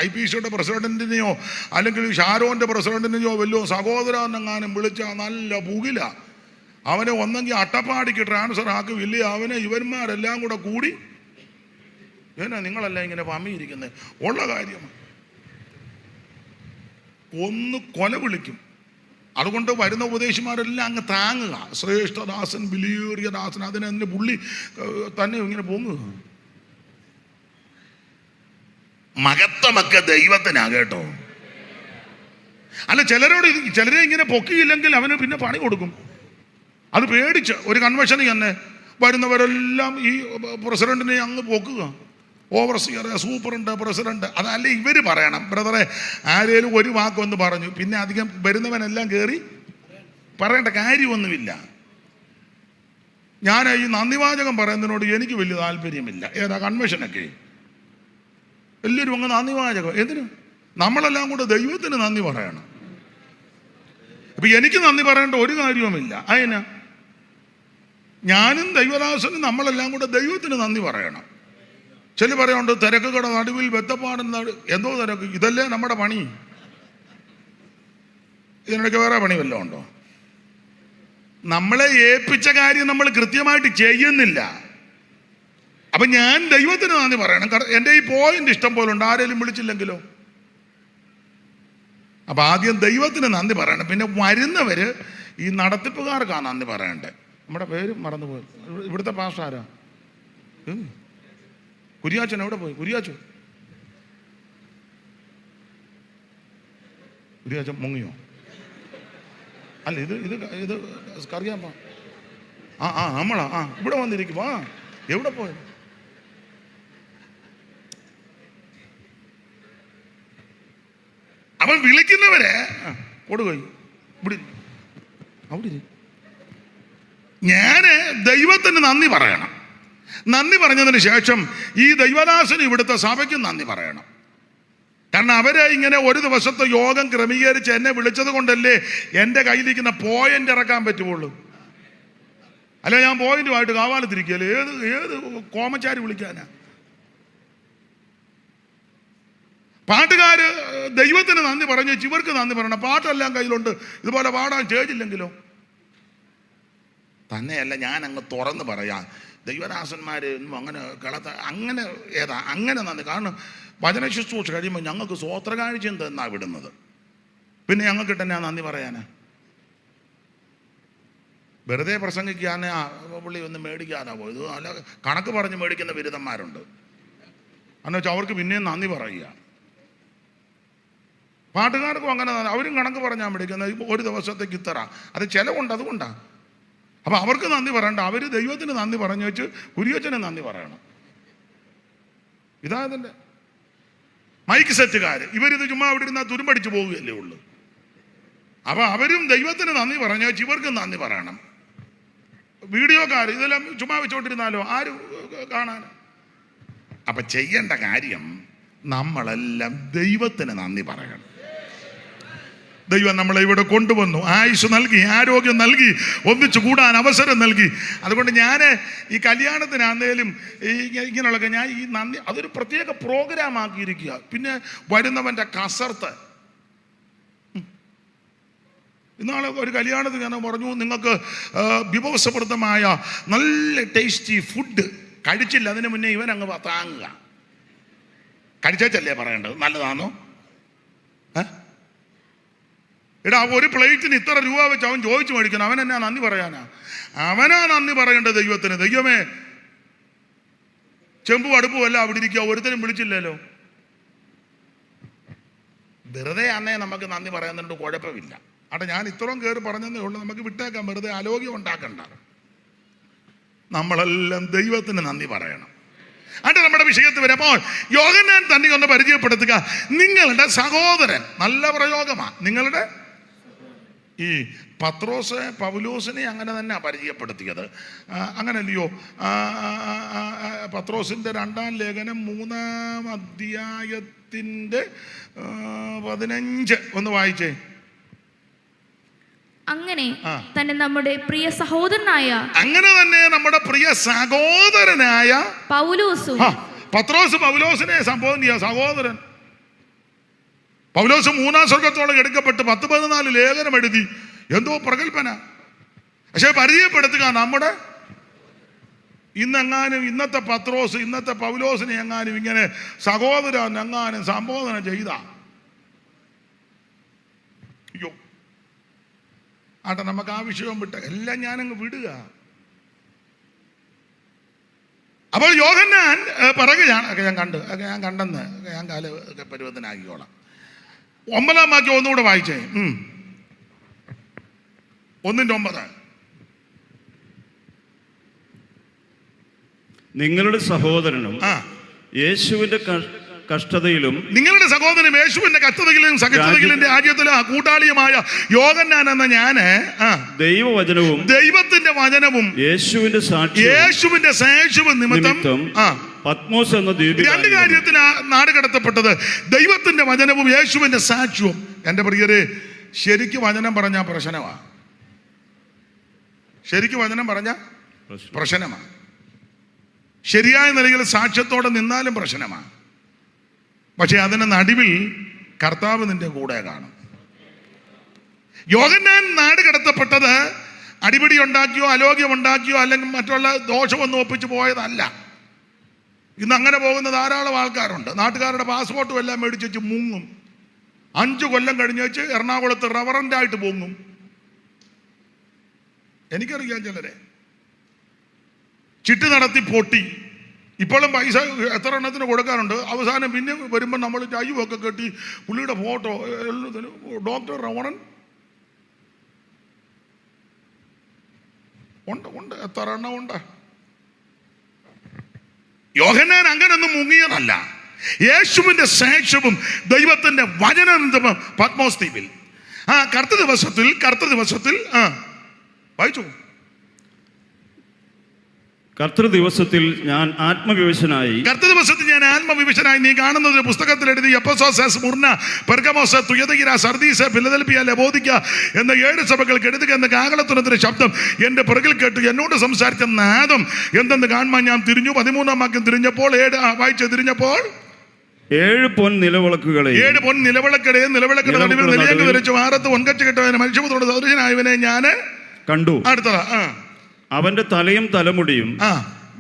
IPCയുടെ പ്രസിഡന്റിനെയോ അല്ലെങ്കിൽ ഷാരോന്റെ പ്രസിഡന്റിനെയോ വല്ലോ സഹോദരനെങ്ങാനും വിളിച്ചാൽ നല്ല പുകില. അവനെ ഒന്നെങ്കിൽ അട്ടപ്പാടിക്ക് ട്രാൻസ്ഫർ ആക്കുമില്ലേ, അവനെ ഇവന്മാരെല്ലാം കൂടി നിങ്ങളല്ല ഇങ്ങനെ പമ്മിയിരിക്കുന്നത്. ഉള്ള കാര്യം കൊല വിളിക്കും. അതുകൊണ്ട് വരുന്ന ഉപദേശിമാരെല്ലാം അങ്ങ് താങ്ങുക. ശ്രേഷ്ഠദാസൻ, വിലയേറിയ ദാസൻ, അതിനെ പുള്ളി തന്നെ ഇങ്ങനെ പൊങ്ങുക. മഹത്വമൊക്കെ ദൈവത്തിനാ കേട്ടോ. അല്ല, ചിലരെ ഇങ്ങനെ പൊക്കിയില്ലെങ്കിൽ അവന് പിന്നെ പണി കൊടുക്കും. അത് പേടിച്ച് ഒരു കൺവെൻഷന് തന്നെ വരുന്നവരെല്ലാം ഈ പ്രസിഡന്റിനെ അങ്ങ് പൊക്കുക. Overseer, superintendent, president. അതല്ല, ഇവർ പറയണം, ബ്രദറെ ആരേലും ഒരു വാക്കൊന്ന് പറഞ്ഞു, പിന്നെ അധികം വരുന്നവനെല്ലാം കയറി പറയേണ്ട കാര്യമൊന്നുമില്ല. ഞാൻ ഈ നന്ദിവാചകം പറയുന്നതിനോട് എനിക്ക് വലിയ താല്പര്യമില്ല. ഏതാ കൺവെൻഷനൊക്കെ എല്ലാവരും അങ്ങ് നന്ദിവാചകം. എന്തിനു? നമ്മളെല്ലാം കൂടെ ദൈവത്തിന് നന്ദി പറയണം. ഇപ്പൊ എനിക്ക് നന്ദി പറയേണ്ട ഒരു കാര്യവുമില്ല. അതിനാ ഞാനും ദൈവദാസനും നമ്മളെല്ലാം കൂടെ ദൈവത്തിന് നന്ദി പറയണം. ചില പറയുന്നുണ്ട്, തിരക്കുകളുടെ നടുവിൽ ബദ്ധപ്പാടുന്ന എന്തോ തിരക്ക്. ഇതല്ലേ നമ്മുടെ പണി? ഇതിനിടയ്ക്ക് വേറെ പണി വല്ലതും ഉണ്ടോ? നമ്മളെ ഏൽപ്പിച്ച കാര്യം നമ്മൾ കൃത്യമായിട്ട് ചെയ്യുന്നില്ല. അപ്പൊ ഞാൻ ദൈവത്തിന് നന്ദി പറയണം. എൻ്റെ ഈ പോയിന്റ് ഇഷ്ടം പോലെ ഉണ്ട്, ആരെങ്കിലും വിളിച്ചില്ലെങ്കിലോ. അപ്പൊ ആദ്യം ദൈവത്തിന് നന്ദി പറയണം. പിന്നെ വരുന്നവര് ഈ നടത്തിപ്പുകാർക്കാണ് നന്ദി പറയണ്ടേ. നമ്മുടെ പേര് മറന്നുപോയി. ഇവിടുത്തെ പാസ്റ്റർ ആരാ? കുര്യാച്ചൻ എവിടെ പോയി? കുര്യാച്ചൻ മുങ്ങിയോ? അല്ല, ഇത് കറിയാമ്പ. നമ്മളാ ഇവിടെ വന്നിരിക്കും. എവിടെ പോയി? അവൻ വിളിക്കുന്നവരെ കൊടുകയും ഇവിടെ അവിടെ. ഞാന് ദൈവത്തിന് നന്ദി പറയണം. നന്ദി പറഞ്ഞതിന് ശേഷം ഈ ദൈവദാസന് ഇവിടുത്തെ സഭയ്ക്കും നന്ദി പറയണം. കാരണം അവരെ ഇങ്ങനെ ഒരു ദിവസത്തെ യോഗം ക്രമീകരിച്ച് എന്നെ വിളിച്ചത് കൊണ്ടല്ലേ എൻ്റെ കയ്യിലിരിക്കുന്ന പോയിന്റ് ഇറക്കാൻ പറ്റുള്ളൂ. അല്ല, ഞാൻ പോയിന്റുമായിട്ട് കാവാലത്തിരിക്കുകയല്ലേ. ഏത് കോമച്ചാരി വിളിക്കാനാ? പാട്ടുകാര് ദൈവത്തിന് നന്ദി പറഞ്ഞു, ഇവർക്ക് നന്ദി പറയണം. പാട്ടെല്ലാം കയ്യിലുണ്ട്, ഇതുപോലെ പാടാൻ സ്റ്റേജില്ലെങ്കിലോ. തന്നെയല്ല, ഞാൻ അങ്ങ് തുറന്ന് പറയാം, ദൈവദാസന്മാർ ഒന്നും അങ്ങനെ അങ്ങനെ അങ്ങനെ നന്ദി. കാരണം വചന ശുശ്രൂഷ കഴിയുമ്പോൾ ഞങ്ങൾക്ക് സ്വോത്രകാഴ്ചയും തന്നാ വിടുന്നത്. പിന്നെ ഞങ്ങൾക്ക് തന്നെ നന്ദി പറയാനാ? വെറുതെ പ്രസംഗിക്കാനേ പുള്ളി ഒന്നും മേടിക്കാനാ പോയത്. അല്ല, കണക്ക് പറഞ്ഞ് മേടിക്കുന്ന ബിരുദന്മാരുണ്ട്. എന്നുവെച്ചാൽ അവർക്ക് പിന്നെയും നന്ദി പറയുക. പാട്ടുകാർക്കും അങ്ങനെ അവരും കണക്ക് പറഞ്ഞാൽ മേടിക്കുന്നത്. ഒരു ദിവസത്തേക്ക് ഇത്ര, അത് ചിലവുണ്ട്, അതുകൊണ്ടാണ്. അപ്പം അവർക്ക് നന്ദി പറയണ്ട. അവർ ദൈവത്തിന് നന്ദി പറഞ്ഞു വെച്ച് കുര്യച്ചന് നന്ദി പറയണം. ഇതാ അതിൻ്റെ മൈക്ക് സെറ്റുകാർ. ഇവരിത് ചുമ്മാ അവിടെ ഇരുന്നാൽ തുരുമ്പടിച്ച് പോവുകയല്ലേ ഉള്ളൂ. അപ്പം അവരും ദൈവത്തിന് നന്ദി പറഞ്ഞു വെച്ച് ഇവർക്കും നന്ദി പറയണം. വീഡിയോക്കാർ ഇതെല്ലാം ചുമ്മാ വെച്ചോണ്ടിരുന്നാലോ ആരും കാണാൻ. അപ്പം ചെയ്യേണ്ട കാര്യം നമ്മളെല്ലാം ദൈവത്തിന് നന്ദി പറയണം. ദൈവം നമ്മളെ ഇവിടെ കൊണ്ടുവന്നു, ആയുസ് നൽകി, ആരോഗ്യം നൽകി, ഒന്നിച്ചു കൂടാൻ അവസരം നൽകി. അതുകൊണ്ട് ഞാൻ ഈ കല്യാണത്തിനാന്നേലും ഇങ്ങനെയുള്ളതൊക്കെ ഞാൻ ഈ നന്ദി അതൊരു പ്രത്യേക പ്രോഗ്രാം ആക്കിയിരിക്കുക. പിന്നെ വരുന്നവൻ്റെ കസർത്ത്. ഇന്നാളെ ഒരു കല്യാണത്തിന് ഞാൻ പറഞ്ഞു, നിങ്ങൾക്ക് വിഭവസമൃദ്ധമായ നല്ല ടേസ്റ്റി ഫുഡ് കഴിച്ചില്ല, അതിന് മുന്നേ ഇവൻ അങ്ങ് താങ്ങുക. കഴിച്ചല്ലേ പറയേണ്ടത്, നല്ലതാണോ? എടാ, ഒരു പ്ലേറ്റിന് ഇത്ര രൂപ വെച്ച് അവൻ ചോദിച്ചു മേടിക്കണം. അവൻ എന്നാ നന്ദി പറയാനാ? അവനാ നന്ദി പറയേണ്ടത് ദൈവത്തിന്. ദൈവമേ, ചെമ്പും അടുപ്പും അല്ല അവിടെ ഇരിക്കുക, ഒരുത്തരും വിളിച്ചില്ലല്ലോ. വെറുതെ അന്നേ നമുക്ക് നന്ദി പറയുന്നുണ്ട്, കുഴപ്പമില്ല. അവിടെ ഞാൻ ഇത്രയും കയറി പറഞ്ഞതേ ഉള്ളൂ, നമുക്ക് വിട്ടേക്കാം. വെറുതെ ആലോക്യം ഉണ്ടാക്കണ്ട. നമ്മളെല്ലാം ദൈവത്തിന് നന്ദി പറയണം. അത് നമ്മുടെ വിഷയത്തിൽ വരുമ്പോൾ യോഹന്നാൻ തന്നെ ഒന്ന് പരിചയപ്പെടുത്തുക. നിങ്ങളുടെ സഹോദരൻ, നല്ല പ്രയോഗമാണ്. നിങ്ങളുടെ ഈ പത്രോസ് പൗലോസിനെ അങ്ങനെ തന്നെ പരിചയപ്പെടുത്തിയത്, അങ്ങനല്ലയോ? പത്രോസിൻ്റെ 2-ാം ലേഖനം 3-ാം അധ്യായത്തിൻ്റെ 15 ഒന്ന് വായിച്ചേ. അങ്ങനെ തന്നെ നമ്മുടെ പ്രിയ സഹോദരനായ പൗലോസും. പത്രോസ് പൗലോസിനെ സംബോധന ചെയ്യാം, സഹോദരൻ. പൗലോസ് 3-ാം സ്വർഗത്തോളം എടുക്കപ്പെട്ട് 10-14 ലേഖനം എഴുതി, എന്തോ പ്രഗൽഭന. പക്ഷെ പരിചയപ്പെടുത്തുക നമ്മുടെ ഇന്നത്തെ പത്രോസ്, ഇന്നത്തെ പൗലോസിനെ എങ്ങാനും ഇങ്ങനെ സഹോദരൻ എങ്ങാനും സംബോധന ചെയ്ത, അയ്യോ, ആട്ടെ, നമുക്ക് ആ വിഷയം വിട്ട എല്ലാം ഞാനങ്ങ് വിടുക. അപ്പോൾ യോഹന്നാൻ ഞാൻ കണ്ടെന്ന് ഞാൻ കാല പരുവത്തിനാക്കിക്കോളാം. 9 വാക്യം ഒന്നുകൂടെ വായിച്ചേ. 1:9. നിങ്ങളുടെ സഹോദരനും യേശുവിന്റെ കഷ്ടതയിലും നിങ്ങളുടെ സഹോദരനും യേശുവിന്റെ കഷ്ടതയിലും സഹിഷ്ണുതയിലും രാജ്യത്തിലും കൂട്ടാളിയുമായ യോഹന്നാൻ എന്ന ഞാന് ദൈവത്തിന്റെ വചനവും യേശുവിന്റെ സാക്ഷ്യവും നിമിത്തം പത്മോസ് എന്ന ദ്വീപിൽ 2 കാര്യത്തിന് നാട് കടത്തപ്പെട്ടത്. ദൈവത്തിന്റെ വചനവും യേശുവിന്റെ സാക്ഷ്യവും. എന്റെ പ്രിയരെ, ശരിക്ക് വചനം പറഞ്ഞ പ്രശ്നമാണ്. ശരിക്ക് വചനം പറഞ്ഞ പ്രശ്നമാണ്. ശരിയായ നിലയിൽ സാക്ഷ്യത്തോടെ നിന്നാലും പ്രശ്നമാണ്. പക്ഷെ അതിന് നടുവിൽ കർത്താവ് നിന്റെ കൂടെ കാണും. യോഹന്നാൻ നാട് കടത്തപ്പെട്ടത് അടിപിടി ഉണ്ടാക്കിയോ അലോഗ്യം ഉണ്ടാക്കിയോ അല്ലെങ്കിൽ മറ്റുള്ള ദോഷമൊന്നും ഒപ്പിച്ച് പോയതല്ല. ഇന്ന് അങ്ങനെ പോകുന്ന ധാരാളം ആൾക്കാരുണ്ട്. നാട്ടുകാരുടെ പാസ്പോർട്ടും എല്ലാം മേടിച്ച് വെച്ച് മുങ്ങും. 5 കൊല്ലം കഴിഞ്ഞ് വെച്ച് എറണാകുളത്ത് റവറൻ്റായിട്ട് പൊങ്ങും. എനിക്കറിയാം ചിലരെ ചിട്ടി നടത്തി പൊട്ടി. ഇപ്പോഴും പൈസ എത്ര എണ്ണത്തിന് കൊടുക്കാറുണ്ട്. അവസാനം പിന്നെ വരുമ്പോൾ നമ്മൾ ടൈവൊക്കെ കെട്ടി പുള്ളിയുടെ ഫോട്ടോ ഡോക്ടർ റവണൻ ഉണ്ട്. എത്ര എണ്ണം ഉണ്ട്. യോഹന്നാൻ അങ്ങനൊന്നും മുങ്ങിയതല്ല. യേശുവിന്റെ സാക്ഷ്യവും ദൈവത്തിന്റെ വചനം പത്മോസ് ദ്വീപിൽ കർത്ത ദിവസത്തിൽ വായിച്ചു. കർത്തൃദിവസത്തിൽ ഞാൻ ആത്മവിവശനായി നീ കാണുന്നത് പുസ്തകത്തിൽ എഴുതി Ephesus, Smyrna, Pergamos, തുയതൈര, Sardis, Philadelphia, ലവോദിക്ക എന്ന 7 സഭകൾ കെടുത്തുക എന്ന കാഹളത്തുണത്തിന്റെ ശബ്ദം എന്റെ പിറകിൽ കേട്ടു. എന്നോട് സംസാരിച്ച നാദം എന്തെന്ന് കാണുവാൻ ഞാൻ തിരിഞ്ഞു. 13-ാം വാക്യം തിരിഞ്ഞപ്പോൾ 7 പൊൻ നിലവിളക്കുകളെയും നിലവിളക്കിന്റെ നടുവിൽ നിലയങ്കി ധരിച്ചു വാറത്ത് ഒൻകച്ച് കെട്ടവനെ മനുഷ്യപുത്രനോട് സദൃശനായവനെ ഞാൻ കണ്ടു. അടുത്തതാ, അവന്റെ തലയും തലമുടിയും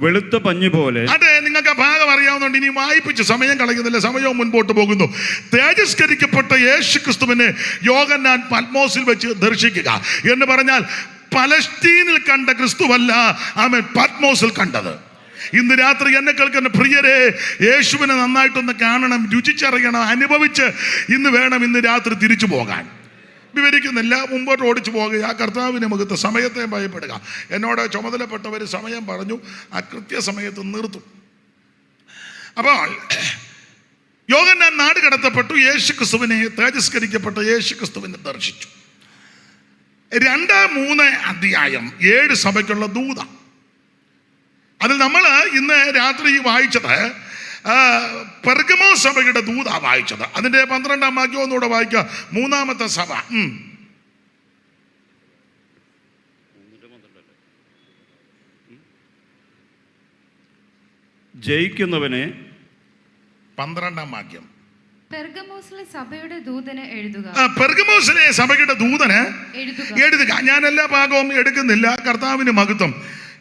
വെളുത്ത പഞ്ഞു പോലെ. അതെ, നിങ്ങൾക്ക് ആ ഭാഗം അറിയാവുന്നുണ്ട്. ഇനി വായിപ്പിച്ച് സമയം കളയുന്നില്ല, സമയവും മുൻപോട്ട് പോകുന്നു. തേജസ്കരിക്കപ്പെട്ട യേശു ക്രിസ്തുവിനെ യോഹന്നാൻ പത്മോസിൽ വെച്ച് ദർശിക്കുക എന്ന് പറഞ്ഞാൽ പലസ്തീനിൽ കണ്ട ക്രിസ്തുവല്ല അവൻ പത്മോസിൽ കണ്ടത്. ഇന്ന് രാത്രി എന്നെ കേൾക്കുന്ന പ്രിയരെ, യേശുവിനെ നന്നായിട്ടൊന്ന് കാണണം, രുചിച്ചറിയണം, അനുഭവിച്ച് ഇന്ന് രാത്രി തിരിച്ചു പോകാൻ. വിവരിക്കുന്നില്ല, മുമ്പോട്ട് ഓടിച്ചു പോകുക. ആ കർത്താവിനെ മുഖത്ത് സമയത്തെ ഭയപ്പെടുക. എന്നോട് ചുമതലപ്പെട്ടവർ സമയം പറഞ്ഞു, ആ കൃത്യസമയത്ത് നിർത്തും. അപ്പോൾ യോഹന്നാൻ നാട് കടത്തപ്പെട്ടു. തേജസ്കരിക്കപ്പെട്ട യേശു ക്രിസ്തുവിനെ ദർശിച്ചു. 2-3 അധ്യായം 7 സഭയ്ക്കുള്ള ദൂത. അതിൽ നമ്മൾ ഇന്ന് രാത്രി വായിച്ചത് പെർഗമോ സഭയുടെ ദൂത വായിച്ചത്. അതിന്റെ 12-ാം വാക്യം ഒന്നുകൂടെ വായിക്കുക. 3-ാമത്തെ സഭ. ജയിക്കുന്നവനെ 12-ാം വാക്യം. പെർഗമോസിലെ സഭയുടെ ദൂതന് എഴുതുക. പെർഗമോസിലെ സഭയുടെ ദൂതന് എഴുതുക. ഞാൻ എല്ലാ ഭാഗവും എടുക്കുന്നില്ല. കർത്താവിന് മഹത്വം.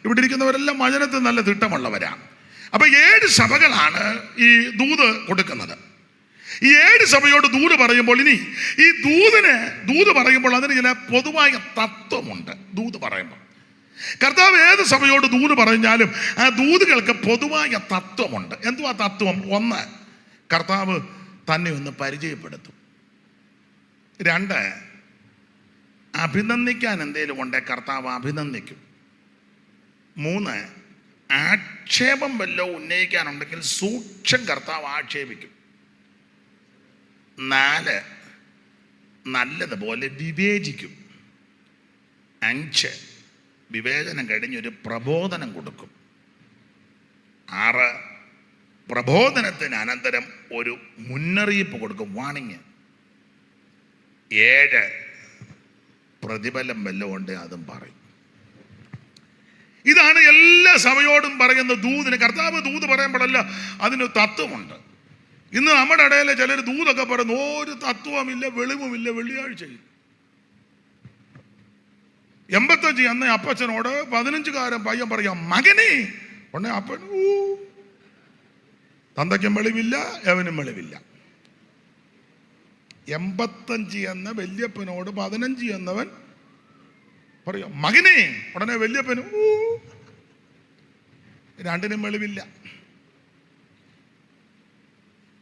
ഇവിടെ ഇരിക്കുന്നവരെല്ലാം വചനത്തിൽ നല്ല തിട്ടമുള്ളവരാ. അപ്പൊ 7 സഭകളാണ് ഈ ദൂത് കൊടുക്കുന്നത്. ഈ 7 സഭയോട് ദൂത് പറയുമ്പോൾ, ഇനി ഈ ദൂത് പറയുമ്പോൾ അതിന് ചില പൊതുവായ തത്വമുണ്ട്. ദൂത് പറയുമ്പോൾ കർത്താവ് ഏത് സഭയോട് ദൂത് പറഞ്ഞാലും ആ ദൂതുകൾക്ക് പൊതുവായ തത്വമുണ്ട്. എന്തുവാ തത്വം? 1, കർത്താവ് തന്നെ ഒന്ന് പരിചയപ്പെടുത്തും. 2, അഭിനന്ദിക്കാൻ എന്തേലും ഉണ്ടെങ്കിൽ കർത്താവ് അഭിനന്ദിക്കും. 3, ആക്ഷേപം വല്ലതും ഉന്നയിക്കാനുണ്ടെങ്കിൽ സൂക്ഷ്മം കർത്താവ് ആക്ഷേപിക്കും. 4, നല്ലതുപോലെ വിവേചിക്കും. 5, വിവേചനം കഴിഞ്ഞൊരു പ്രബോധനം കൊടുക്കും. 6, പ്രബോധനത്തിന് അനന്തരം ഒരു മുന്നറിയിപ്പ് കൊടുക്കും, വാണിങ്. 7, പ്രതിഫലം വല്ലതും ഉണ്ട് അതും പറയും. ഇതാണ് എല്ലാ സഭയോടും പറയുന്ന ദൂതിന്. കർത്താവ് ദൂത് പറയുമ്പോഴല്ല അതിന് തത്വമുണ്ട്. ഇന്ന് നമ്മുടെ ഇടയിൽ ചിലർ ദൂതൊക്കെ പറയുന്നു, ഒരു തത്വമില്ല, വെളിവുമില്ല. വെള്ളിയാഴ്ചയിൽ 85 അന്ന് അപ്പച്ചനോട് 15-കാരൻ പയ്യൻ പറയാം, മകനെ. ഉടനെ അപ്പൻ തന്തയ്ക്കും വെളിവില്ല, എവനും വെളിവില്ല. 85 എന്ന വല്യപ്പനോട് 15 എന്നവൻ പറയോ മകനെ, ഉടനെ വല്യപ്പനും രണ്ടിനും വെളിവില്ല.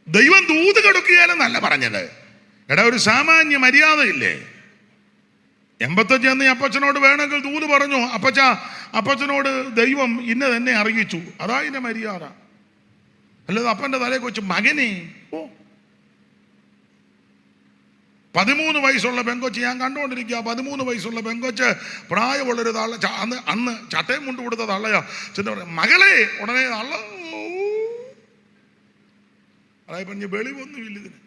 ദൈവം ദൂത് കൊടുക്കുകയാലെന്നല്ല പറഞ്ഞത്. എടാ, ഒരു സാമാന്യ മര്യാദയില്ലേ? 85 അന്ന് അപ്പച്ചനോട് വേണമെങ്കിൽ ദൂത് പറഞ്ഞു, അപ്പച്ചനോട് ദൈവം ഇന്ന തന്നെ അറിയിച്ചു, അതാ ഇതിന്റെ മര്യാദ. അല്ലാതെ അപ്പന്റെ തലയിൽ വെച്ച് മകനെ. 13 വയസ്സുള്ള പെങ്കൊച്ച് ഞാൻ കണ്ടുകൊണ്ടിരിക്കുക. 13 വയസ്സുള്ള പെങ്കൊച്ച് പ്രായമുള്ളൊരു തള്ള, അന്ന് ചട്ടയും മുണ്ട് കൊടുത്ത തള്ളയാ. ചെന്ന് പറയാം മകളെ, ഉടനെ തള്ള. അതായത് പറഞ്ഞ വെളിവൊന്നുമില്ല ഇതിന്.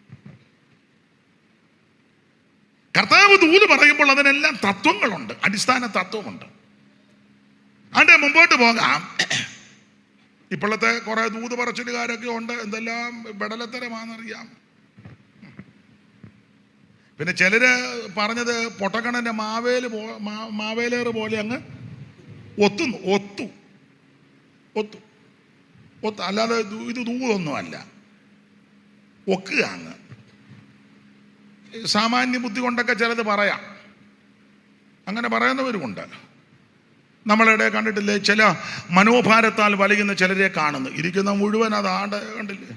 കർത്താവ് ദൂത് പറയുമ്പോൾ അതിനെല്ലാം തത്വങ്ങളുണ്ട്, അടിസ്ഥാന തത്വമുണ്ട്. അതിൻ്റെ മുമ്പോട്ട് പോകാം. ഇപ്പോഴത്തെ കുറെ ദൂത് പറച്ചിലുകാരൊക്കെ ഉണ്ട്, എന്തെല്ലാം ബെടലത്തരമാണെന്നറിയാം. പിന്നെ ചിലര് പറഞ്ഞത് പൊട്ടക്കണന്റെ മാവേലേറ് പോലെ അങ്ങ് ഒത്തു അല്ലാതെ ഇത് ദൂതൊന്നും അല്ല, ഒക്കുക അങ്ങ്. സാമാന്യ ബുദ്ധി കൊണ്ടൊക്കെ ചിലത് പറയാം, അങ്ങനെ പറയുന്നവരുമുണ്ട്. നമ്മളിടെ കണ്ടിട്ടില്ലേ, ചില മനോഭാരത്താൽ വലിയുന്ന ചിലരെ കാണുന്നു. ഇരിക്കുന്ന മുഴുവൻ അതാണ്ട് കണ്ടില്ലേ.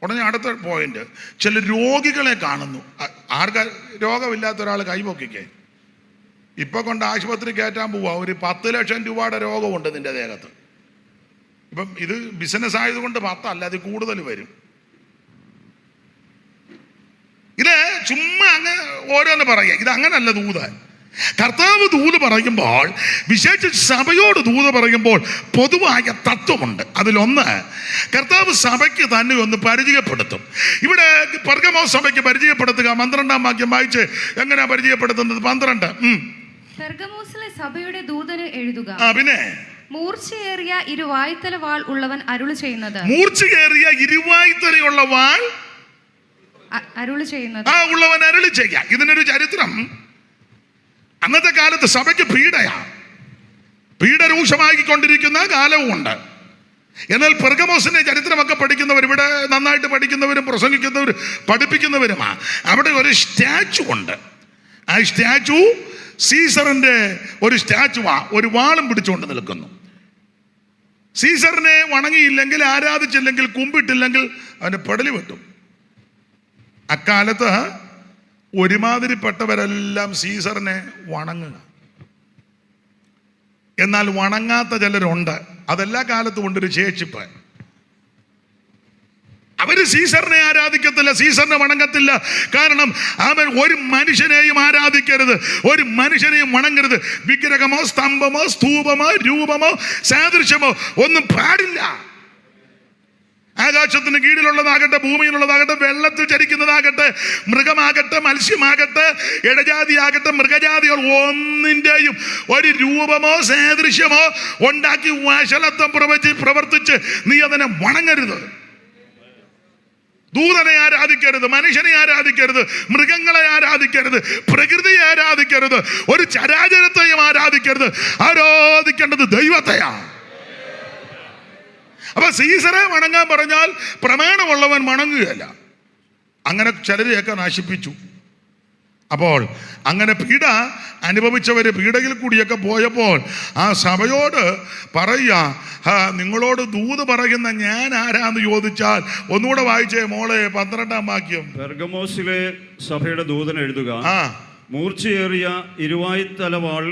ഉടനെ അടുത്ത പോയിന്റ്, ചില രോഗികളെ കാണുന്നു. രോഗമില്ലാത്ത ഒരാൾ കൈപൊക്കിക്കേ, ഇപ്പൊ കൊണ്ട് ആശുപത്രി കയറ്റാൻ പോവാ, ഒരു 10 ലക്ഷം രൂപയുടെ രോഗമുണ്ട് നിന്റെ ദേഹത്ത്. ഇപ്പം ഇത് ബിസിനസ് ആയതുകൊണ്ട് 10 അല്ല, അത് കൂടുതൽ വരും. ഇത് ചുമ്മാ അങ്ങ് ഓരോന്ന് പറയുക, ഇത് അങ്ങനല്ല ദൂത്. കർത്താവ് ദൂത് പറയുമ്പോൾ, വിശേഷിച്ച് സഭയോട് ദൂത് പറയുമ്പോൾ പൊതുവായ തത്വമുണ്ട്. അതിലൊന്ന്, കർത്താവ് സഭയ്ക്ക് തന്നെ ഒന്ന് പരിചയപ്പെടുത്തും. ഇവിടെ പെർഗമോസ് സഭയ്ക്ക് പരിചയപ്പെടുത്തുക. 12-ാം വാക്യം വായിച്ച് എങ്ങനെയാ പരിചയപ്പെടുത്തുന്നത്? 12. പെർഗമോസിലെ സഭയുടെ ദൂതന് എഴുതുക. പിന്നെ മൂർച്ചയേറിയ ഇരുവായ്ത്തല വാൾ ഉള്ളവൻ അരുളി ചെയ്യുന്നത്. മൂർച്ചയേറിയ ഇരുവായ്ത്തലയുള്ള വാൾ അരുളി ചെയ്യുന്നത് ഉള്ളവൻ അരുളി ചെയ്യാം. ഇതിനൊരു ചരിത്രം. അന്നത്തെ കാലത്ത് സഭയ്ക്ക് പീഡ രൂക്ഷമാക്കിക്കൊണ്ടിരിക്കുന്ന കാലവുമുണ്ട്. എന്നാൽ പെർഗമോസിന്റെ ചരിത്രമൊക്കെ പഠിക്കുന്നവർ, ഇവിടെ നന്നായിട്ട് പഠിക്കുന്നവരും പ്രസംഗിക്കുന്നവരും പഠിപ്പിക്കുന്നവരുമാ. അവിടെ ഒരു സ്റ്റാച്ചു ഉണ്ട്. ആ സ്റ്റാച്ചു സീസറിന്റെ ഒരു സ്റ്റാച്ചുവാ. ഒരു വാളും പിടിച്ചുകൊണ്ട് നിൽക്കുന്നു. സീസറിനെ വണങ്ങിയില്ലെങ്കിൽ, ആരാധിച്ചില്ലെങ്കിൽ, കുമ്പിട്ടില്ലെങ്കിൽ അവന് പെടലി വെട്ടും. അക്കാലത്ത് ഒരുമാതിരിപ്പെട്ടവരെല്ലാം സീസറിനെ വണങ്ങുക. എന്നാൽ വണങ്ങാത്ത ചിലരുണ്ട്. അതെല്ലാ കാലത്തും ഉണ്ടൊരു ശേഷിപ്പ്. അവര് സീസറിനെ ആരാധിക്കത്തില്ല, സീസറിനെ വണങ്ങത്തില്ല. കാരണം അവൻ ഒരു മനുഷ്യനെയും ആരാധിക്കരുത്, ഒരു മനുഷ്യനെയും വണങ്ങരുത്. വിഗ്രഹമോ സ്തംഭമോ സ്തൂപമോ രൂപമോ സാദൃശ്യമോ ഒന്നും പാടില്ല. ആകാശത്തിന് കീഴിലുള്ളതാകട്ടെ, ഭൂമിയിലുള്ളതാകട്ടെ, വെള്ളത്തിൽ ചരിക്കുന്നതാകട്ടെ, മൃഗമാകട്ടെ, മത്സ്യമാകട്ടെ, ഇടജാതിയാകട്ടെ, മൃഗജാതികൾ ഒന്നിൻ്റെയും ഒരു രൂപമോ സാദൃശ്യമോ ഉണ്ടാക്കി വഷളത്വം പ്രവർത്തിച്ച് നീ അതിനെ വണങ്ങരുത്. ദൂതനെ ആരാധിക്കരുത്, മനുഷ്യനെ ആരാധിക്കരുത്, മൃഗങ്ങളെ ആരാധിക്കരുത്, പ്രകൃതിയെ ആരാധിക്കരുത്, ഒരു ചരാചരത്തെയും ആരാധിക്കരുത്. ആരാധിക്കേണ്ടത് ദൈവത്തെയാണ്. അപ്പൊ സീസറെ വണങ്ങാൻ പറഞ്ഞാൽ പ്രമാണമുള്ളവൻ വണങ്ങുകയല്ല. അങ്ങനെ ചിലരെയൊക്കെ നശിപ്പിച്ചു. അപ്പോൾ അങ്ങനെ പീഡ അനുഭവിച്ചവര് പീഡയിൽ കൂടിയൊക്കെ പോയപ്പോൾ ആ സഭയോട് പറയുക, നിങ്ങളോട് ദൂത് പറയുന്ന ഞാൻ ആരാന്ന് ചോദിച്ചാൽ, ഒന്നുകൂടെ വായിച്ചേ മോളെ, 12-ാം വാക്യം. പെർഗമോസിലെ സഭയുടെ ദൂതൻ എഴുതുക, മൂർച്ചയേറിയ ഇരുവായ്ത്തലവാൾ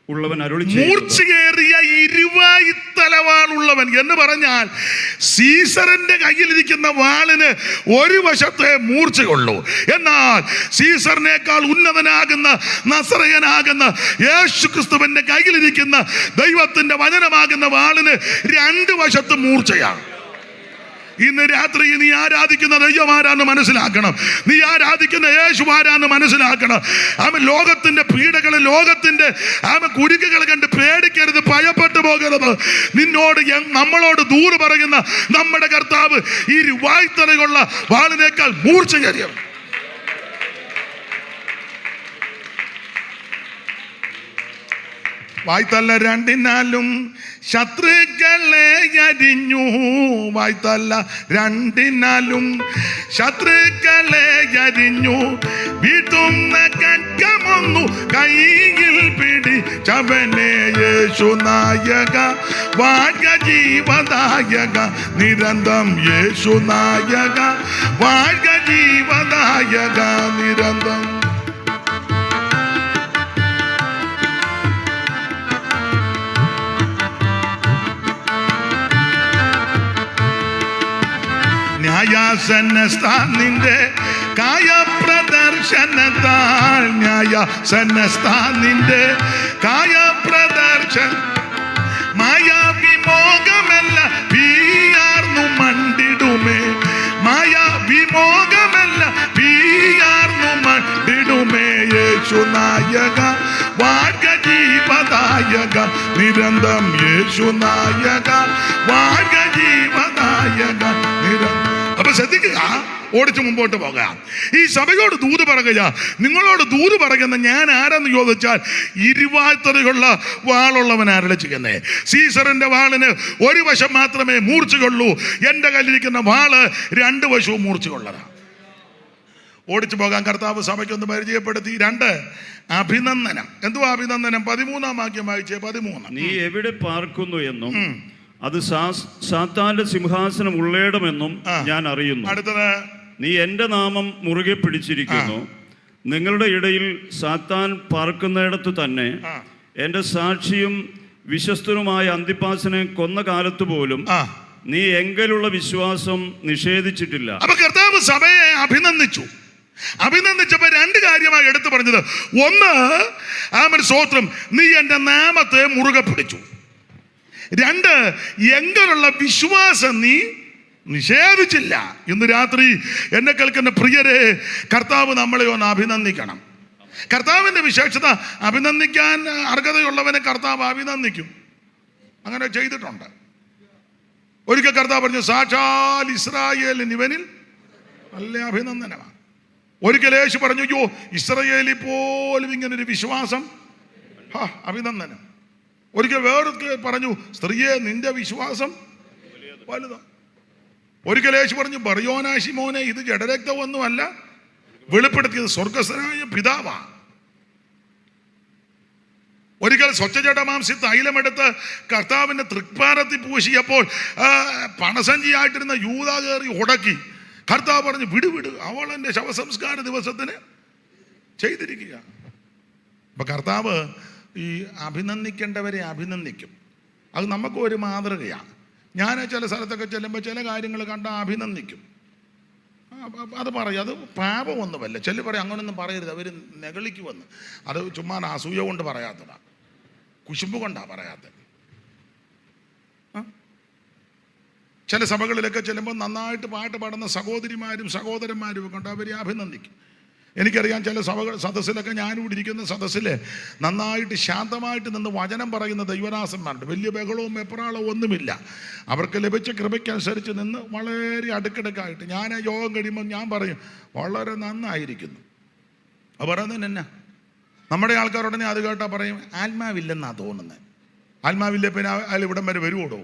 ഉള്ളവൻ അരുളി ചെയ്യുന്നത്. മൂർച്ചയേറിയ ഇരുവായ്ത്തലവാൾ ഉള്ളവൻ എന്ന് പറഞ്ഞാൽ സീസറിന്റെ കയ്യിലിരിക്കുന്ന വാളിന് ഒരു വശത്തെ മൂർച്ചയുള്ളൂ. എന്നാൽ സീസറിനേക്കാൾ ഉന്നതനാകുന്ന നസറയനാകുന്ന യേശു ക്രിസ്തുവിന്റെ കയ്യിലിരിക്കുന്ന ദൈവത്തിന്റെ വചനമാകുന്ന വാളിന് 2 വശത്തും മൂർച്ചയാണ്. ഇന്ന് രാത്രി നീ ആരാധിക്കുന്ന ദൈവം ആരാന്ന് മനസ്സിലാക്കണം. നീ ആരാധിക്കുന്ന യേശു ആരാന്ന് മനസ്സിലാക്കണം. അവൻ ലോകത്തിന്റെ പീഡകള്, ലോകത്തിന്റെ കുരുക്കുകൾ കണ്ട് പേടിക്കരുത്, ഭയപ്പെട്ടു പോകരുത്. നമ്മളോട് ദൂത് പറയുന്ന നമ്മുടെ കർത്താവ് ഈ വായ്ത്തലയുള്ള വാളിനേക്കാൾ മൂർച്ചയേറിയവൻ. വായ്ത്തല രണ്ടിനാലും ശത്രുക്കളെ അരിഞ്ഞു. വായ്ത്തല രണ്ടിനാലും ശത്രുക്കളെ അരിഞ്ഞു. വീട്ടുന്ന കറ്റമൊന്നു കൈയിൽ പിടിച്ചവനെ യേശു നായക വാഴ്ക ജീവദായക നിരന്തം. യേശു നായക വാഴ്ക ജീവദായക നിരന്തം. ന്യായാസനസ്ഥാനിന്റെ കായപ്രദർശനത്താൽ. ന്യായാസനസ്ഥാനിന്റെ കായപ്രദർശന മായാവിമോകമല്ല വീയാർന്നു മണ്ടിടുമേ. മായാവിമോകമല്ല വീയാർന്നു മണ്ടിടുമേ. യേശു നായക വാഴ്ക ജീവദായക നിരന്തം. യേശു നായക വാഴ്ക ജീവദായക നിരന്തം. അപ്പൊ ശ്രദ്ധിക്കുക, ഓടിച്ച് മുമ്പോട്ട് പോകാം. ഈ സഭയോട് ദൂത് പറയുക. നിങ്ങളോട് ദൂത് പറയുന്ന ഞാൻ ആരെന്ന് ചോദിച്ചാൽ, ഇരുവായ്ത്തലയുള്ള വാളുള്ളവൻ ആരല്ല ചെയ്യുന്നേ? സീസറിന്റെ വാളിന് ഒരു വശം മാത്രമേ മൂർച്ചയുള്ളൂ. എൻ്റെ കയ്യിലിരിക്കുന്ന വാള് രണ്ട് വശവും മൂർച്ചയുള്ളതാണ്. ഓടിച്ചു പോകാൻ കർത്താവ് സഭയ്ക്കൊന്ന് പരിചയപ്പെടുത്തി. 2 അഭിനന്ദനം. എന്തുവാ അഭിനന്ദനം? 13-ാം വാക്യം വായിച്ചേ. 13. നീ എവിടെ പാർക്കുന്നു എന്നും അത് സാത്താന്റെ സിംഹാസനം ഉള്ളയിടമെന്നും ഞാൻ അറിയുന്നു. അടുത്തത്, നീ എൻ്റെ നാമം മുറുകെ പിടിച്ചിരിക്കുന്നു. നിങ്ങളുടെ ഇടയിൽ സാത്താൻ പാർക്കുന്നിടത്തു തന്നെ എൻ്റെ സാക്ഷിയും വിശ്വസ്തനുമായ അന്തിപ്പാസിനെ കൊന്ന കാലത്ത് പോലും നീ എങ്കലുള്ള വിശ്വാസം നിഷേധിച്ചിട്ടില്ല. അപ്പൊ കർത്താവ് സഭയെ അഭിനന്ദിച്ചപ്പോ 2 കാര്യമായി എടുത്തു പറഞ്ഞത്. ഒന്ന്, ആമേൻ സ്തോത്രം, നീ എൻ്റെ നാമത്തെ മുറുകെ പിടിച്ചു. 2, എങ്കിലുള്ള വിശ്വാസം നീ നിഷേധിച്ചില്ല. ഇന്ന് രാത്രി എന്നെ കേൾക്കുന്ന പ്രിയരെ, കർത്താവ് നമ്മളെ ഒന്ന് അഭിനന്ദിക്കണം. കർത്താവിൻ്റെ വിശേഷത, അഭിനന്ദിക്കാൻ അർഹതയുള്ളവനെ കർത്താവ് അഭിനന്ദിക്കും. അങ്ങനെ ചെയ്തിട്ടുണ്ട്. ഒരിക്കൽ കർത്താവ് പറഞ്ഞു, സാക്ഷാൽ ഇസ്രായേലിന് ഇവനിൽ നല്ല അഭിനന്ദനമാണ്. ഒരിക്കൽ യേശു പറഞ്ഞു, അയ്യോ ഇസ്രായേലിൽ പോലും ഇങ്ങനൊരു വിശ്വാസം, അഭിനന്ദനം. ഒരിക്കൽ വേറൊക്കെ പറഞ്ഞു, സ്ത്രീയെ നിന്റെ വിശ്വാസം വലുതാ. ഒരിക്കൽ യേശു പറഞ്ഞു, ബർയോനാശി മോനെ, ഇത് ജഡരക്തമൊന്നുമല്ല, വെളിപ്പെടുത്തിയത് സ്വർഗസ്ഥനായ പിതാവാ. ഒരിക്കൽ സ്വച്ഛജടമാംസി തൈലമെടുത്ത് കർത്താവിൻ്റെ തൃക്പാരത്തിൽ പൂശിയപ്പോൾ പണസഞ്ചിയായിട്ടിരുന്ന യൂദ കയറി ഉടക്കി. കർത്താവ് പറഞ്ഞു, വിട്, അവൾ എൻ്റെ ശവസംസ്കാര ദിവസത്തിന് ചെയ്തിരിക്കുക. അപ്പൊ കർത്താവ് ഈ അഭിനന്ദിക്കേണ്ടവരെ അഭിനന്ദിക്കും. അത് നമുക്കും ഒരു മാതൃകയാണ്. ഞാൻ ചില സ്ഥലത്തൊക്കെ ചെല്ലുമ്പോൾ ചില കാര്യങ്ങൾ കണ്ടാൽ അഭിനന്ദിക്കും. അത് പറയും, അത് പാപമൊന്നുമല്ല. ചില പറയും അങ്ങനൊന്നും പറയരുത്, അവർ നെകളിക്കുമെന്ന്. അത് ചുമ്മാ അസൂയ കൊണ്ട് പറയാത്തതാണ്, കുശുമ്പ് കൊണ്ടാണ് പറയാത്തത്. ചില സഭകളിലൊക്കെ ചെല്ലുമ്പോൾ നന്നായിട്ട് പാട്ട് പാടുന്ന സഹോദരിമാരും സഹോദരന്മാരും ഒക്കെ ഉണ്ട്, അവരെ അഭിനന്ദിക്കും. എനിക്കറിയാം, ചില സദസ്സിലൊക്കെ ഞാനിവിടെ ഇരിക്കുന്ന സദസ്സിൽ നന്നായിട്ട് ശാന്തമായിട്ട് നിന്ന് വചനം പറയുന്ന ദൈവദാസന്മാരുണ്ട്. വലിയ ബഹളവും എപ്രാളവും ഒന്നുമില്ല. അവർക്ക് ലഭിച്ച കൃപയ്ക്കനുസരിച്ച് നിന്ന് വളരെ അടുക്കിടക്കായിട്ട് ഞാൻ യോഗം കഴിയുമ്പോൾ ഞാൻ പറയും, വളരെ നന്നായിരിക്കുന്നു. അത് പറയുന്നതിന് എന്നാ? നമ്മുടെ ആൾക്കാരുടനെ അത് കേട്ടാൽ പറയും, ആത്മാവില്ലെന്നാണ് തോന്നുന്നത്. ആത്മാവില്ലേ പിന്നെ അയാൾ ഇവിടം വരെ വരുവോടോ?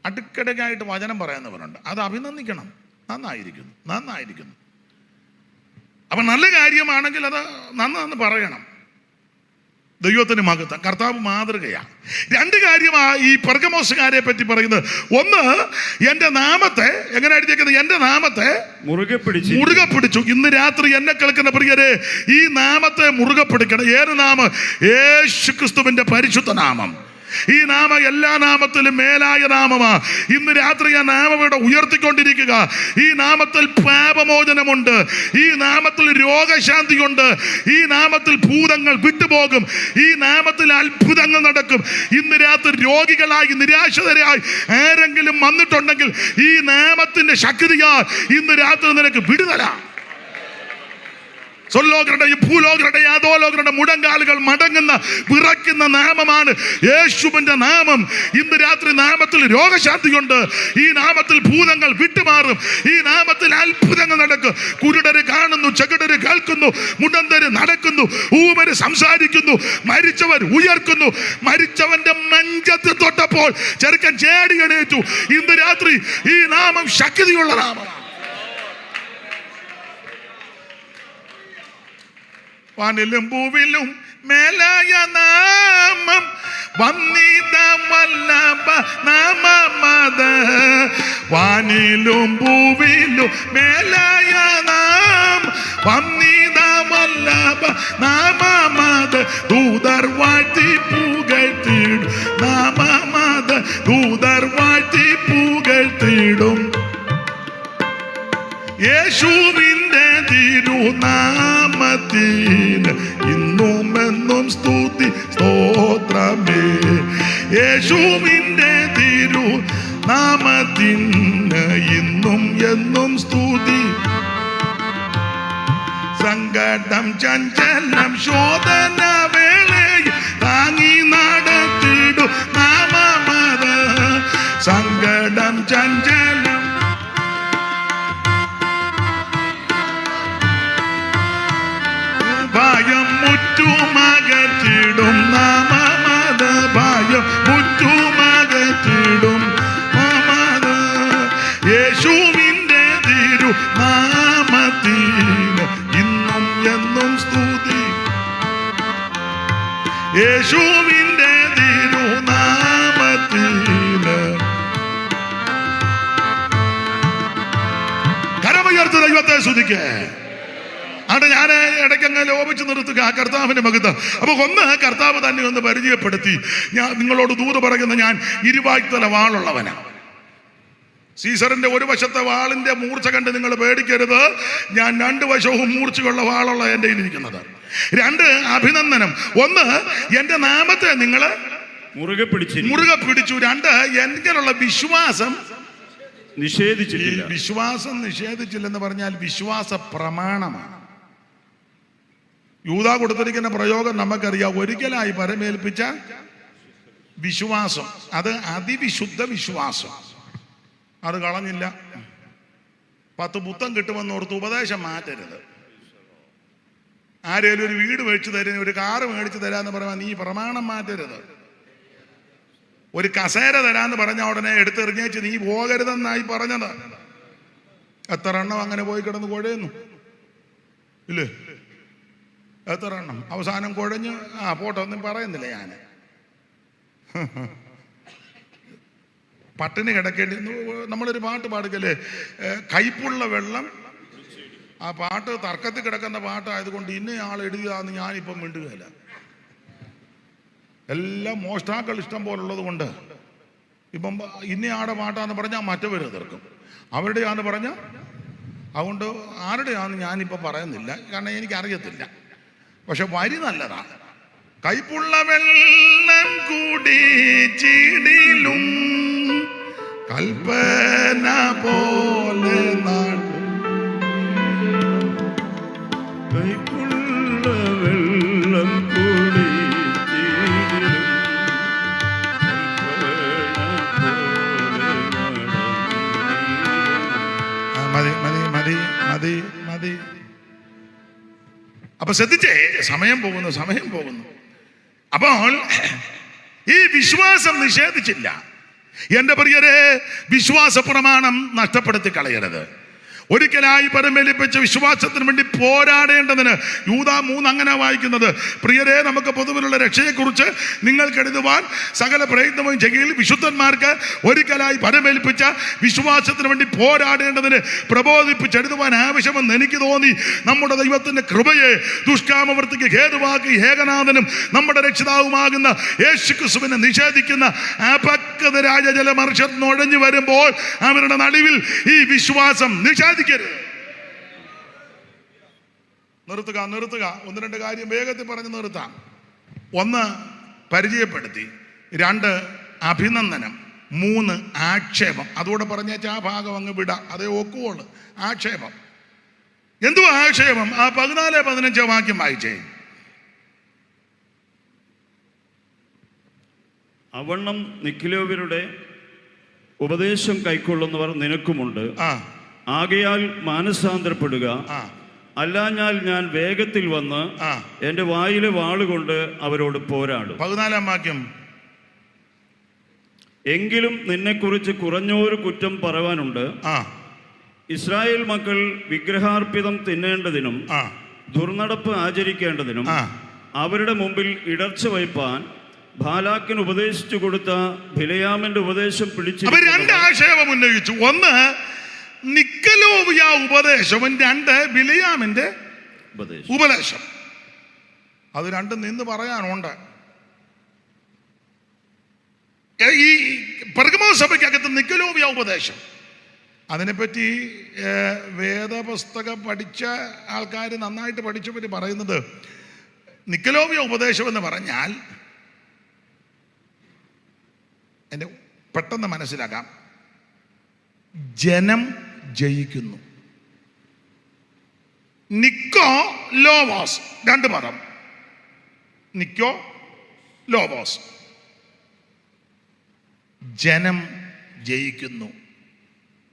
അടുക്കിടക്കായിട്ട് വചനം പറയുന്നവരുണ്ട്, അത് അഭിനന്ദിക്കണം. നന്നായിരിക്കുന്നു. അപ്പൊ നല്ല കാര്യമാണെങ്കിൽ അത് നന്ന് പറയണം. ദൈവത്തിന് മഹത്വം. കർത്താവ് മാതൃകയാണ്. 2 കാര്യമാണ് ഈ പെർഗമോസുകാരെ പറ്റി പറയുന്നത്. ഒന്ന്, എൻ്റെ നാമത്തെ എങ്ങനെ എഴുതിയിരിക്കുന്നത്? എൻ്റെ നാമത്തെ മുറുകെ പിടിച്ചു. ഇന്ന് രാത്രി എന്നെ കേൾക്കുന്ന പ്രിയരെ, ഈ നാമത്തെ മുറുകെ പിടിക്കണം. ഏത് നാമം? യേശു ക്രിസ്തുവിന്റെ പരിശുദ്ധ നാമം. ഈ നാമം എല്ലാ നാമത്തിലും മേലായ നാമമാ. ഇന്ന് രാത്രി ആ നാമം ഇവിടെ ഉയർത്തിക്കൊണ്ടിരിക്കുക. ഈ നാമത്തിൽ പാപമോചനമുണ്ട്, ഈ നാമത്തിൽ രോഗശാന്തിയുണ്ട്, ഈ നാമത്തിൽ ഭൂതങ്ങൾ വിട്ടുപോകും, ഈ നാമത്തിൽ അത്ഭുതങ്ങൾ നടക്കും. ഇന്ന് രാത്രി രോഗികളായി നിരാശരായി ആരെങ്കിലും വന്നിട്ടുണ്ടെങ്കിൽ ഈ നാമത്തിന്റെ ശക്തിയാൽ ഇന്ന് രാത്രി നിനക്ക് വിടുതല. സ്വർലോകരുടെ ഭൂലോകരുടെ യാതോലോകരുടെ മുഴങ്കാലുകൾ മടങ്ങുന്ന വിറയ്ക്കുന്ന നാമമാണ് യേശുവിന്റെ നാമം. ഇന്ന് രാത്രി നാമത്തിൽ രോഗശാന്തിയുണ്ട്. ഈ നാമത്തിൽ ഭൂതങ്ങൾ വിട്ടുമാറും. ഈ നാമത്തിൽ അത്ഭുതങ്ങൾ നടക്കും. കുരുടര് കാണുന്നു, ചെകിടര് കേൾക്കുന്നു, മുടന്തര് നടക്കുന്നു, ഊമര് സംസാരിക്കുന്നു, മരിച്ചവർ ഉയർക്കുന്നു. മരിച്ചവന്റെ മഞ്ചത്ത് തൊട്ടപ്പോൾ ചെറുക്കൻ ചേടി എണീറ്റു. ഇന്ന് രാത്രി ഈ നാമം ശക്തിയുള്ള നാമം. വാനിലും ഭൂവിലും മേലായ നാമം വന്നിതമല്ലഭ നാമമത. വാനിലും ഭൂവിലും മേലായ നാം വന്നിതമല്ലഭ നാമമത. ദൂതർ വാഴ്ത്തി പുകഴ്ത്തിടും നാമമത. ദൂതർ വാഴ്ത്തി പുകഴ്ത്തിടും യേശുവിന്റെ തിരുനാമത്തിന് ഇന്നും എന്നും സ്തുതി സ്തോത്രമേ. യേശുവിന്റെ തിരുനാമത്തിന് ഇന്നും എന്നും സ്തുതി. സങ്കടം ചഞ്ചലം ശോധന വേളയിൽ താങ്ങി നടത്തിടും നാമമത. സങ്കടം ചഞ്ചലം ഭയം മുറ്റുമകറ്റിടും നാമമത. ഭയം മുറ്റുമകറ്റിടും നാമമത. യേശുവിന്റെ തിരുനാമത്തിന് ഇന്നും എന്നും സ്തുതി. യേശുവിന്റെ തിരുനാമത്തിന്. കരമുയർത്ത് ദൈവത്തെ സ്തുതിക്കേ. അവിടെ ഞാൻ ഇടയ്ക്കങ്ങ് ലോപിച്ച് നിർത്തുക കർത്താവിന്റെ മഹത്വം. അപ്പൊ ഒന്ന് കർത്താവ് തന്നെ ഒന്ന് പരിചയപ്പെടുത്തി. ഞാൻ നിങ്ങളോട് ദൂത് പറയുന്ന ഞാൻ ഇരുവായ്ത്തല വാളുള്ളവനാണ്. സീസറിന്റെ ഒരു വശത്തെ വാളിന്റെ മൂർച്ച കണ്ട് നിങ്ങൾ പേടിക്കരുത്. ഞാൻ രണ്ട് വശവും മൂർച്ചയുള്ള വാളുള്ള എൻ്റെ ഇരിക്കുന്നത്. രണ്ട്, അഭിനന്ദനം. ഒന്ന്, എന്റെ നാമത്തെ നിങ്ങൾ മുറുകെ പിടിച്ചു. രണ്ട്, എനിക്കുള്ള വിശ്വാസം നിഷേധിച്ചിട്ടില്ല. വിശ്വാസം നിഷേധിച്ചില്ലെന്ന് പറഞ്ഞാൽ വിശ്വാസ പ്രമാണമാണ്. യൂദാ കൊടുത്തിരിക്കുന്ന പ്രയോഗം നമുക്കറിയാം. ഒരിക്കലായി പരമേൽപ്പിച്ച വിശ്വാസം, അത് അതിവിശുദ്ധ വിശ്വാസം. അത് കളഞ്ഞില്ല. 10 പുത്തം കിട്ടുമെന്ന് ഓർത്ത് ഉപദേശം മാറ്റരുത്. ആരേലും ഒരു വീട് മേടിച്ചു തരുന്ന, ഒരു കാറ് മേടിച്ചു തരാന്ന് പറഞ്ഞാൽ നീ പ്രമാണം മാറ്റരുത്. ഒരു കസേര തരാന്ന് പറഞ്ഞ ഉടനെ എടുത്തെറിഞ്ഞേച്ച് നീ പോകരുതെന്നായി പറഞ്ഞത്. എത്ര എണ്ണം അങ്ങനെ പോയി കിടന്ന് കുഴയുന്നു ഇല്ലേ? എത്ര എണ്ണം അവസാനം കുഴഞ്ഞ് പോട്ടെ, ഒന്നും പറയുന്നില്ല ഞാൻ. പട്ടിണി കിടക്കേണ്ടി. നമ്മളൊരു പാട്ട് പാടുകല്ലേ, കയ്പുള്ള വെള്ളം. ആ പാട്ട് തർക്കത്തിൽ കിടക്കുന്ന പാട്ടായതുകൊണ്ട് ഇന്നയാൾ എഴുതിയതാന്ന് ഞാനിപ്പം മിണ്ടുകയില്ല. എല്ലാം മോഷ്ടാക്കൾ ഇഷ്ടം പോലുള്ളത് കൊണ്ട് ഇപ്പം ഇന്നയാടെ പാട്ടാന്ന് പറഞ്ഞാൽ മറ്റവർ എതിർക്കും. അവരുടെയാന്ന് പറഞ്ഞാൽ, അതുകൊണ്ട് ആരുടെയാന്ന് ഞാനിപ്പോൾ പറയുന്നില്ല, കാരണം എനിക്കറിയത്തില്ല. പക്ഷെ വരി നല്ലതാണ്. കയ്പുള്ള വെള്ളം കുടിച്ചിടിലും കൽപ്പന പോലെ നാട്. കയ്പുള്ള വെള്ളം കുടിച്ചിടിലും മതി മതി മതി മതി മതി. അപ്പൊ ശ്രദ്ധിച്ചേ, സമയം പോകുന്നു. അപ്പോൾ ഈ വിശ്വാസം നിഷേധിച്ചില്ല. എന്റെ പ്രിയരെ, വിശ്വാസ പ്രമാണം നഷ്ടപ്പെടുത്തി കളയരുത്. ഒരിക്കലായി പരമേൽപ്പിച്ച വിശ്വാസത്തിന് വേണ്ടി പോരാടേണ്ടതിന് യൂദാ 3 അങ്ങനെ വായിക്കുന്നത്. പ്രിയരെ, നമുക്ക് പൊതുവിലുള്ള രക്ഷയെക്കുറിച്ച് നിങ്ങൾക്ക് എഴുതുവാൻ സകല പ്രയത്നവും ചെയ്യൽ വിശുദ്ധന്മാർക്ക് ഒരിക്കലായി പരമേൽപ്പിച്ച വിശ്വാസത്തിന് വേണ്ടി പോരാടേണ്ടതിന് പ്രബോധിപ്പിച്ചെഴുതുവാൻ ആവശ്യമെന്ന് എനിക്ക് തോന്നി. നമ്മുടെ ദൈവത്തിന്റെ കൃപയെ ദുഷ്കാമവൃത്തിക്ക് ഹേതുവാക്കി ഏകനാഥനും നമ്മുടെ രക്ഷിതാവുമാകുന്ന യേശുക്രിസ്തുവിനെ നിഷേധിക്കുന്ന അപക്വതരായ ചില മനുഷ്യർ നുഴഞ്ഞു വരുമ്പോൾ അവരുടെ നടുവിൽ ഈ വിശ്വാസം നിഷേധിക്കരുത്. നിർത്തുക. 1-2 കാര്യം വേഗത്തിൽ പറഞ്ഞ് നിർത്താം. 1, പരിചയപ്പെടുത്തി. 2, അഭിനന്ദനം. 3, ആക്ഷേപം. അതുകൂടെ പറഞ്ഞേച്ചാൽ ആ ഭാഗം അങ്ങ് വിടാം, അതേ ഒക്കുവുള്ളു. ആക്ഷേപം. എന്തുവാ ആക്ഷേപം? ആ 14-15 വാക്യം വായിച്ചേ. അവണ്ണം നിക്കിലോവ്യരുടെ ഉപദേശം കൈക്കൊള്ളുന്നവർ നിനക്കുമുണ്ട്. ആകയാൽ മാനസാന്തരപ്പെടുക, അല്ലാഞ്ഞാൽ ഞാൻ വേഗത്തിൽ വന്ന് എൻ്റെ വായിലെ വാളുകൊണ്ട് അവരോട് പോരാടും. 14-ാം വാക്യം. എങ്കിലും നിന്നെക്കുറിച്ച് കുറഞ്ഞൊരു കുറ്റം പറവാനുണ്ട്. ഇസ്രായേൽ മക്കൾ വിഗ്രഹാർപ്പിതം തിന്നേണ്ടതിനും ദുർനടപ്പ് ആചരിക്കേണ്ടതിനും അവരുടെ മുമ്പിൽ ഇടർച്ച വയ്പാൻ ബാലാക്കിന് ഉപദേശിച്ചു കൊടുത്ത ബിലയാമിന്റെ ഉപദേശം പിടിച്ചു. രണ്ട് ആക്ഷേപം ഉന്നയിച്ചു. ഒന്ന് നിക്കലോവിയ ഉപദേശവും, രണ്ട് ബിലയാമിന്റെ ഉപദേശം. അത് രണ്ടും നിന്ന് പറയാനുണ്ട്. ഈ പെർഗമോസ് സഭയ്ക്കകത്ത് നിക്കലോവിയ ഉപദേശം, അതിനെപ്പറ്റി വേദപുസ്തകം പഠിച്ച ആൾക്കാർ, നന്നായിട്ട് പഠിച്ചവർ പറയുന്നത് നിക്കലോവിയ ഉപദേശം എന്ന് പറഞ്ഞാൽ, എന്നെ പെട്ടെന്ന് മനസ്സിലാക്കാം, ജനം ജയിക്കുന്നു. നിക്കോ ലോവോസ്, രണ്ട് പദം, നിക്കോ ലോവോസ്, ജനം ജയിക്കുന്നു,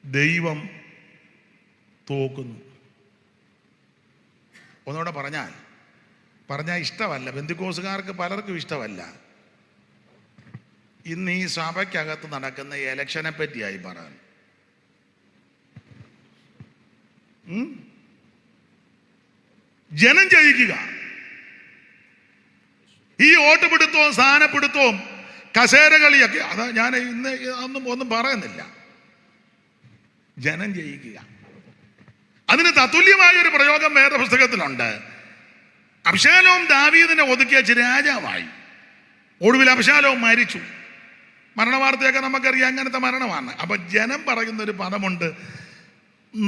ദൈവം തോക്കുന്നു. ഒന്നുകൂടെ പറഞ്ഞാൽ ഇഷ്ടമല്ല, ബന്ധുക്കോസുകാർക്ക് പലർക്കും ഇഷ്ടമല്ല. ഇന്ന് ഈ സഭയ്ക്കകത്ത് നടക്കുന്ന ഇലക്ഷനെ പറ്റിയായി പറയാൻ. ജനം ജയിക്കുക, ഈ വോട്ട് പിടുത്തവും സ്ഥാനപ്പിടുത്തവും കസേരകളിയൊക്കെ, അതാ ഞാൻ ഇന്ന് ഒന്നും പറയുന്നില്ല. ജനം ജയിക്കുക, അതിന് തത്തുല്യമായ ഒരു പ്രയോഗം വേദപുസ്തകത്തിലുണ്ട്. അബ്ശാലോം ദാവീദിനെ ഒതുക്കിയ രാജാവായി. ഒടുവിൽ അബ്ശാലോം മരിച്ചു. മരണവാർത്തയൊക്കെ നമുക്കറിയാം, അങ്ങനത്തെ മരണമാണ്. അപ്പൊ ജനം പറയുന്നൊരു പദമുണ്ട്,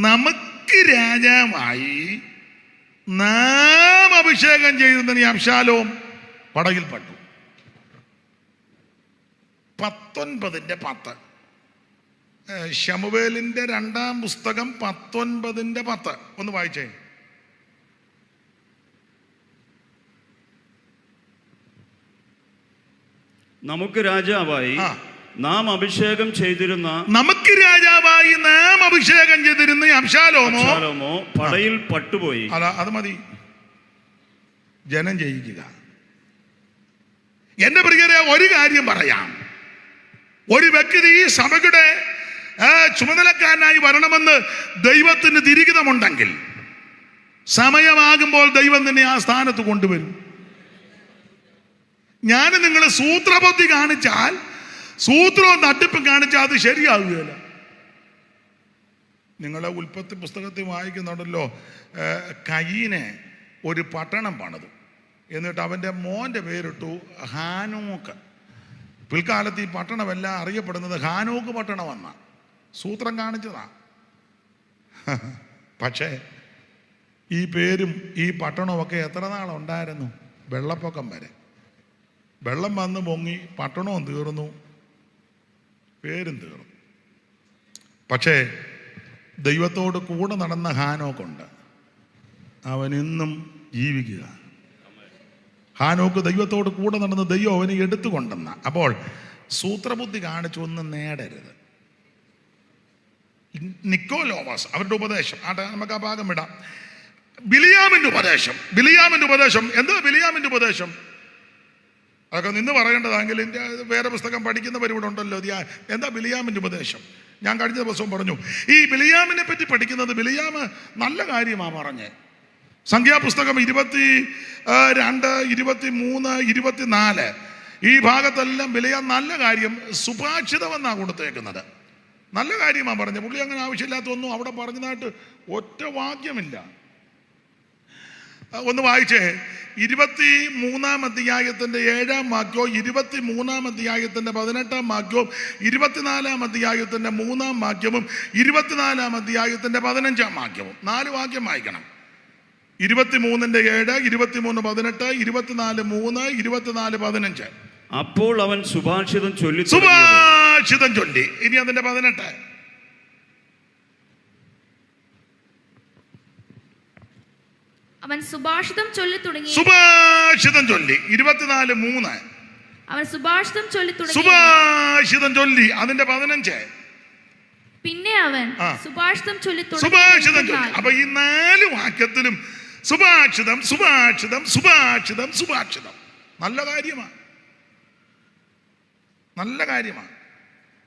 നമുക്ക് രാജാവായി നാം അഭിഷേകം ചെയ്തെന്ന് അബ്ശാലോം പടകിൽപ്പെട്ടു. 19:10 ശമൂവേലിന്റെ 2-ാം പുസ്തകം 19:10 ഒന്ന് വായിച്ചേ. നമുക്ക് രാജാവായി നാം അഭിഷേകം ചെയ്തിരുന്ന അബ്ശാലോമോ പടയിൽ പട്ടുപോയി. അല്ല, അത് മതി. ജനം ജയിക്കുക. എന്റെ പ്രിയരെ, ഒരു കാര്യം പറയാം. ഒരു വ്യക്തി സഭയുടെ ചുമതലക്കാരനായി വരണമെന്ന് ദൈവത്തിന് തിരികിതമുണ്ടെങ്കിൽ സമയമാകുമ്പോൾ ദൈവം തന്നെ ആ സ്ഥാനത്ത് കൊണ്ടുവരും. ഞാൻ നിങ്ങൾ സൂത്രബുദ്ധി കാണിച്ചാൽ, സൂത്രവും തട്ടിപ്പും കാണിച്ചാൽ അത് ശരിയാവുകയില്ല. നിങ്ങളെ ഉൽപ്പത്തി പുസ്തകത്തിൽ വായിക്കുന്നുണ്ടല്ലോ, കയീനെ ഒരു പട്ടണം പണിതു, എന്നിട്ട് അവൻ്റെ മോൻ്റെ പേരിട്ടു ഹാനോക്ക്. പിൽക്കാലത്ത് ഈ പട്ടണമെല്ലാം അറിയപ്പെടുന്നത് ഹാനോക്ക് പട്ടണമെന്നാണ്. സൂത്രം കാണിച്ചതാ. പക്ഷേ ഈ പേരും ഈ പട്ടണമൊക്കെ എത്ര നാളുണ്ടായിരുന്നു? വെള്ളപ്പൊക്കം വരെ. വെള്ളം വന്ന് പൊങ്ങി, പട്ടണവും തീർന്നു, പേരും തീർന്നു. പക്ഷേ ദൈവത്തോട് കൂടെ നടന്ന ഹാനോക്കുണ്ട്. അവൻ ഇന്നും ജീവിക്കുക. ഹാനോക്ക് ദൈവത്തോട് കൂടെ നടന്ന് ദൈവം അവനെ എടുത്തുകൊണ്ടെന്ന. അപ്പോൾ സൂത്രബുദ്ധി കാണിച്ചു ഒന്നും നേടരുത്. നിക്കോലോവാസ് അവരുടെ ഉപദേശം, നമുക്ക് ആ ഭാഗം വിടാം. ബിലിയാമിന്റെ ഉപദേശം എന്താ? ബിലിയാമിന്റെ ഉപദേശം അതൊക്കെ നിന്ന് പറയേണ്ടതാണെങ്കിൽ വേറെ പുസ്തകം പഠിക്കുന്നവരിവിടെ ഉണ്ടല്ലോ. എന്താ ബിലിയാമിന്റെ ഉപദേശം? ഞാൻ കഴിഞ്ഞ ദിവസവും പറഞ്ഞു, ഈ ബിലിയാമിനെ പറ്റി പഠിക്കുന്നത്, ബിലിയാം നല്ല കാര്യമാണ് പറഞ്ഞേ. സംഖ്യാപുസ്തകം 22, 23, 24 ഈ ഭാഗത്തെല്ലാം ബിലിയാം നല്ല കാര്യം, സുഭാഷിതമെന്നാണ് കൊടുത്തേക്കുന്നത്. നല്ല കാര്യമാണ് പറഞ്ഞത്. പുള്ളി അങ്ങനെ ആവശ്യമില്ലാത്തൊന്നും അവിടെ പറഞ്ഞതായിട്ട് ഒറ്റ വാക്യമില്ല. ഒന്ന് വായിച്ചേ. 23-ാം അധ്യായത്തിന്റെ 7-ാം വാക്യവും 23-ാം അധ്യായത്തിന്റെ 18-ാം വാക്യവും 24-ാം അധ്യായത്തിന്റെ 3-ാം വാക്യവും 24-ാം അധ്യായത്തിന്റെ 15-ാം വാക്യവും 4 വാക്യം വായിക്കണം. 23-ന്റെ 7, 23 18, 24 3, 24 15. അപ്പോൾ അവൻ സുഭാഷിതം ചൊല്ലി. ഇനി അതിന്റെ 18. അവൻ സുഭാഷിതം ചൊല്ലി തുടങ്ങി. 24 3 അവൻ സുഭാഷിതം ചൊല്ലി തുടങ്ങി. സുഭാഷിതം ചൊല്ലി. അതിന്റെ 15. പിന്നെ അവൻ സുഭാഷിതം ചൊല്ലി സുഭാഷിതം ചൊല്ലി. അപ്പൊ ഈ 4 വാക്യത്തിലും സുഭാഷിതം സുഭാഷിതം സുഭാഷിതം സുഭാഷിതം. നല്ല കാര്യമാണ്, നല്ല കാര്യമാണ്.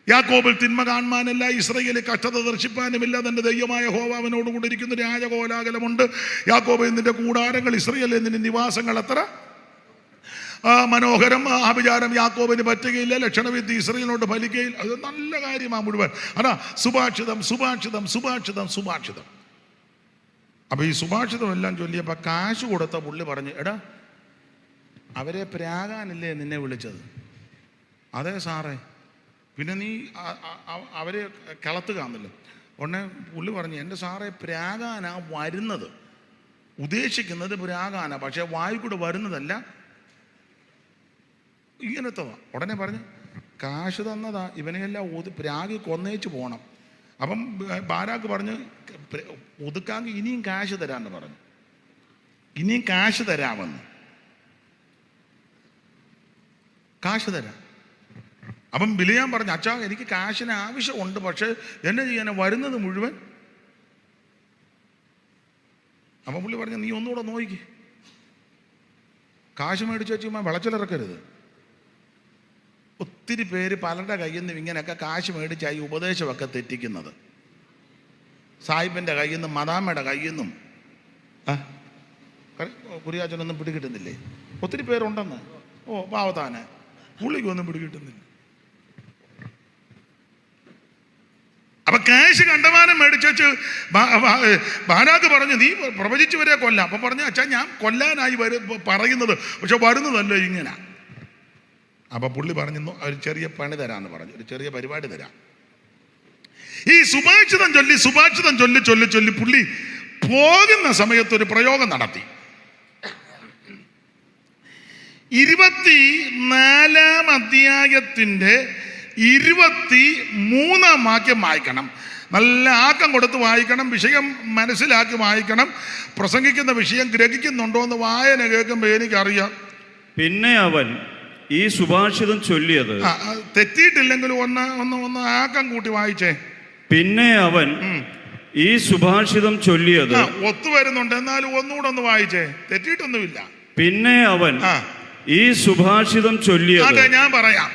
യാക്കോബിൽ തിന്മ കാണുവാനല്ല, ഇസ്രായേലിൽ കഷ്ടത ദർശിപ്പാനുമില്ല. തന്റെ ദൈവമായ യഹോവ അവനോട് കൂടെ ഇരിക്കുന്ന രാജകോലാഹലമുണ്ട്. യാക്കോബ് നിന്റെ കൂടാരങ്ങൾ, ഇസ്രായേൽ നിന്റെ നിവാസങ്ങൾ എത്ര മനോഹരം. ആഭിചാരം യാക്കോബിന് പറ്റുകയില്ല, ലക്ഷണവിദ്യ ഇസ്രായേലിനോട് ഫലിക്കുകയില്ല. അത് നല്ല കാര്യമാണ് മുഴുവൻ. അതാ സുഭാഷിതം സുഭാഷിതം സുഭാഷിതം സുഭാഷിതം. അപ്പൊ ഈ സുഭാഷിതം എല്ലാം ചൊല്ലിയപ്പോ കാശ് കൊടുത്ത പുള്ളി പറഞ്ഞു, എടാ അവരെ പ്രാകാനല്ലേ നിന്നെ വിളിച്ചത്? അതെ സാറേ, പിന്നെ നീ അവരെ കളത്തുകാന്നല്ലോ. ഉടനെ പുള്ളി പറഞ്ഞു, എൻ്റെ സാറേ പ്രാകാനാ വരുന്നത്, ഉദ്ദേശിക്കുന്നത് പ്രാകാന, പക്ഷെ വായു കൂടെ വരുന്നതല്ല, ഇങ്ങനത്തതാ. ഉടനെ പറഞ്ഞു, കാശ് തന്നതാ, ഇവനെയെല്ലാം പ്രാഗി കൊന്നേച്ച് പോകണം. അപ്പം ബാരാക്ക് പറഞ്ഞു, ഒതുക്കാങ്കി ഇനിയും കാശ് തരാമെന്ന് പറഞ്ഞു, ഇനിയും കാശ് തരാമെന്ന്, കാശ് തരാം. അപ്പം ബിലിയാൻ പറഞ്ഞു, അച്ഛാ എനിക്ക് കാശിന് ആവശ്യമുണ്ട്, പക്ഷെ എന്നെ ചെയ്യാൻ വരുന്നത് മുഴുവൻ. അപ്പം പുള്ളി പറഞ്ഞു, നീ ഒന്നുകൂടെ നോക്കി, കാശ് മേടിച്ച് വെച്ചുമ്പോൾ വിളച്ചിലിറക്കരുത്. ഒത്തിരി പേര് പലരുടെ കയ്യിൽ നിന്നും ഇങ്ങനെയൊക്കെ കാശ് മേടിച്ചായി ഉപദേശമൊക്കെ തെറ്റിക്കുന്നത്. സാഹിബിൻ്റെ കയ്യിൽ നിന്നും മദാമ്മയുടെ കയ്യിൽ നിന്നും കുരിയാച്ചനൊന്നും പിടികിട്ടുന്നില്ലേ? ഒത്തിരി പേരുണ്ടെന്ന്. ഓ പാവത്താന് പുള്ളിക്കൊന്നും പിടികിട്ടുന്നില്ല. അപ്പൊ കാശ് കണ്ടമാനം മേടിച്ചു വെച്ച് ബാരാക്ക് പറഞ്ഞു, നീ പ്രവചിച്ചു വരെ കൊല്ലാം. അപ്പൊ പറഞ്ഞു, അച്ഛാ ഞാൻ കൊല്ലാനായി പറയുന്നത്, പക്ഷെ വരുന്നതല്ല ഇങ്ങനെ. അപ്പൊ പുള്ളി പറഞ്ഞു, ഒരു ചെറിയ പണി തരാന്ന് പറഞ്ഞു, ഒരു ചെറിയ പരിപാടി തരാം. ഈ സുഭാഷിതം ചൊല്ലി സുഭാഷിതം ചൊല്ലി ചൊല്ലി ചൊല്ലി പുള്ളി പോകുന്ന സമയത്ത് ഒരു പ്രയോഗം നടത്തി. 24-ാം അധ്യായത്തിന്റെ 23-ാം വാക്യം വായിക്കണം. നല്ല ആക്കം കൊടുത്ത് വായിക്കണം, വിഷയം മനസ്സിലാക്കി വായിക്കണം. പ്രസംഗിക്കുന്ന വിഷയം ഗ്രഹിക്കുന്നുണ്ടോ എന്ന് വായന കേൾക്കുമ്പോൾ എനിക്കറിയാം. പിന്നെ അവൻ ഈ സുഭാഷിതം ചൊല്ലിയത്, തെറ്റിയിട്ടില്ലെങ്കിൽ ഒന്ന് ആക്കം കൂട്ടി വായിച്ചേ. പിന്നെ അവൻ ഈ സുഭാഷിതം ചൊല്ലിയത് ഒത്തുവരുന്നുണ്ട്, എന്നാലും ഒന്നുകൂടെ ഒന്ന് വായിച്ചേ. തെറ്റിയിട്ടൊന്നുമില്ല. പിന്നെ അവൻ ഈ സുഭാഷിതം ചൊല്ലിയത്. അതെ, ഞാൻ പറയാം.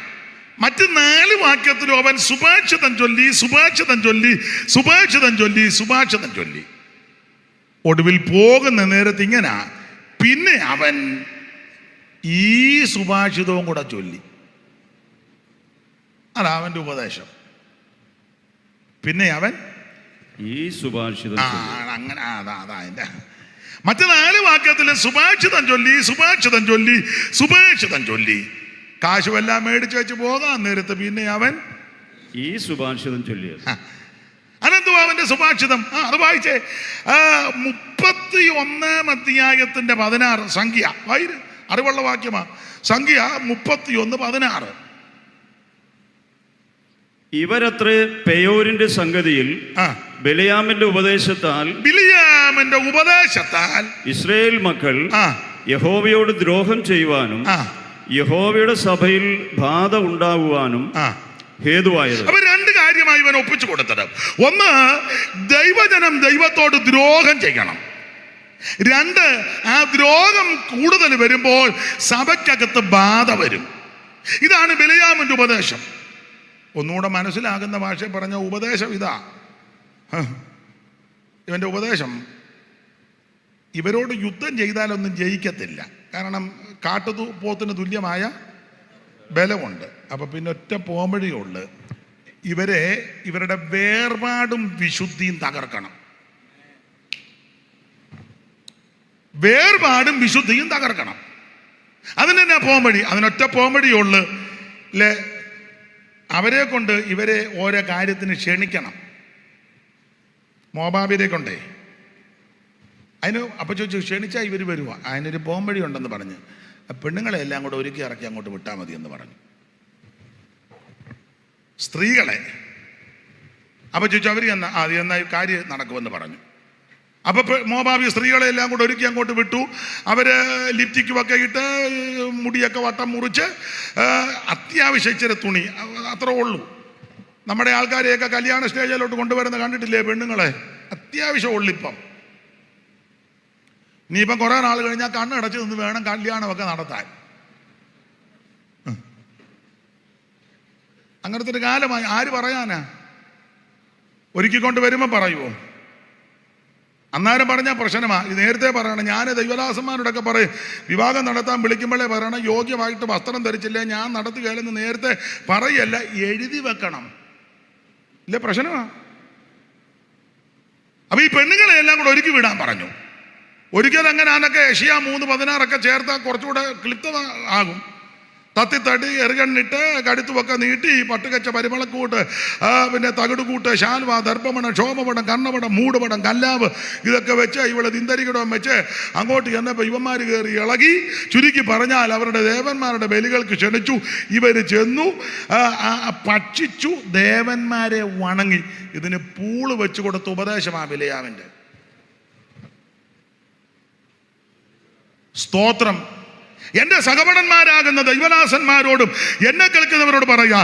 മറ്റ് 4 വാക്യത്തിലും അവൻ സുഭാഷിതം ചൊല്ലി സുഭാഷിതം ചൊല്ലി സുഭാഷിതം ചൊല്ലി സുഭാഷിതം ചൊല്ലി. ഒടുവിൽ പോകുന്ന നേരത്ത് ഇങ്ങനെ, പിന്നെ അവൻ ഈ സുഭാഷിതവും കൂടെ ചൊല്ലി. അതാ അവന്റെ ഉപദേശം. പിന്നെ അവൻ ഈ സുഭാഷിതം അങ്ങനെ അതാ അതിന്റെ മറ്റ് 4 വാക്യത്തിലും സുഭാഷിതം ചൊല്ലി സുഭാഷിതം ചൊല്ലി സുഭാഷിതം ചൊല്ലി. കാശുമെല്ലാം മേടിച്ചു വെച്ച് പോകാൻ നേരത്ത് പിന്നെ അവൻ ഈ സുഭാഷിതം ചൊല്ലിയത്. അനന്തുവാ അവന്റെ സുഭാഷിതം. അത് വായിച്ചേ. 31-ാം അധ്യായത്തിന്റെ 16 സംഖ്യ അറിവുള്ള വാക്യമാ. സംഖ്യ 31:16. ഇവരത്രേ പെയോരിന്റെ സംഗതിയിൽ ബിലിയാമിന്റെ ഉപദേശത്താൽ ഇസ്രായേൽ മക്കൾ യഹോവയോട് ദ്രോഹം ചെയ്യുവാനും യഹോവയുടെ സഭയിൽ ബാധ ഉണ്ടാകുവാനും ഹേതുവായത്. അപ്പൊ 2 കാര്യമായി ഇവൻ ഒപ്പിച്ചു കൊടുത്തത്. ഒന്ന്, ദൈവജനം ദൈവത്തോട് ദ്രോഹം ചെയ്യണം. 2, ആ ദ്രോഹം കൂടുതൽ വരുമ്പോൾ സഭയ്ക്കകത്ത് ബാധ വരും. ഇതാണ് ബിലിയാമിന്റെ ഉപദേശം. ഒന്നുകൂടെ മനസ്സിലാകുന്ന ഭാഷ പറഞ്ഞ ഉപദേശം ഇതാ. ഇവന്റെ ഉപദേശം, ഇവരോട് യുദ്ധം ചെയ്താലൊന്നും ജയിക്കത്തില്ല. കാരണം കാട്ടുപോത്തിന് തുല്യമായ ബലമുണ്ട്. അപ്പൊ പിന്നെ ഒറ്റ പോംവഴിയുള്ളു, ഇവരുടെ വേർപാടും വിശുദ്ധിയും തകർക്കണം. വേർപാടും വിശുദ്ധിയും തകർക്കണം. അതിന് തന്നെ പോംവഴി, അതിനൊറ്റ പോംവഴിയുള്ളു. അവരെ കൊണ്ട് ഇവരെ ഓരോ കാര്യത്തിന് ക്ഷണിക്കണം. മോബാബിനെ കൊണ്ടേ അതിന് അപ്പൊ ചോദിച്ചു, ക്ഷണിച്ചാൽ ഇവർ വരുക. അതിനൊരു പോംവഴി ഉണ്ടെന്ന് പറഞ്ഞ് പെണ്ണുങ്ങളെ എല്ലാം കൂടെ ഒരുക്കി ഇറക്കി അങ്ങോട്ട് വിട്ടാൽ മതി എന്ന് പറഞ്ഞു. സ്ത്രീകളെ അപ്പൊ ചോദിച്ചു, അവർ എന്നാ കാര്യം നടക്കുമെന്ന് പറഞ്ഞു. അപ്പൊ മോവാബി സ്ത്രീകളെ എല്ലാം കൂടെ ഒരുക്കി അങ്ങോട്ട് വിട്ടു. അവര് ലിപ്റ്റിക്കുമൊക്കെ ഇട്ട് മുടിയൊക്കെ വട്ടം മുറിച്ച് അത്യാവശ്യം ഇച്ചിരി തുണി അത്രേ ഉള്ളൂ. നമ്മുടെ ആൾക്കാരെയൊക്കെ കല്യാണ സ്റ്റേജിലോട്ട് കൊണ്ടുവരുന്ന കണ്ടിട്ടില്ലേ പെണ്ണുങ്ങളെ? അത്യാവശ്യം ഉള്ളിപ്പം. ഇനിയിപ്പം കുറെ നാൾ കഴിഞ്ഞാൽ കണ്ണടച്ച് നിന്ന് വേണം കല്യാണമൊക്കെ നടത്താൻ. അങ്ങനത്തെ ഒരു കാലമായി. ആര് പറയാനാ? ഒരുക്കിക്കൊണ്ട് വരുമ്പോൾ പറയുമോ? അന്നേരം പറഞ്ഞാൽ പ്രശ്നമാണ്. ഇത് നേരത്തെ പറയണം. ഞാൻ ദൈവദാസന്മാരോടൊക്കെ പറയും, വിവാഹം നടത്താൻ വിളിക്കുമ്പോഴേ പറയണം യോഗ്യമായിട്ട് വസ്ത്രം ധരിച്ചില്ലേ ഞാൻ നടത്തുകയില്ലെന്ന് നേരത്തെ പറയല്ല, എഴുതി വെക്കണം. ഇല്ല, പ്രശ്നമാണ്. അപ്പൊ ഈ പെണ്ണുങ്ങളെ എല്ലാം കൂടെ ഒരുക്കി വിടാൻ പറഞ്ഞു. ഒരിക്കലും എങ്ങനെയാണൊക്കെ യശയ്യാ 3:16 ചേർത്താൽ കുറച്ചുകൂടെ ക്ലിപ്തത ആകും. തത്തി എറുകണ്ണിട്ട് കടുത്തുമൊക്കെ നീട്ടി പട്ടുകച്ച പരിമളക്കൂട്ട്, പിന്നെ തകിടുകൂട്ട്, ശാൽവ, ദർഭമണം, ക്ഷോമപടം, കർണപടം, മൂടുപടം, കല്ലാവ് ഇതൊക്കെ വെച്ച് ഇവിടെ ദിന്തരികിടം വെച്ച് അങ്ങോട്ട് ചെന്നപ്പോൾ ഇവന്മാർ കയറി ഇളകി. ചുരുക്കി പറഞ്ഞാൽ അവരുടെ ദേവന്മാരുടെ ബലികൾക്ക് ക്ഷണിച്ചു. ഇവർ ചെന്നു, ഭക്ഷിച്ചു, ദേവന്മാരെ വണങ്ങി. ഇതിന് പൂള് വെച്ച് കൊടുത്ത ഉപദേശമാണ് ബിലെയാമിൻ്റെ. സ്തോത്രം. എന്റെ സഹപടന്മാരാകുന്ന ദൈവദാസന്മാരോടും എന്നെ കേൾക്കുന്നവരോട് പറയാ,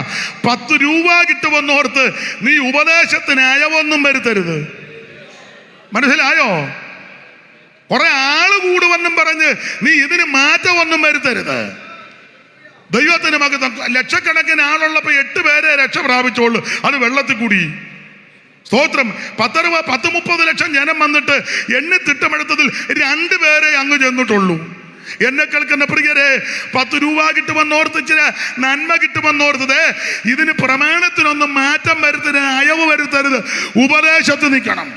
10 രൂപ കിട്ടുമെന്നോർത്ത് നീ ഉപദേശത്തിന് അയവൊന്നും വരുത്തരുത്. മനസ്സിലായോ? കുറെ ആള് കൂടുവെന്നും പറഞ്ഞ് നീ ഇതിന് മാറ്റമൊന്നും വരുത്തരുത്. ദൈവത്തിന് മകത്വം. ലക്ഷക്കണക്കിന് ആളുള്ളപ്പോൾ 8 പേരെ രക്ഷ പ്രാപിച്ചോളൂ, അത് വെള്ളത്തിൽ കൂടി. സ്തോത്രം. 10-30 ലക്ഷം ജനം വന്നിട്ട് എണ്ണി തിട്ടമെടുത്തതിൽ 2 പേരെ അങ്ങ് ചെന്നിട്ടുള്ളൂ. എന്നെ കേൾക്കുന്ന പ്രിയരെ, 10 രൂപ കിട്ടുമെന്നോർത്ത് ഇച്ചിരി നന്മ കിട്ടുമെന്നോർത്തത് ഇതിന് പ്രമാണത്തിനൊന്നും മാറ്റം വരുത്തരുത്, അയവ് വരുത്തരുത്. ഉപദേശത്ത് നിൽക്കണം.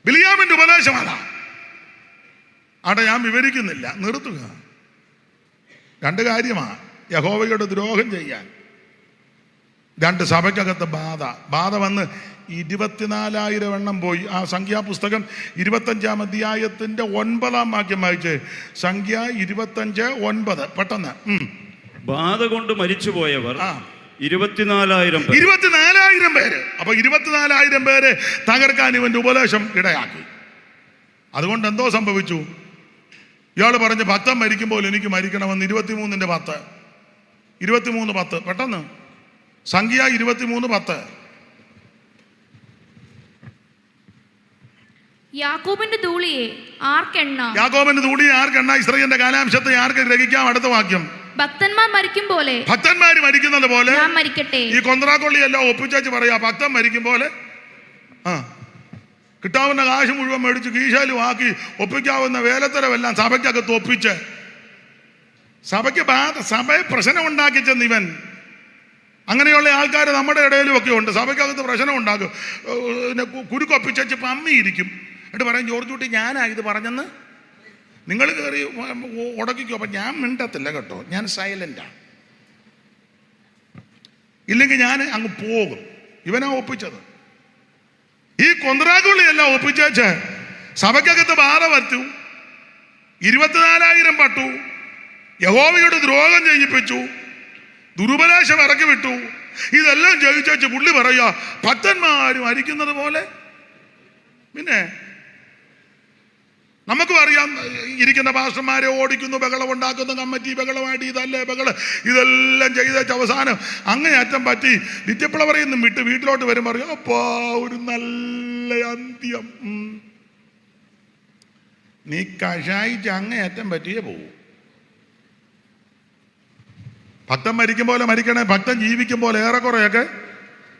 ബിലിയാമിന്റെ ഉപദേശമാണ്. അവിടെ ഞാൻ വിവരിക്കുന്നില്ല, നിർത്തുക. 2 കാര്യമാണ്. യഹോവയുടെ ദ്രോഹം ചെയ്യാൻ, 2 സഭയ്ക്കകത്ത് ബാധ വന്ന് 24,000 എണ്ണം പോയി. ആ സംഖ്യാപുസ്തകം 25-ാം അധ്യായത്തിന്റെ 9-ാം വാക്യം വായിച്ച്. സംഖ്യ 25:9. പെട്ടെന്ന്. ബാധ കൊണ്ട് മരിച്ചുപോയവർ 24,000 പേര്. അപ്പൊ 24,000 പേരെ തകർക്കാൻ ഇവന്റെ ഉപദേശം ഇടയാക്കി. അതുകൊണ്ട് എന്തോ സംഭവിച്ചു? ഇയാൾ പറഞ്ഞ് ഭക്തൻ മരിക്കുമ്പോൾ എനിക്ക് മരിക്കണമെന്ന്. 23:10. 23:10. പെട്ടെന്ന്. സംഖ്യ 23:10. യാക്കോബിന്റെ ധൂളിയെ ആർക്കെണ്ണ? ഇസ്രായേലിന്റെ കാലാംശത്തെ ആർക്ക് ഗ്രഹിക്കാം? അടുത്ത വാക്യം. ഭക്തന്മാർ മരിക്കും പോലെ, ഭക്തന്മാര് മരിക്കുന്നത് പോലെ ഞാൻ മരിക്കട്ടെ. ഈ കൊന്ത്രാക്കൊള്ളിയെല്ലാം ഒപ്പിച്ചു പറയാ, ഭക്തൻ മരിക്കും പോലെ. കിട്ടാവുന്ന കാശ് മുഴുവൻ മേടിച്ച് കീശാലും ആക്കി ഒപ്പിക്കാവുന്ന വേലത്തരമെല്ലാം സഭയ്ക്കകത്ത് ഒപ്പിച്ച് സഭയ്ക്ക് സഭയെ പ്രശ്നം ഉണ്ടാക്കി ചെന്ന് ഇവൻ. അങ്ങനെയുള്ള ആൾക്കാർ നമ്മുടെ ഇടയിലും ഒക്കെ ഉണ്ട്. സഭയ്ക്കകത്ത് പ്രശ്നം ഉണ്ടാക്കും. കുരുക്കൊപ്പിച്ചു പമ്മിയിരിക്കും. എന്നിട്ട് പറയും, ജോർജ് കുട്ടി ഞാനാ ഇത് പറഞ്ഞെന്ന് നിങ്ങൾ കയറി ഉടക്കിക്കോ. അപ്പം ഞാൻ മിണ്ടത്തില്ല കേട്ടോ, ഞാൻ സൈലൻ്റാണ്. ഇല്ലെങ്കിൽ ഞാൻ അങ്ങ് പോകും. ഇവനാ ഒപ്പിച്ചത്. ഈ കൊന്ത്രാക്കുള്ളിയെല്ലാം ഒപ്പിച്ചേച്ച് സഭയ്ക്കകത്ത് ബാധ വച്ചു. 24,000 പട്ടു. യഹോവയോട് ദ്രോഹം ചെയ്യിപ്പിച്ചു. ദുരുപദേശം ഇറക്കി വിട്ടു. ഇതെല്ലാം ജയിച്ചു പുള്ളി പറയാ ഭക്തന്മാരും മരിക്കുന്നത് പോലെ. പിന്നെ നമുക്കും അറിയാം, ഇരിക്കുന്ന പാസ്റ്റർമാരെ ഓടിക്കുന്നു, ബഹളം ഉണ്ടാക്കുന്നു, കമ്മിറ്റി ബഹളമായിട്ട് ഇതല്ലേ ബഹളം, ഇതെല്ലാം ചെയ്തേച്ച് അവസാനം അങ്ങേയറ്റം പറ്റി ലിറ്റപ്പിളവറിയൊന്നും വിട്ട് വീട്ടിലോട്ട് വരും പറയും, അപ്പാ ഒരു നല്ല അന്ത്യം. നീ കഷായിച്ച് അങ്ങേയറ്റം പറ്റിയേ പോകൂ. ഭക്തൻ മരിക്കും പോലെ മരിക്കണേ. ഭക്തൻ ജീവിക്കും പോലെ ഏറെക്കുറെയൊക്കെ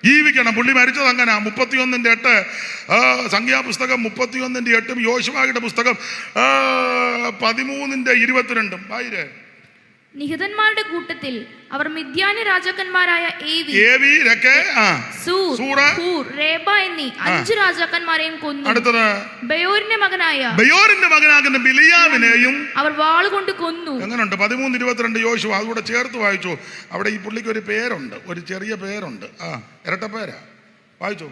ജീവിക്കണം. പുള്ളി മരിച്ചത് അങ്ങനെ. 31:8 സംഖ്യാപുസ്തകം 31:8 യോശുവയുടെ പുസ്തകം 13:22. വായിരേ. നിഹതന്മാരുടെ കൂട്ടത്തിൽ അവർ മിദ്യാന്യ രാജാക്കന്മാരായ ഏവി, രക്കെ, സൂർ, ഹൂർ, രേബ എന്നീ 5 രാജാക്കന്മാരെയും കൊന്നു. അടുത്തത് ബയോരിന്റെ മകനാകുന്ന ബിലിയാമിനെയും അവർ വാളുകൊണ്ട് കൊന്നു. എങ്ങനെയുണ്ട്? 13:22 യോശുവ. അതുകൂടെ ചേർത്ത് വായിച്ചു. അവിടെ ഈ പുള്ളിക്ക് ഒരു പേരുണ്ട്, ഒരു ചെറിയ പേരുണ്ട്. ഇരട്ടപ്പേരാ. വായിച്ചു.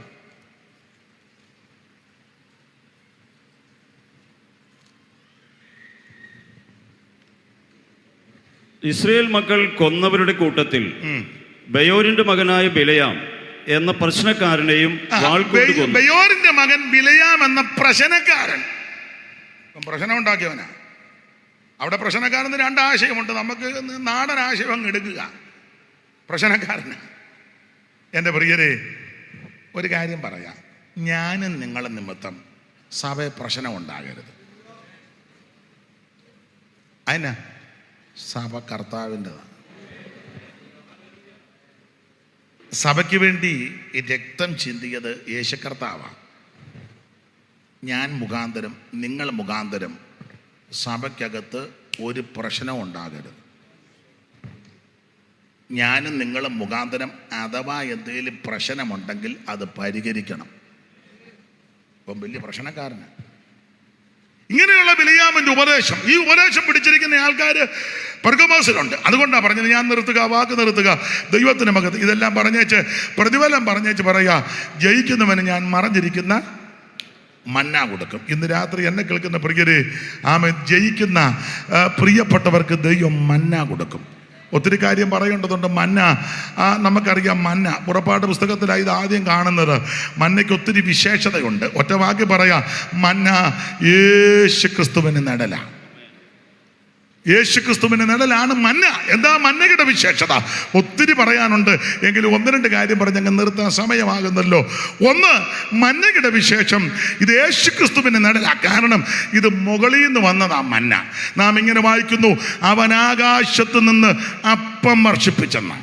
ഇസ്രയേൽ മക്കൾ കൊന്നവരുടെ കൂട്ടത്തിൽ ബയോരിന്റെ മകനായ ബിലെയാം എന്ന പ്രശ്നക്കാരനെയും വാൾ കൊണ്ട് കൊന്നു. ബെയോരിന്റെ മകൻ ബിലയാം എന്ന പ്രശ്നക്കാരൻ, പ്രശ്നം ഉണ്ടാക്കിയവനാ. അവിടെ പ്രശ്നക്കാരന് രണ്ടാശയമുണ്ട്. നമുക്ക് നാടൻ ആശയം അങ്ങ് എടുക്കുക. പ്രശ്നക്കാരന്. എൻ്റെ പ്രിയരെ, ഒരു കാര്യം പറയാം, ഞാനും നിങ്ങളും നിമിത്തം സഭയെ പ്രശ്നം ഉണ്ടാകരുത്. അതിനാ സഭ കർത്താവിൻ്റെതാണ്. സഭയ്ക്ക് വേണ്ടി രക്തം ചിന്തിയത് യേശു കർത്താവാണ്. ഞാൻ മുഖാന്തരം, നിങ്ങൾ മുഖാന്തരം സഭയ്ക്കകത്ത് ഒരു പ്രശ്നം ഉണ്ടാകരുത്. ഞാനും നിങ്ങളും മുഖാന്തരം അഥവാ എന്തെങ്കിലും പ്രശ്നമുണ്ടെങ്കിൽ അത് പരിഹരിക്കണം. ഇപ്പം വലിയ പ്രശ്നക്കാരനാണ്. ഇങ്ങനെയുള്ള ബിലയാമിൻ്റെ ഉപദേശം, ഈ ഉപദേശം പിടിച്ചിരിക്കുന്ന ആൾക്കാർ പെർഗമോസിലുണ്ട്. അതുകൊണ്ടാണ് പറഞ്ഞത്, ഞാൻ നിർത്തുക, വാക്ക് നിർത്തുക, ദൈവത്തിന് മകത്ത്. ഇതെല്ലാം പറഞ്ഞേച്ച് പ്രതിഫലം പറഞ്ഞേച്ച് പറയുക, ജയിക്കുന്നവന് ഞാൻ മറഞ്ഞിരിക്കുന്ന മന്ന കൊടുക്കും. ഇന്ന് രാത്രി എന്നെ കേൾക്കുന്ന പ്രിയരെ, ആമേൻ, ജയിക്കുന്ന പ്രിയപ്പെട്ടവർക്ക് ദൈവം മന്ന കൊടുക്കും. ഒത്തിരി കാര്യം പറയേണ്ടതുണ്ട്. മന്ന, നമുക്കറിയാം, മന്ന പുറപ്പാട് പുസ്തകത്തിലാണ് ഇത് ആദ്യം കാണുന്നത്. മന്നയ്ക്ക് ഒത്തിരി വിശേഷതയുണ്ട്. ഒറ്റ വാക്കി പറയാം, മന്ന യേശു ക്രിസ്തുവിന് നിഴല. യേശു ക്രിസ്തുവിന് നിഴലാണ് മന്ന. എന്താ മന്നയുടെ വിശേഷത? ഒത്തിരി പറയാനുണ്ട്, എങ്കിലും ഒന്ന് രണ്ട് കാര്യം പറഞ്ഞ് അങ്ങ് നിർത്താൻ സമയമാകുന്നല്ലോ. ഒന്ന്, മന്നയുടെ വിശേഷം, ഇത് യേശു ക്രിസ്തുവിന് നിഴല. കാരണം ഇത് മുകളിൽ നിന്ന് വന്നതാ മന്ന. നാം ഇങ്ങനെ വായിക്കുന്നു, അവൻ ആകാശത്ത് നിന്ന് അപ്പം വർഷിപ്പിച്ചെന്ന.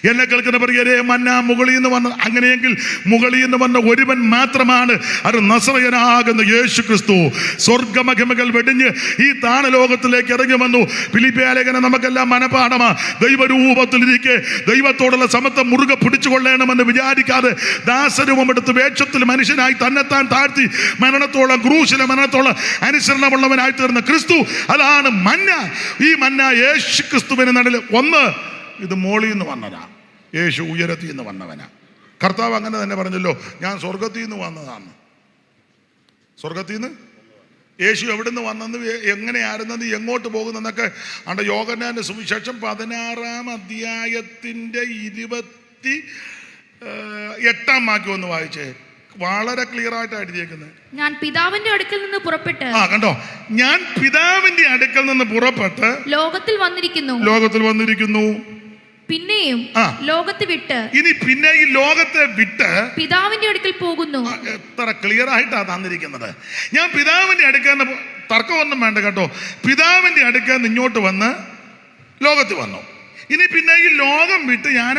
എന്നെ കേൾക്കുന്ന പ്രിയരെ, മന്ന മുകളിൽ നിന്ന് വന്ന, അങ്ങനെയെങ്കിൽ മുകളിൽ നിന്ന് വന്ന ഒരുവൻ മാത്രമാണ്, അത് നസറയനാകുന്ന യേശു ക്രിസ്തു. സ്വർഗമഹിമകൾ വെടിഞ്ഞ് ഈ താണലോകത്തിലേക്ക് ഇറങ്ങി വന്നു. ഫിലിപ്പിയ ലേഖനം നമുക്കെല്ലാം മനപാഠമാ. ദൈവരൂപത്തിലിരിക്കെ ദൈവത്തോടുള്ള സമത്വം മുറുകെ പിടിച്ചുകൊള്ളണമെന്ന് വിചാരിക്കാതെ ദാസരൂപം എടുത്ത് വേഷത്തിൽ മനുഷ്യനായി തന്നെത്താൻ താഴ്ത്തി മരണത്തോളം, ക്രൂശിലെ മരണത്തോളം അനുസരണമുള്ളവനായി തീർന്ന ക്രിസ്തു, അതാണ് മന്ന. ഈ മന്ന യേശു ക്രിസ്തുവിന് നടുവിൽ. ഒന്ന്, ഇത് മോളിൽ നിന്ന് വന്നതാ, യേശു ഉയരത്തിൽ നിന്ന് വന്നവനാ. കർത്താവ് അങ്ങനെ തന്നെ പറഞ്ഞല്ലോ, ഞാൻ സ്വർഗത്തിൽ നിന്ന് വന്നതാണ്. സ്വർഗത്തിൽ നിന്ന് യേശു എവിടെ നിന്ന് വന്നെന്ന്, എങ്ങനെയായിരുന്നത്, എങ്ങോട്ട് പോകുന്നെന്നൊക്കെ അവിടെ യോഹന്നാന്റെ സുവിശേഷം 16-ാം അധ്യായത്തിൻ്റെ 28-ാം വാക്യം ഒന്ന് വായിച്ചേ. വളരെ ക്ലിയർ ആയിട്ട് എഴുതിയേക്കുന്നത്. ഞാൻ പിതാവിന്റെ അടുക്കൽ നിന്ന് പുറപ്പെട്ട്, കണ്ടോ, ഞാൻ പിതാവിന്റെ അടുക്കൽ നിന്ന് പുറപ്പെട്ട് ലോകത്തിൽ വന്നിരിക്കുന്നു. പിന്നെയും ലോകത്തെ വിട്ട്, ഇനി പിന്നെ ഈ ലോകത്തെ വിട്ട് പിതാവിന്റെ അടുക്കൽ പോകുന്നു. എത്ര ക്ലിയർ ആയിട്ടാണ് തന്നിരിക്കുന്നത്. ഞാൻ പിതാവിന്റെ അടുക്കൽ, തർക്കമൊന്നും വേണ്ട കേട്ടോ, പിതാവിന്റെ അടുക്കൽ നിന്ന് ഇങ്ങോട്ട് വന്ന് ലോകത്ത് വന്നു. ഇനി പിന്നെ ഈ ലോകം വിട്ട് ഞാൻ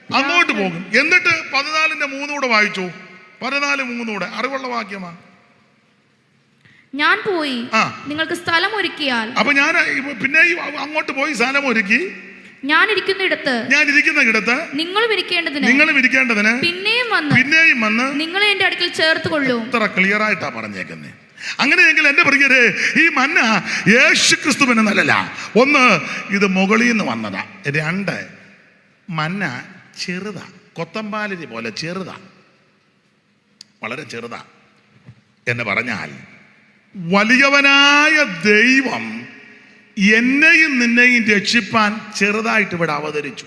അങ്ങോട്ട് പോകും. എന്നിട്ട് 14:3 കൂടെ വായിച്ചു. 14:3 കൂടെ അറിവുള്ള വാക്യമാ. ഞാൻ പോയി നിങ്ങൾക്ക് സ്ഥലം ഒരുക്കിയാൽ. അപ്പൊ ഞാൻ പിന്നെ അങ്ങോട്ട് പോയി സ്ഥലം ഒരുക്കി, ഞാൻ ഇരിക്കുന്ന ഇടത്ത് നിങ്ങളും ഇരിക്കേണ്ടതിന് പിന്നെയും വന്ന് നിങ്ങളെ എന്റെ അടുക്കൽ ചേർത്ത് കൊള്ളും. ഇത്ര ക്ലിയർ ആയിട്ടാ പറഞ്ഞേക്കുന്നത്. അങ്ങനെയെങ്കിൽ എൻ്റെ പ്രിയരെ, ഈ മന്ന യേശു ക്രിസ്തുവിന് നല്ലല്ല. ഒന്ന്, ഇത് മുകളിൽ നിന്ന് വന്നതാ. രണ്ട്, മന്ന ചെറുതാ, കൊത്തമ്പാലിനി പോലെ ചെറുതാ, വളരെ ചെറുതാ. എന്ന് പറഞ്ഞാൽ വലിയവനായ ദൈവം എന്നെയും നിന്നെയും രക്ഷിപ്പാൻ ചെറുതായിട്ട് ഇവിടെ അവതരിച്ചു.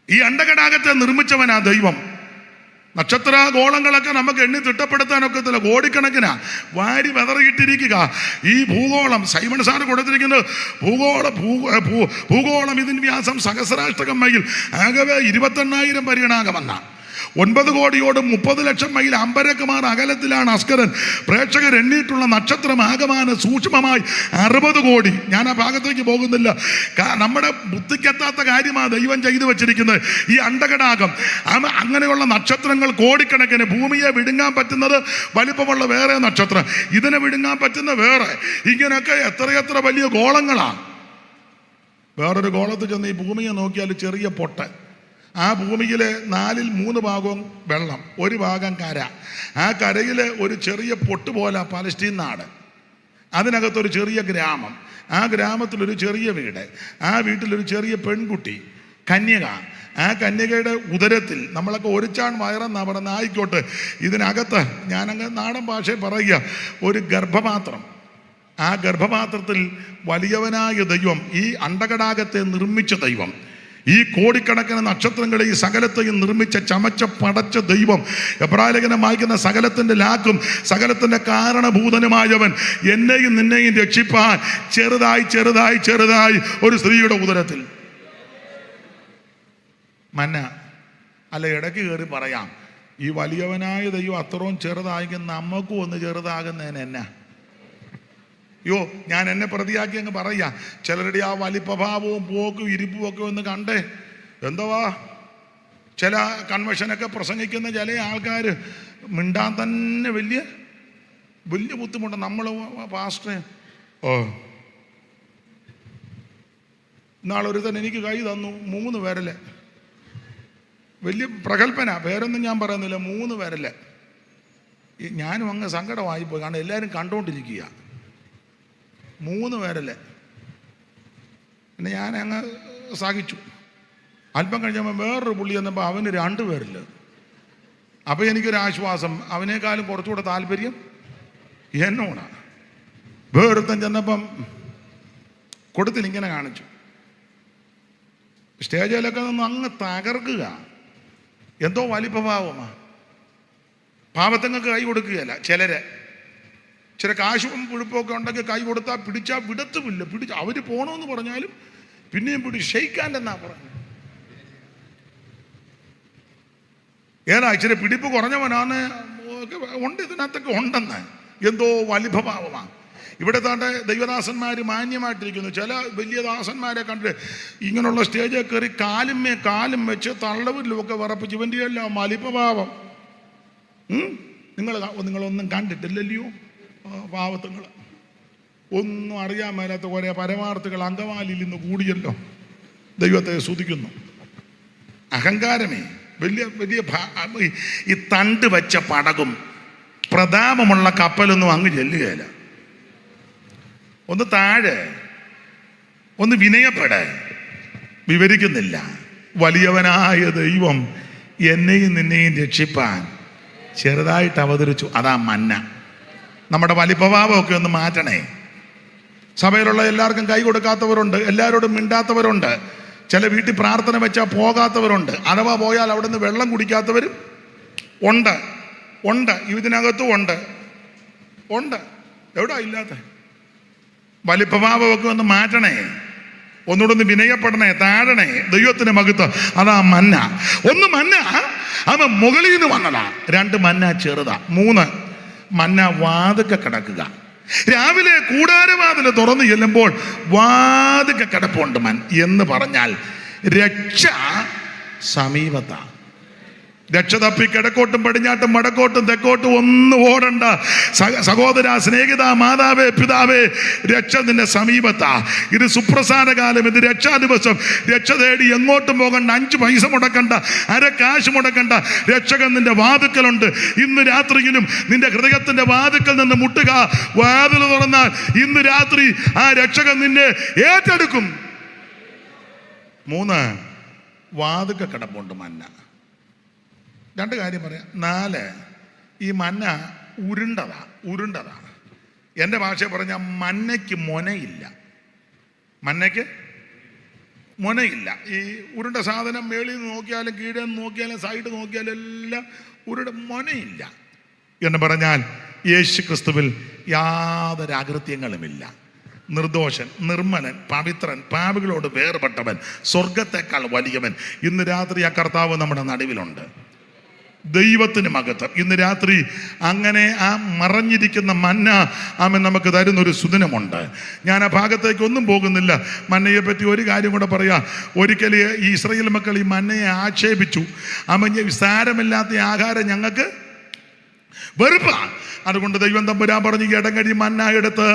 ഈ അണ്ടകടാകത്തെ നിർമ്മിച്ചവനാ ദൈവം. നക്ഷത്ര ഗോളങ്ങളൊക്കെ നമുക്ക് എണ്ണി തിട്ടപ്പെടുത്താനൊക്കത്തില്ല, കോടിക്കണക്കിനാ വാരി വെതറിയിട്ടിരിക്കുക. ഈ ഭൂഗോളം, സൈമൺ സാർ കൊടുത്തിരിക്കുന്നത് ഭൂഗോളം ഇതിന് വ്യാസം സഹസ്രാഷ്ടകം മൈൽ, ആകെ 28,000 പരിഗണാകമെന്ന. 9 കോടിയോട് 30 ലക്ഷം മൈൽ അമ്പരക്കുമാർ അകലത്തിലാണ് അസ്കരൻ. പ്രേക്ഷകർ എണ്ണിയിട്ടുള്ള നക്ഷത്രം ആകമാന സൂക്ഷ്മമായി 60 കോടി. ഞാൻ ആ ഭാഗത്തേക്ക് പോകുന്നില്ല. നമ്മുടെ ബുദ്ധിക്കെത്താത്ത കാര്യമാണ് ദൈവം ചെയ്തു വെച്ചിരിക്കുന്നത്. ഈ അണ്ടകടാകം, അങ്ങനെയുള്ള നക്ഷത്രങ്ങൾ കോടിക്കണക്കിന്. ഭൂമിയെ വിഴുങ്ങാൻ പറ്റുന്നത് വലിപ്പമുള്ള വേറെ നക്ഷത്രം, ഇതിനെ വിഴുങ്ങാൻ പറ്റുന്ന വേറെ. ഇങ്ങനെയൊക്കെ എത്രയെത്ര വലിയ ഗോളങ്ങളാണ്. വേറൊരു ഗോളത്തിൽ ചെന്ന് ഈ ഭൂമിയെ നോക്കിയാൽ ചെറിയ പൊട്ട്. ആ ഭൂമിയിലെ 4/3 ഭാഗവും വെള്ളം, 1 ഭാഗം കര. ആ കരയിൽ ഒരു ചെറിയ പൊട്ട് പോലെ പലസ്തീൻ നാട്, അതിനകത്തൊരു ചെറിയ ഗ്രാമം, ആ ഗ്രാമത്തിലൊരു ചെറിയ വീട്, ആ വീട്ടിലൊരു ചെറിയ പെൺകുട്ടി, കന്യക. ആ കന്യകയുടെ ഉദരത്തിൽ, നമ്മളൊക്കെ ഒരിച്ചാൺ വയറെന്നാ പറയുന്നത്, ആയിക്കോട്ടെ, ഇതിനകത്ത് ഞാനങ്ങ് നാടൻ ഭാഷയിൽ പറയുക, ഒരു ഗർഭപാത്രം. ആ ഗർഭപാത്രത്തിൽ വലിയവനായ ദൈവം, ഈ അണ്ടകടാകത്തെ നിർമ്മിച്ച ദൈവം, ഈ കോടിക്കണക്കിന് നക്ഷത്രങ്ങളെ ഈ സകലത്തെയും നിർമ്മിച്ച ചമച്ച പടച്ച ദൈവം, എബ്രായലേഖനം വായിക്കുന്ന സകലത്തിൻ്റെ ലാക്കും സകലത്തിൻ്റെ കാരണഭൂതനുമായവൻ എന്നെയും നിന്നെയും രക്ഷിപ്പാൻ ചെറുതായി ചെറുതായി ചെറുതായി ഒരു സ്ത്രീയുടെ ഉദരത്തിൽ മന്ന. അല്ല, ഇടയ്ക്ക് കയറി പറയാം, ഈ വലിയവനായ ദൈവം അത്രയും ചെറുതായെങ്കിൽ നമുക്കും ഒന്ന് ചെറുതാകുന്നതിന് എന്നാ? യോ, ഞാൻ എന്നെ പ്രതിയാക്കി അങ്ങ് പറയാ. ചിലരുടെ ആ വലിപ്പഭാവവും പോക്കും ഇരിപ്പും ഒക്കെ ഒന്ന് കണ്ടേ. എന്തുവാ ചില കൺവെൻഷനൊക്കെ പ്രസംഗിക്കുന്ന ചില ആൾക്കാർ മിണ്ടാൻ തന്നെ വലിയ വലിയ ബുദ്ധിമുട്ട്. നമ്മൾ പാസ്റ്റർ ഇന്നാളൊരുത്തൻ എനിക്ക് കൈ തന്നു, 3 പേരല്ലേ, വലിയ പ്രഗത്ഭന, പേരൊന്നും ഞാൻ പറയുന്നില്ല, 3 പേരല്ലേ. ഞാനും അങ്ങ് സങ്കടമായിപ്പോയി, കാരണം എല്ലാവരും കണ്ടുകൊണ്ടിരിക്കുക. 3 പേരല്ലേ. പിന്നെ ഞാൻ അങ്ങ് സഹിച്ചു. അല്പം കഴിഞ്ഞപ്പോൾ വേറൊരു പുള്ളി വന്നപ്പോൾ അവന് 2 പേരില്ല. അപ്പോൾ എനിക്കൊരാശ്വാസം, അവനേക്കാളും കുറച്ചുകൂടെ താല്പര്യം എന്നോടാണ്. വേറൊരുത്തൻ ചെന്നപ്പം കൊടുത്തിൽ ഇങ്ങനെ കാണിച്ചു, സ്റ്റേജിലൊക്കെ നിന്ന് അങ്ങ് തകർക്കുക. എന്തോ വലിപ്പഭാവമാണ്. പാവത്തങ്ങൾക്ക് കൈ കൊടുക്കുകയല്ല. ചില കാശും പുഴുപ്പൊക്കെ ഉണ്ടെങ്കിൽ കൈ കൊടുത്താൽ പിടിച്ചാൽ വിടത്തുമില്ല. അവർ പോകണമെന്ന് പറഞ്ഞാലും പിന്നെയും ഷെയ്ക്കാൻ്റെന്നാ പറഞ്ഞു. ഏതാ ഇച്ചിരി പിടിപ്പ് കുറഞ്ഞവനാണ് ഉണ്ട്, ഇതിനകത്തൊക്കെ ഉണ്ടെന്ന്. എന്തോ വലിപ്പഭാവമാണ്. ഇവിടെ താണ്ടെ ദൈവദാസന്മാർ മാന്യമായിട്ടിരിക്കുന്നു. ചില വലിയ ദാസന്മാരെ കണ്ടിട്ട് ഇങ്ങനെയുള്ള സ്റ്റേജിൽ കയറി കാലും വെച്ച് തള്ളവിലുമൊക്കെ വിറപ്പിച്ച് ഇവൻ്റെ എല്ലാം വലിപ്പഭാവം. നിങ്ങളൊന്നും കണ്ടിട്ടില്ലല്ലോ പാവത്തുങ്ങൾ. ഒന്നും അറിയാൻ മേലാത്ത കുറേ പരമാർത്ഥികൾ അങ്കമാലിയിൽ നിന്ന് കൂടിയല്ലോ. ദൈവത്തെ സ്തുതിക്കുന്നു. അഹങ്കാരമേ വലിയ വലിയ ഈ തണ്ട് വെച്ച പടകും പ്രതാപമുള്ള കപ്പലൊന്നും അങ്ങ് ചെല്ലുകയില്ല. ഒന്ന് താഴെ, ഒന്ന് വിനയപ്പെടെ. വിവരിക്കുന്നില്ല. വലിയവനായ ദൈവം എന്നെയും നിന്നെയും രക്ഷിപ്പാൻ ചെറുതായിട്ട് അവതരിച്ചു. അതാ മന്ന. നമ്മുടെ വലിപ്പഭാവമൊക്കെ ഒന്ന് മാറ്റണേ. സഭയിലുള്ള എല്ലാവർക്കും കൈ കൊടുക്കാത്തവരുണ്ട്, എല്ലാവരോടും മിണ്ടാത്തവരുണ്ട്, ചില വീട്ടിൽ പ്രാർത്ഥന വെച്ചാൽ പോകാത്തവരുണ്ട്, അഥവാ പോയാൽ അവിടെ നിന്ന് വെള്ളം കുടിക്കാത്തവരും ഉണ്ട്. ഇതിനകത്തും ഉണ്ട്. എവിടാ ഇല്ലാത്ത? വലിപ്പഭാവമൊക്കെ ഒന്ന് മാറ്റണേ. ഒന്നുകൂടെ ഒന്ന് വിനയപ്പെടണേ, താഴണേ. ദൈവത്തിന് മഹത്വം. അതാ മന്ന. മന്ന അവൻ മുകളിൽ നിന്ന് വന്നതാ. 2 മന്ന ചെറുതാ. 3 മന്ന വാതുക്കെ കിടക്കുക. രാവിലെ കൂടാരവാതിൽ തുറന്നു ചെല്ലുമ്പോൾ വാതുക്കെ കിടപ്പുണ്ട് എന്ന് പറഞ്ഞാൽ രക്ഷ സമീപത്താ. രക്ഷ തപ്പി കിഴക്കോട്ടും പടിഞ്ഞാട്ടും വടക്കോട്ടും തെക്കോട്ടും ഒന്നും ഓടണ്ട. സഹോദര, സ്നേഹിത, മാതാവേ, പിതാവേ, രക്ഷ നിന്റെ സമീപത്താ. ഇത് സുപ്രസാദ കാലം, ഇത് രക്ഷാ ദിവസം. രക്ഷ തേടി എങ്ങോട്ടും പോകണ്ട, 5 പൈസ മുടക്കണ്ട, 1 കാശ് മുടക്കണ്ട. രക്ഷകൻ നിന്റെ വാതുക്കലുണ്ട്. ഇന്ന് രാത്രിയിലും നിന്റെ ഹൃദയത്തിന്റെ വാതുക്കൽ നിന്ന് മുട്ടുക. വാതിൽ തുറന്നാൽ ഇന്ന് രാത്രി ആ രക്ഷകൻ നിന്നെ ഏറ്റെടുക്കും. 3 വാതുക്ക കിടപ്പുണ്ട് മന്ന. 2 കാര്യം പറയാം. 4 ഈ മന്ന ഉരുണ്ടതാണ്. എൻ്റെ ഭാഷ പറഞ്ഞാൽ മന്നയ്ക്ക് മൊനയില്ല. ഈ ഉരുണ്ട സാധനം മേളിൽ നിന്ന് നോക്കിയാലും കീഴെ നിന്ന് നോക്കിയാലും സൈഡ് നോക്കിയാലും എല്ലാം മൊനയില്ല എന്ന് പറഞ്ഞാൽ യേശു ക്രിസ്തുവിൽ യാതൊരു അകൃത്യങ്ങളുമില്ല. നിർദോഷൻ, നിർമ്മലൻ, പവിത്രൻ, പാപികളോട് വേർപെട്ടവൻ, സ്വർഗത്തെക്കാൾ വലിയവൻ. ഇന്ന് രാത്രി ആ കർത്താവ് നമ്മുടെ നടുവിലുണ്ട്. ദൈവത്തിന് മഹത്വം. ഇന്ന് രാത്രി അങ്ങനെ ആ മറഞ്ഞിരിക്കുന്ന മന്ന അവൻ നമുക്ക് തരുന്നൊരു സുദിനമുണ്ട്. ഞാൻ ആ ഭാഗത്തേക്ക് ഒന്നും പോകുന്നില്ല. മന്നയെ പറ്റി ഒരു കാര്യം കൂടെ പറയാം. ഒരിക്കൽ ഈ ഇസ്രായേൽ മക്കൾ ഈ മന്നയെ ആക്ഷേപിച്ചു. സാരമില്ലാത്ത ആഹാരം ഞങ്ങൾക്ക് വെറുപ്പാണ്. അതുകൊണ്ട് ദൈവം തമ്പുരാൻ പറഞ്ഞു, ഇടങ്ങഴി മന്ന എടുത്ത്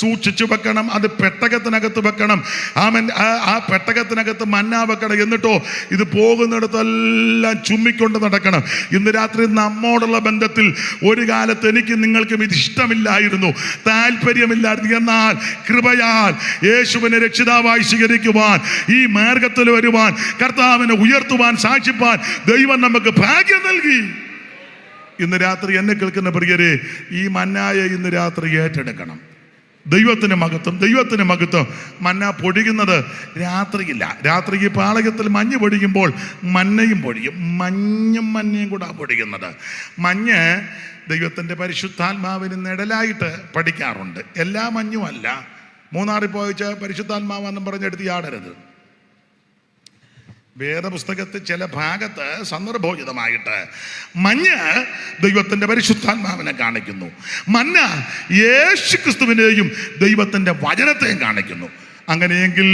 സൂക്ഷിച്ചു വെക്കണം, അത് പെട്ടകത്തിനകത്ത് വെക്കണം. ആ പെട്ടകത്തിനകത്ത് മന്ന വെക്കണം. എന്നിട്ടോ ഇത് പോകുന്നിടത്തെല്ലാം ചുമ്മിക്കൊണ്ട് നടക്കണം. ഇന്ന് രാത്രി നമ്മോടുള്ള ബന്ധത്തിൽ ഒരു കാലത്ത് എനിക്കും നിങ്ങൾക്കും ഇത് ഇഷ്ടമില്ലായിരുന്നു, താല്പര്യമില്ലായിരുന്നു. എന്നാൽ കൃപയാൽ യേശുവിനെ രക്ഷിതാവായി സ്വീകരിക്കുവാൻ, ഈ മാർഗത്തിൽ വരുവാൻ, കർത്താവിനെ ഉയർത്തുവാൻ, സാക്ഷിപ്പാൻ ദൈവം നമുക്ക് ഭാഗ്യം നൽകി. ഇന്ന് രാത്രി എന്നെ കേൾക്കുന്ന പ്രിയരെ, ഈ മന്നായെ ഇന്ന് രാത്രി ഏറ്റെടുക്കണം. ദൈവത്തിന് മഹത്വം, ദൈവത്തിന് മഹത്വം. മന്ന പൊടിയുന്നത് രാത്രിയില്ല. രാത്രിക്ക് പാളയത്തിൽ മഞ്ഞ് പൊടിയുമ്പോൾ മന്നയും പൊടിയും, മഞ്ഞും മഞ്ഞയും കൂടെ പൊടിയുന്നത്. മഞ്ഞ് ദൈവത്തിൻ്റെ പരിശുദ്ധാത്മാവിന് നിഴലായിട്ട് പഠിക്കാറുണ്ട്. എല്ലാ മഞ്ഞും അല്ല. മൂന്നാറിൽ പോയിച്ച് പരിശുദ്ധാത്മാവെന്നും പറഞ്ഞെടുത്ത് ആടരുത്. വേദപുസ്തകത്തിൽ ചില ഭാഗത്ത് സന്ദർഭോചിതമായിട്ട് മഞ്ഞ് ദൈവത്തിൻ്റെ പരിശുദ്ധാത്മാവിനെ കാണിക്കുന്നു. മന്ന യേശു ക്രിസ്തുവിനെയും ദൈവത്തിൻ്റെ വചനത്തെയും കാണിക്കുന്നു. അങ്ങനെയെങ്കിൽ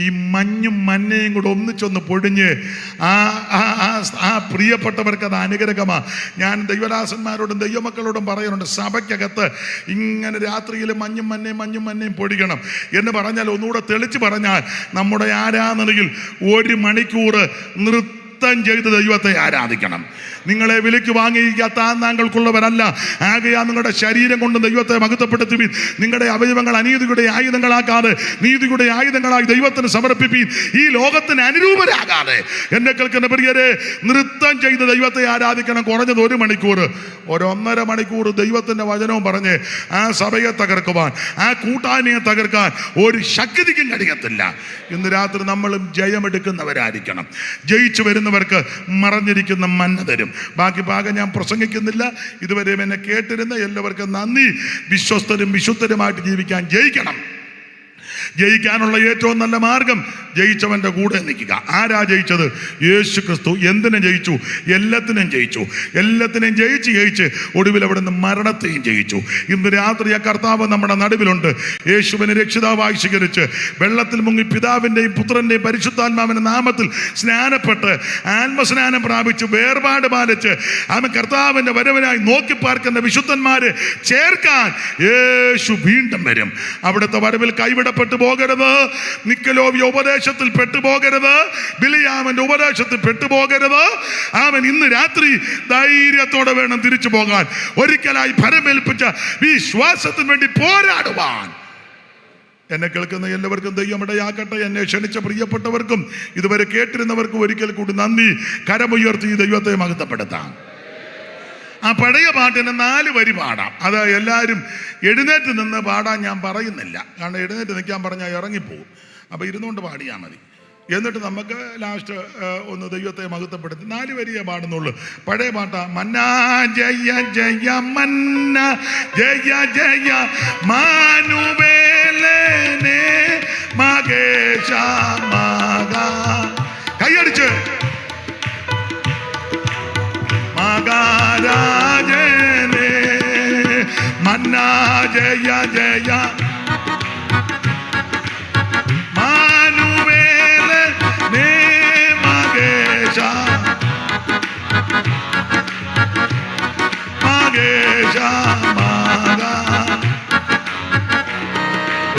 ഈ മഞ്ഞും മഞ്ഞയും കൂടെ ഒന്നിച്ചൊന്ന് പൊടിഞ്ഞ് ആ പ്രിയപ്പെട്ടവർക്ക് അത് അനുഗ്രഹമാണ്. ഞാൻ ദൈവദാസന്മാരോടും ദൈവമക്കളോടും പറയുന്നുണ്ട്, സഭയ്ക്കകത്ത് ഇങ്ങനെ രാത്രിയിൽ മഞ്ഞും മഞ്ഞയും പൊടിക്കണം എന്ന് പറഞ്ഞാൽ, ഒന്നുകൂടെ തെളിച്ച് പറഞ്ഞാൽ, നമ്മുടെ ആരാധനയിൽ 1 മണിക്കൂർ നൃത്തം ചെയ്ത് ദൈവത്തെ ആരാധിക്കണം. നിങ്ങളെ വിലയ്ക്ക് വാങ്ങിയിരിക്കാത്ത താങ്കൾക്കുള്ളവരല്ല. ആകയാ നിങ്ങളുടെ ശരീരം കൊണ്ട് ദൈവത്തെ മഹത്വപ്പെടുത്തുവീൻ. നിങ്ങളുടെ അവയവങ്ങൾ അനീതിയുടെ ആയുധങ്ങളാക്കാതെ നീതിയുടെ ആയുധങ്ങളായി ദൈവത്തിന് സമർപ്പിപ്പീൻ. ഈ ലോകത്തിന് അനുരൂപരാകാതെ. എന്നെ കേൾക്കുന്ന പ്രിയരെ, നൃത്തം ചെയ്ത് ദൈവത്തെ ആരാധിക്കണം. കുറഞ്ഞത് 1 മണിക്കൂർ, 1.5 മണിക്കൂർ ദൈവത്തിൻ്റെ വചനവും പറഞ്ഞ് ആ സഭയെ തകർക്കുവാൻ, ആ കൂട്ടായ്മയെ തകർക്കാൻ ഒരു ശക്തിക്കും കഴിയത്തില്ല. ഇന്ന് രാത്രി നമ്മളും ജയമെടുക്കുന്നവരായിരിക്കണം. ജയിച്ചു വരുന്നവർക്ക് മറഞ്ഞിരിക്കുന്ന മന്ന തരും. ബാക്കി ഭാഗം ഞാൻ പ്രസംഗിക്കുന്നില്ല. ഇതുവരെ എന്നെ കേട്ടിരുന്ന എല്ലാവർക്കും നന്ദി. വിശ്വസ്തരും വിശുദ്ധരുമായിട്ട് ജീവിക്കാൻ ജയിക്കണം. ജയിക്കാനുള്ള ഏറ്റവും നല്ല മാർഗം ജയിച്ചവൻ്റെ കൂടെ നിൽക്കുക. ആരാ ജയിച്ചത്? യേശു ക്രിസ്തു. എന്തിനും ജയിച്ചു? എല്ലാത്തിനും ജയിച്ചു. എല്ലാത്തിനെയും ജയിച്ച് ഒടുവിൽ അവിടെ നിന്ന് മരണത്തെയും ജയിച്ചു. ഇന്ന് രാത്രി ആ കർത്താവ് നമ്മുടെ നടുവിലുണ്ട്. യേശുവിനെ രക്ഷിതാവായി സ്വീകരിച്ച് വെള്ളത്തിൽ മുങ്ങി പിതാവിൻ്റെയും പുത്രൻ്റെയും പരിശുദ്ധാത്മാവിൻ്റെ നാമത്തിൽ സ്നാനപ്പെട്ട് ആത്മസ്നാനം പ്രാപിച്ച് വേർപാട് പാലിച്ച് അവൻ കർത്താവിൻ്റെ വരവിനായി നോക്കി പാർക്കുന്ന വിശുദ്ധന്മാരെ ചേർക്കാൻ യേശു വീണ്ടും വരും. അവിടുത്തെ വരവിൽ കൈവിടപ്പെട്ടു പോകരുത്. നിക്കലോവിയ ഉപദേശത്തിൽ പെട്ടുപോകരുത്. ബിലിയാമിന്റെ ഉപദേശത്തിൽ പെട്ടുപോകരുത്. അവൻ ഇന്ന് രാത്രി ധൈര്യത്തോടെ വേണം തിരിച്ചു പോകാൻ. ഒരിക്കലായി ഫലമേൽപ്പിച്ച വിശ്വാസത്തിന് വേണ്ടി പോരാടുവാൻ. എന്നെ കേൾക്കുന്ന എല്ലാവർക്കും ദൈവം ഇടയാക്കട്ടെ. എന്നെ ക്ഷണിച്ച പ്രിയപ്പെട്ടവർക്കും ഇതുവരെ കേട്ടിരുന്നവർക്കും ഒരിക്കൽ കൂടി നന്ദി. കരമുയർത്തി ദൈവത്തെ മഹത്വപ്പെടുത്താം. ആ പഴയ പാട്ടിന് 4 വരി പാടാം. അത് എല്ലാവരും എഴുന്നേറ്റ് നിന്ന് പാടാൻ ഞാൻ പറയുന്നില്ല. കാരണം എഴുന്നേറ്റ് നിൽക്കാൻ പറഞ്ഞാൽ ഇറങ്ങിപ്പോവും. അപ്പോൾ ഇരുന്നുകൊണ്ട് പാടിയാൽ മതി. എന്നിട്ട് നമുക്ക് ലാസ്റ്റ് ഒന്ന് ദൈവത്തെ മഹത്വപ്പെടുത്തി 4 വരിയെ പാടുന്നുള്ളൂ. പഴയ പാട്ടാ. മന്നാ ജയ ജയ മന്ന ജയ ജയ മാനുവേലനെ മകേശ മഗ. കൈയടിച്ച് മഹാരാജനെ മന്നാ ജയ ജയ മാനുവേലനെ മകേശ മകേശ മഗ.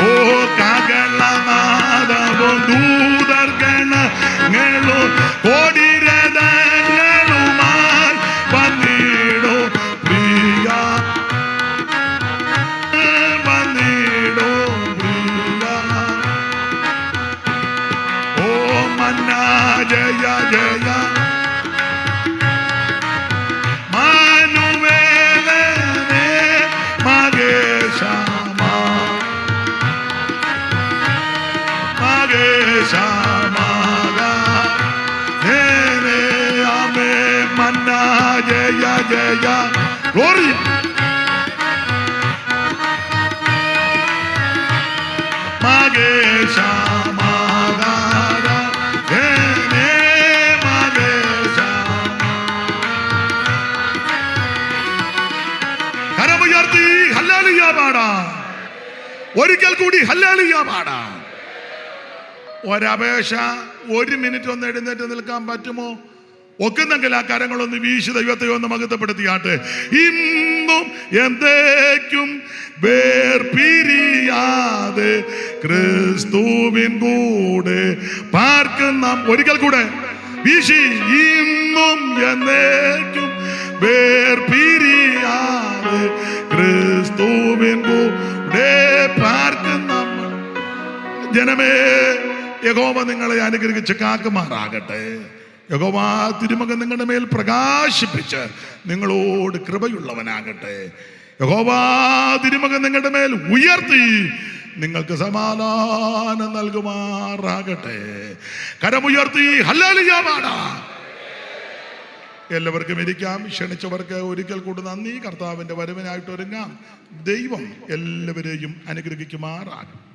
ഓ കാകളനാദവും ദൂതർഗണങ്ങളും കോടിരഥങ്ങളുമായി വന്നിടോ പ്രിയ വന്നിടോ പ്രിയ. ഓ മന്നാ ജയ ജയ മാനുവേലനെ മകേശ മകേശ മഗ. മന്നാ ജയ ജയ ഗ്ലോറി. മകേശ മഗ മകേശ. കരമുയർത്തി ഹല്ലേലൂയ പാടാം. ഒരിക്കൽ കൂടി ഹല്ലേലൂയ പാടാം. ഒരപേക്ഷ, 1 മിനിറ്റ് ഒന്ന് എഴുന്നേറ്റ് നിൽക്കാൻ പറ്റുമോ? ഒക്കുന്നെങ്കിൽ ആ കരങ്ങളൊന്ന് വീശി ദൈവത്തെ ഒന്ന് മഹത്വപ്പെടുത്തിയാട്ടെ. ഇന്നും എന്തേക്കും വേർപിരിയാതെ ക്രിസ്തുവിൻ കൂടെ പാർക്കുന്ന. ഒരിക്കൽ കൂടെ വീശി. ഇന്നും എന്നേക്കും വേർപിരിയാതെ ക്രിസ്തുവിൻ കൂടെ പാർക്കുന്ന ജനമേ, യഹോവ നിങ്ങളെ അനുഗ്രഹിച്ച് കാക്കുമാറാകട്ടെ. യഹോവ തിരുമുഖം നിങ്ങളുടെ മേൽ പ്രകാശിപ്പിച്ച് നിങ്ങളോട് കൃപയുള്ളവനാകട്ടെ. യഹോവാ തിരുമുഖം നിങ്ങളുടെ മേൽ ഉയർത്തി നിങ്ങൾക്ക് സമാധാനം നൽകുമാറാകട്ടെ. കരമുയർത്തി ഹല്ലേലൂയ പാടാം. എല്ലാവർക്കും ഇരിക്കാം. ക്ഷണിച്ചവർക്ക് ഒരിക്കൽ കൂടി നന്ദി. കർത്താവിൻ്റെ വരവിനായിട്ട് ഒരുങ്ങാം. ദൈവം എല്ലാവരെയും അനുഗ്രഹിക്കുമാറാകും.